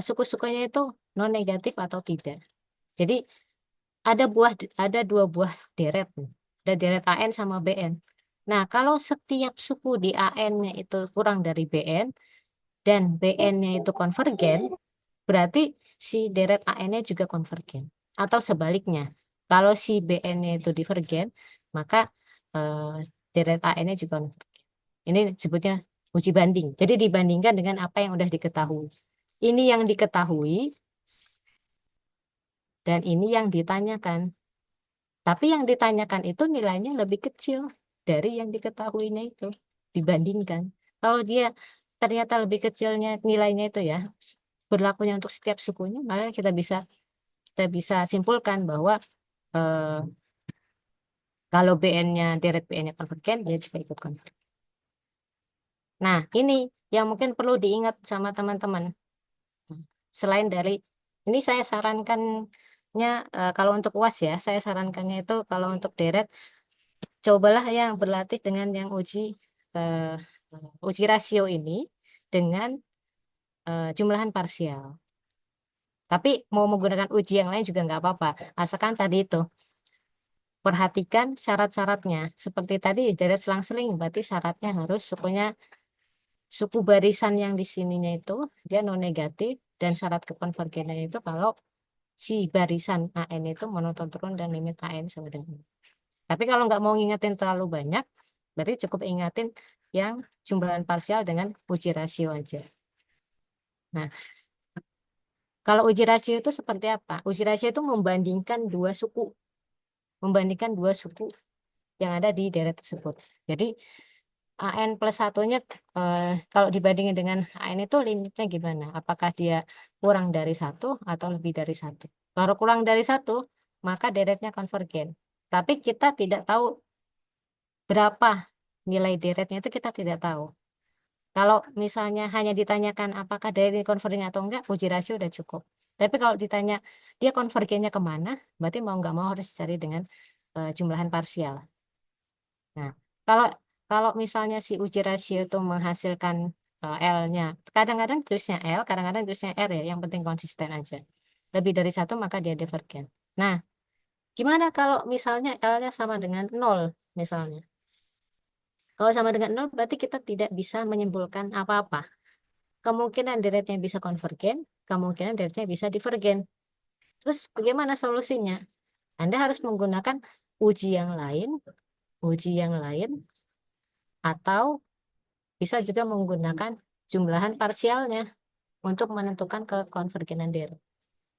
suku-sukunya itu non negatif atau tidak. Jadi ada dua buah deret nih. Ada deret AN sama BN. Nah, kalau setiap suku di AN-nya itu kurang dari BN dan BN-nya itu konvergen, berarti si deret AN-nya juga konvergen. Atau sebaliknya, kalau si BN-nya itu divergen, maka eh, deret AN-nya juga konvergen. Ini sebutnya uji banding. Jadi dibandingkan dengan apa yang udah diketahui. Ini yang diketahui dan ini yang ditanyakan. Tapi yang ditanyakan itu nilainya lebih kecil dari yang diketahuinya itu dibandingkan. Kalau dia ternyata lebih kecilnya nilainya itu ya berlakunya untuk setiap sukunya, maka kita bisa simpulkan bahwa eh, kalau BN-nya deret BN-nya konvergen, dia juga ikut konvergen. Nah, ini yang mungkin perlu diingat sama teman-teman. Selain dari ini saya sarankannya kalau untuk UAS ya, saya sarankannya itu kalau untuk deret cobalah yang berlatih dengan yang uji rasio ini dengan jumlahan parsial. Tapi mau menggunakan uji yang lain juga nggak apa-apa. Asalkan tadi itu perhatikan syarat-syaratnya. Seperti tadi deret selang-seling, berarti syaratnya harus suku barisan yang di sininya itu dia non negatif dan syarat kekonvergenannya itu kalau si barisan AN itu monoton turun dan limit AN sama dengan 0. Tapi kalau nggak mau ngingetin terlalu banyak, berarti cukup ingatin yang jumlahan parsial dengan uji rasio aja. Nah, kalau uji rasio itu seperti apa? Uji rasio itu membandingkan dua suku yang ada di daerah tersebut. Jadi AN plus satunya kalau dibandingin dengan AN itu limitnya gimana? Apakah dia kurang dari 1 atau lebih dari 1? Kalau kurang dari 1, maka deretnya konvergen. Tapi kita tidak tahu berapa nilai deretnya itu kita tidak tahu. Kalau misalnya hanya ditanyakan apakah deret ini konvergen atau enggak, uji rasio udah cukup. Tapi kalau ditanya dia konvergennya kemana, berarti mau nggak mau harus cari dengan jumlahan parsial. Nah, kalau kalau misalnya si uji rasio itu menghasilkan L-nya, kadang-kadang tulisnya L, kadang-kadang tulisnya R ya, yang penting konsisten aja. Lebih dari satu maka dia divergen. Nah, gimana kalau misalnya L-nya sama dengan nol misalnya? Kalau sama dengan nol berarti kita tidak bisa menyimpulkan apa-apa. Kemungkinan deretnya bisa konvergen, kemungkinan deretnya bisa divergen. Terus bagaimana solusinya? Anda harus menggunakan uji yang lain, uji yang lain, atau bisa juga menggunakan jumlahan parsialnya untuk menentukan kekonvergenan deret.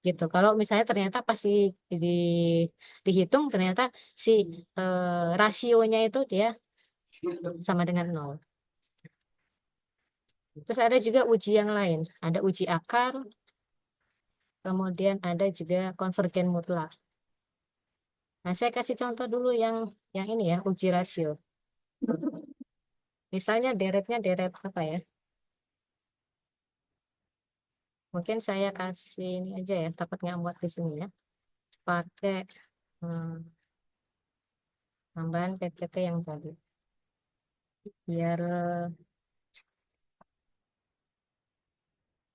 Gitu. Kalau misalnya ternyata pasti di, dihitung ternyata si rasionya itu dia sama dengan nol. Terus ada juga uji yang lain. Ada uji akar, kemudian ada juga konvergen mutlak. Nah, saya kasih contoh dulu yang ini ya, uji rasio. Misalnya deretnya deret apa ya? Mungkin saya kasih ini aja ya, takut nggak muat di sini ya. Pakai hmm, tambahan PPT yang tadi. Biar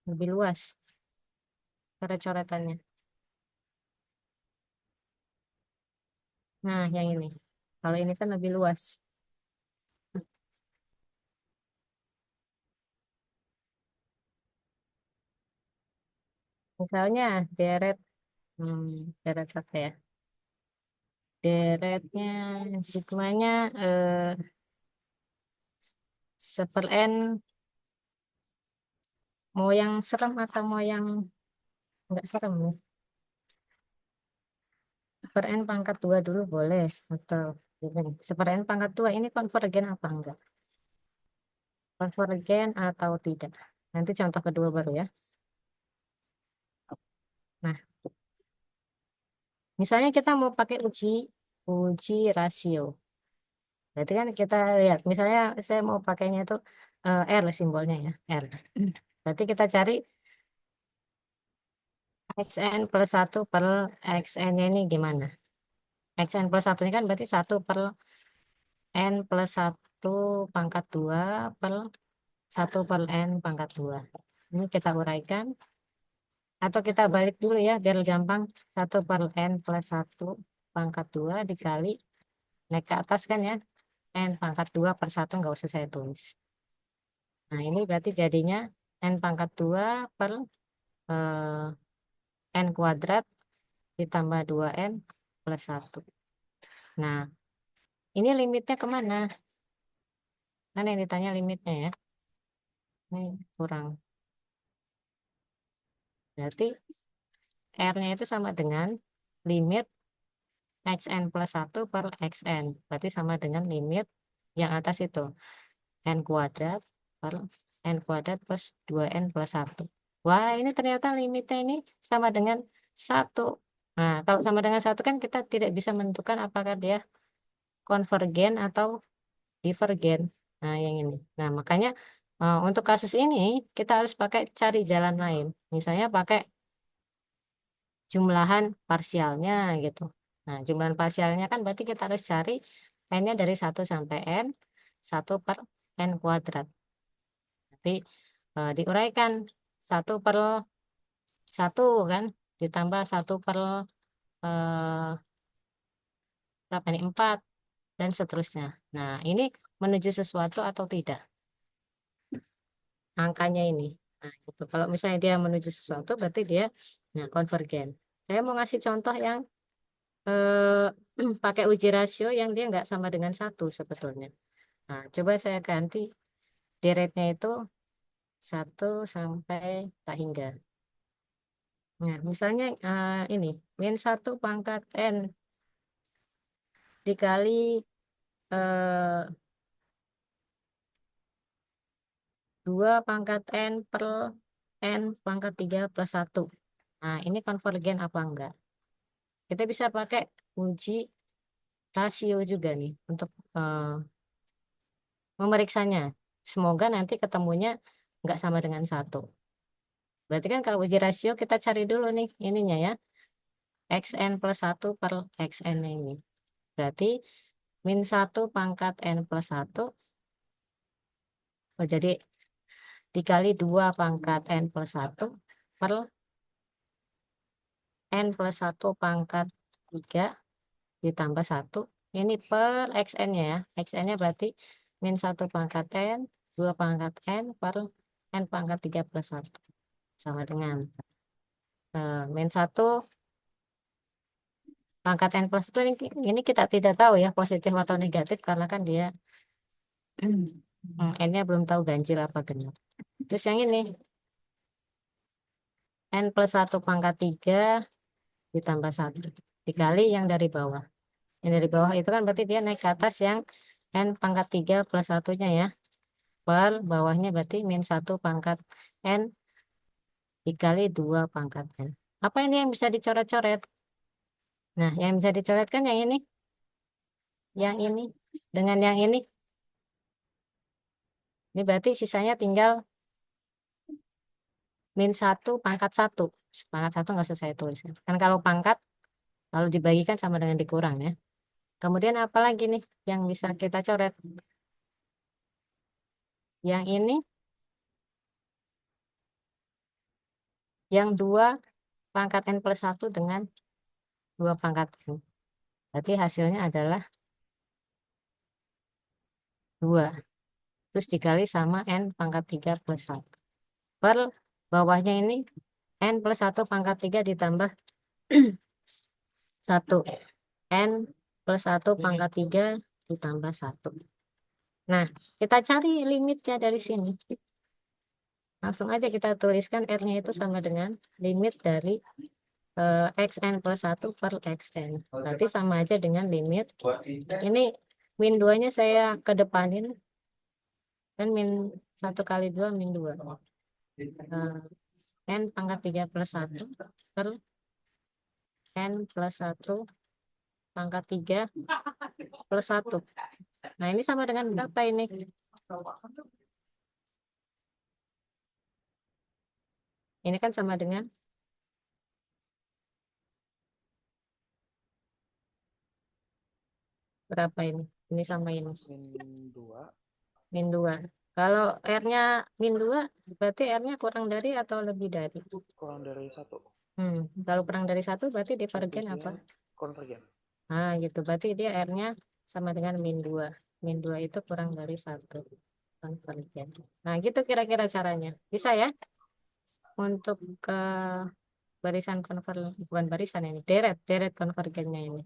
lebih luas coret-coretannya. Nah, yang ini. Kalau ini kan lebih luas. Misalnya deret, hmm, deret apa ya? Deretnya, sigmanya seper N, mau yang serem atau mau yang nggak serem nih? Seper N pangkat 2 dulu boleh. Atau gini. Seper N pangkat 2 ini konvergen apa enggak? Konvergen atau tidak? Nanti contoh kedua baru ya. Nah, misalnya kita mau pakai uji rasio. Berarti kan kita lihat, misalnya saya mau pakainya itu R simbolnya ya, R. Berarti kita cari XN plus 1 per XN-nya ini gimana? XN plus 1 ini kan berarti 1 per N plus 1 pangkat 2 per 1 per N pangkat 2. Ini kita uraikan. Atau kita balik dulu ya, biar gampang. 1 per N plus 1 pangkat 2 dikali, naik ke atas kan ya. N pangkat 2 per 1 nggak usah saya tulis. Nah, ini berarti jadinya N pangkat 2 per N kuadrat ditambah 2N plus 1. Nah, ini limitnya kemana? Kan yang ditanya limitnya ya. Ini kurang. Berarti R-nya itu sama dengan limit XN plus 1 per XN. Berarti sama dengan limit yang atas itu. N kuadrat per N kuadrat plus 2N plus 1. Wah, ini ternyata limitnya ini sama dengan 1. Nah, kalau sama dengan 1 kan kita tidak bisa menentukan apakah dia konvergen atau divergen. Nah, yang ini. Nah, makanya untuk kasus ini kita harus pakai cari jalan lain. Misalnya pakai jumlahan parsialnya gitu. Nah, jumlahan parsialnya kan berarti kita harus cari N-nya dari 1 sampai N, 1 per N kuadrat. Nanti diuraikan 1 per 1 kan, ditambah 1 per berapa nih, 4, dan seterusnya. Nah, ini menuju sesuatu atau tidak? Angkanya ini. Nah, gitu. Kalau misalnya dia menuju sesuatu, berarti dia nah, konvergen. Saya mau ngasih contoh yang pakai uji rasio yang dia nggak sama dengan 1 sebetulnya. Nah, coba saya ganti deretnya itu 1 sampai tak hingga. Nah, misalnya ini min 1 pangkat N dikali eh, 2 pangkat N per N pangkat 3 plus 1. Nah, ini konvergen apa enggak? Kita bisa pakai uji rasio juga nih untuk memeriksanya. Semoga nanti ketemunya nggak sama dengan 1. Berarti kan kalau uji rasio kita cari dulu nih ininya ya. Xn plus 1 per Xn ini. Berarti min 1 pangkat N plus 1. Oh, jadi dikali 2 pangkat N plus 1 per N plus 1 pangkat 3 ditambah 1. Ini per Xn-nya ya. Xn-nya berarti min 1 pangkat N, 2 pangkat N per N pangkat 3 plus 1. Sama dengan min 1 pangkat N plus 1 ini kita tidak tahu ya positif atau negatif karena kan dia N-nya belum tahu ganjil apa genap. Terus yang ini N plus 1 pangkat 3 ditambah 1 dikali yang dari bawah. Yang dari bawah itu kan berarti dia naik ke atas yang N pangkat 3 plus 1-nya ya. Per bawahnya berarti min 1 pangkat N dikali 2 pangkat N. Apa ini yang bisa dicoret-coret? Nah, yang bisa dicoret kan yang ini. Yang ini. Dengan yang ini. Ini berarti sisanya tinggal min 1 pangkat 1. Pangkat 1 nggak usah saya tulis ya. Kan kalau pangkat, lalu dibagikan sama dengan dikurang ya. Kemudian apa lagi nih yang bisa kita coret? Yang ini, yang 2 pangkat N plus 1 dengan 2 pangkat N. Berarti hasilnya adalah 2. Terus dikali sama N pangkat 3 plus 1. Per bawahnya ini N plus 1 pangkat 3 ditambah 1. N plus 1 pangkat 3 ditambah 1. Nah, kita cari limitnya dari sini. Langsung aja kita tuliskan R-nya itu sama dengan limit dari Xn plus 1 per Xn. Berarti sama aja dengan limit. Ini min 2-nya saya kedepanin. Kan min 1 kali 2 min 2. N pangkat 3 plus 1 per N plus 1 pangkat 3 plus 1. Nah, ini sama dengan berapa ini? Ini kan sama dengan berapa ini? Ini sama ini. Min 2. Min 2. Kalau R-nya min 2, berarti R-nya kurang dari atau lebih dari? Kurang dari 1. Kalau kurang dari 1, berarti Berarti divergen apa? dia konvergen. Nah, gitu. Berarti dia R-nya sama dengan min 2. Min 2 itu kurang dari 1. Konvergen. Nah, gitu kira-kira caranya. Bisa ya? Untuk ke barisan bukan barisan ini, deret konvergennya ini.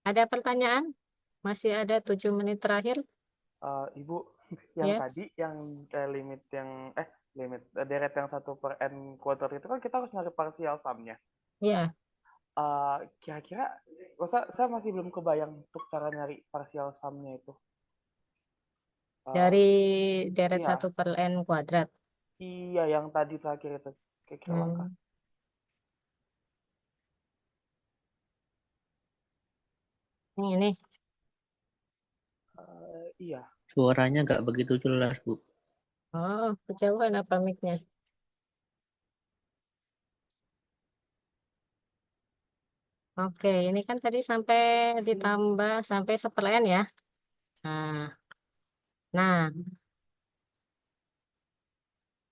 Ada pertanyaan? Masih ada 7 menit terakhir, Ibu, yang ya? tadi yang limit yang limit deret yang 1/n² itu kan kita harus nyari partial sum-nya. Ya, Kira-kira saya masih belum kebayang untuk cara nyari partial sum-nya itu. dari Uh, deret iya, 1 per N kuadrat. iya yang tadi terakhir itu kira-kira langkah. Hmm, ini. Iya. Suaranya nggak begitu jelas, Bu. Oh, kejauhan apa mic-nya? Oke, ini kan tadi sampai ditambah sampai seperlen ya. Nah, nah,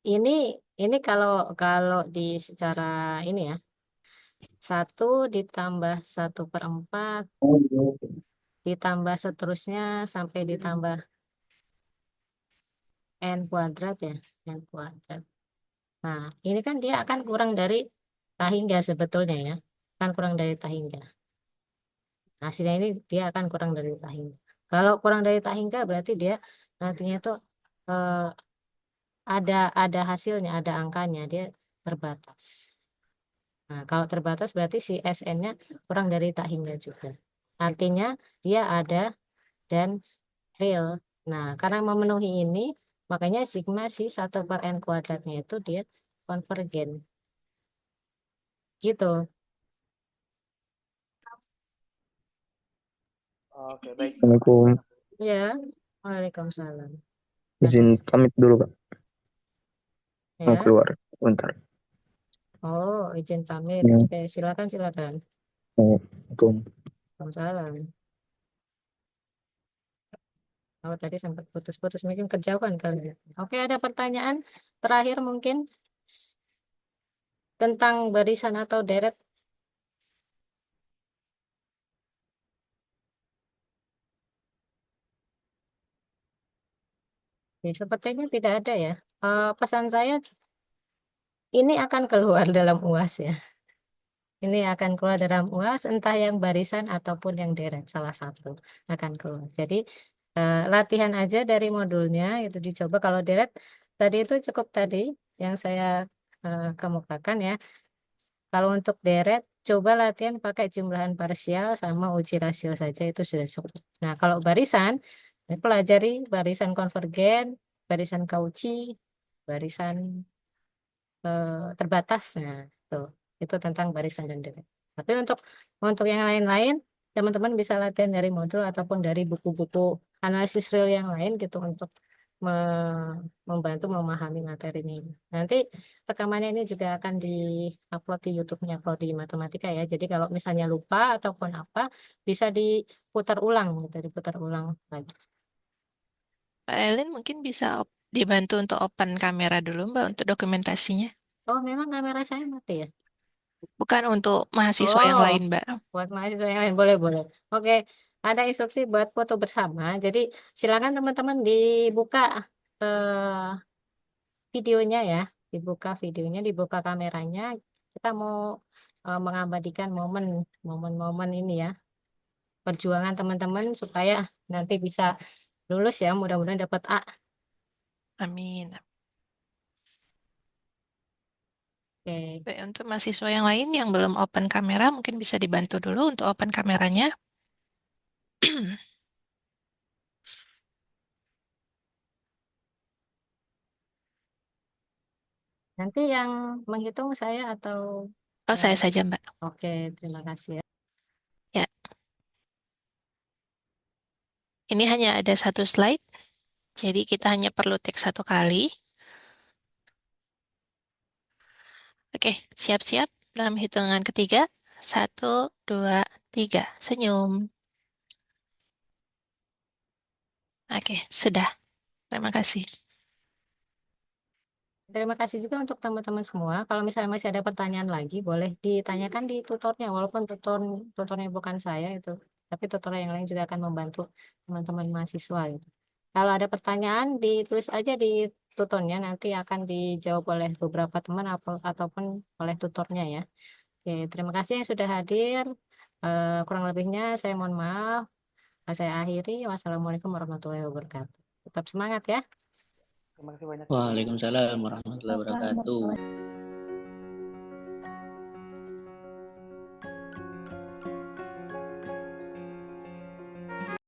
ini kalau kalau di secara ini ya, 1 ditambah 1/4 ditambah seterusnya sampai ditambah N kuadrat ya, N kuadrat. Nah, ini kan dia akan kurang dari tahingga sebetulnya ya, kan kurang dari tahingga. Hasilnya ini dia akan kurang dari tahingga. Kalau kurang dari tahingga berarti dia nantinya itu eh, ada hasilnya, ada angkanya, dia terbatas. Nah, kalau terbatas berarti si SN-nya kurang dari tak hingga juga. Artinya dia ada dan real. Nah, karena memenuhi ini, makanya sigma si 1/n² itu dia konvergen. Gitu. Oke, baik. Assalamualaikum. Ya. Waalaikumsalam. Izin pamit dulu, Kak. Mau Ya. keluar bentar. Oh, izin pamit. Ya. Oke, silakan, silakan. Assalamualaikum. Waalaikumsalam. Oh, tadi sempat putus-putus, mungkin kejauhan kali ya. Oke, ada pertanyaan terakhir mungkin tentang barisan atau deret. Ya, sepertinya tidak ada ya. Pesan saya ini akan keluar dalam UAS ya. Ini akan keluar dalam UAS, entah yang barisan ataupun yang deret, salah satu akan keluar. Jadi latihan aja dari modulnya, itu dicoba. Kalau deret tadi itu cukup tadi yang saya kemukakan ya. Kalau untuk deret, coba latihan pakai jumlahan parsial sama uji rasio saja, itu sudah cukup. Nah, kalau barisan, pelajari barisan konvergen, barisan Cauchy, barisan terbatas. Nah, itu tentang barisan dan deret. Tapi untuk yang lain-lain, teman-teman bisa latihan dari modul ataupun dari buku-buku analisis real yang lain gitu untuk membantu memahami materi ini. Nanti rekamannya ini juga akan di-upload di YouTube-nya Prodi Matematika ya. Jadi kalau misalnya lupa ataupun apa, bisa diputar ulang gitu, diputar ulang lagi. Mbak Elin mungkin bisa dibantu untuk open kamera dulu, Mbak, untuk dokumentasinya. Oh, memang kamera saya mati ya? Bukan untuk mahasiswa yang Oh, lain, Mbak. buat mahasiswa yang lain boleh boleh. Oke, ada instruksi buat foto bersama. Jadi silakan teman-teman dibuka videonya ya, dibuka videonya, dibuka kameranya. Kita mau mengabadikan momen-momen ini ya, perjuangan teman-teman supaya nanti bisa lulus ya, mudah-mudahan dapat A. Amin. Oke. Baik, untuk mahasiswa yang lain yang belum open kamera, mungkin bisa dibantu dulu untuk open kameranya. Nanti yang menghitung saya atau Oh, saya saja, Mbak. oke, terima kasih ya. Ya, ini hanya ada satu slide, jadi kita hanya perlu take satu kali. Oke, siap-siap dalam hitungan ketiga. 1, 2, 3. Senyum. Oke, sudah. Terima kasih. Terima kasih juga untuk teman-teman semua. Kalau misalnya masih ada pertanyaan lagi, boleh ditanyakan di tutornya. Walaupun tutornya bukan saya itu, tapi tutor yang lain juga akan membantu teman-teman mahasiswa gitu. Kalau ada pertanyaan, ditulis aja di tutornya. Nanti akan dijawab oleh beberapa teman ataupun oleh tutornya ya. Oke, terima kasih yang sudah hadir. Kurang lebihnya saya mohon maaf. Saya akhiri. Wassalamualaikum warahmatullahi wabarakatuh. Tetap semangat ya. Terima kasih banyak. Waalaikumsalam warahmatullahi wabarakatuh.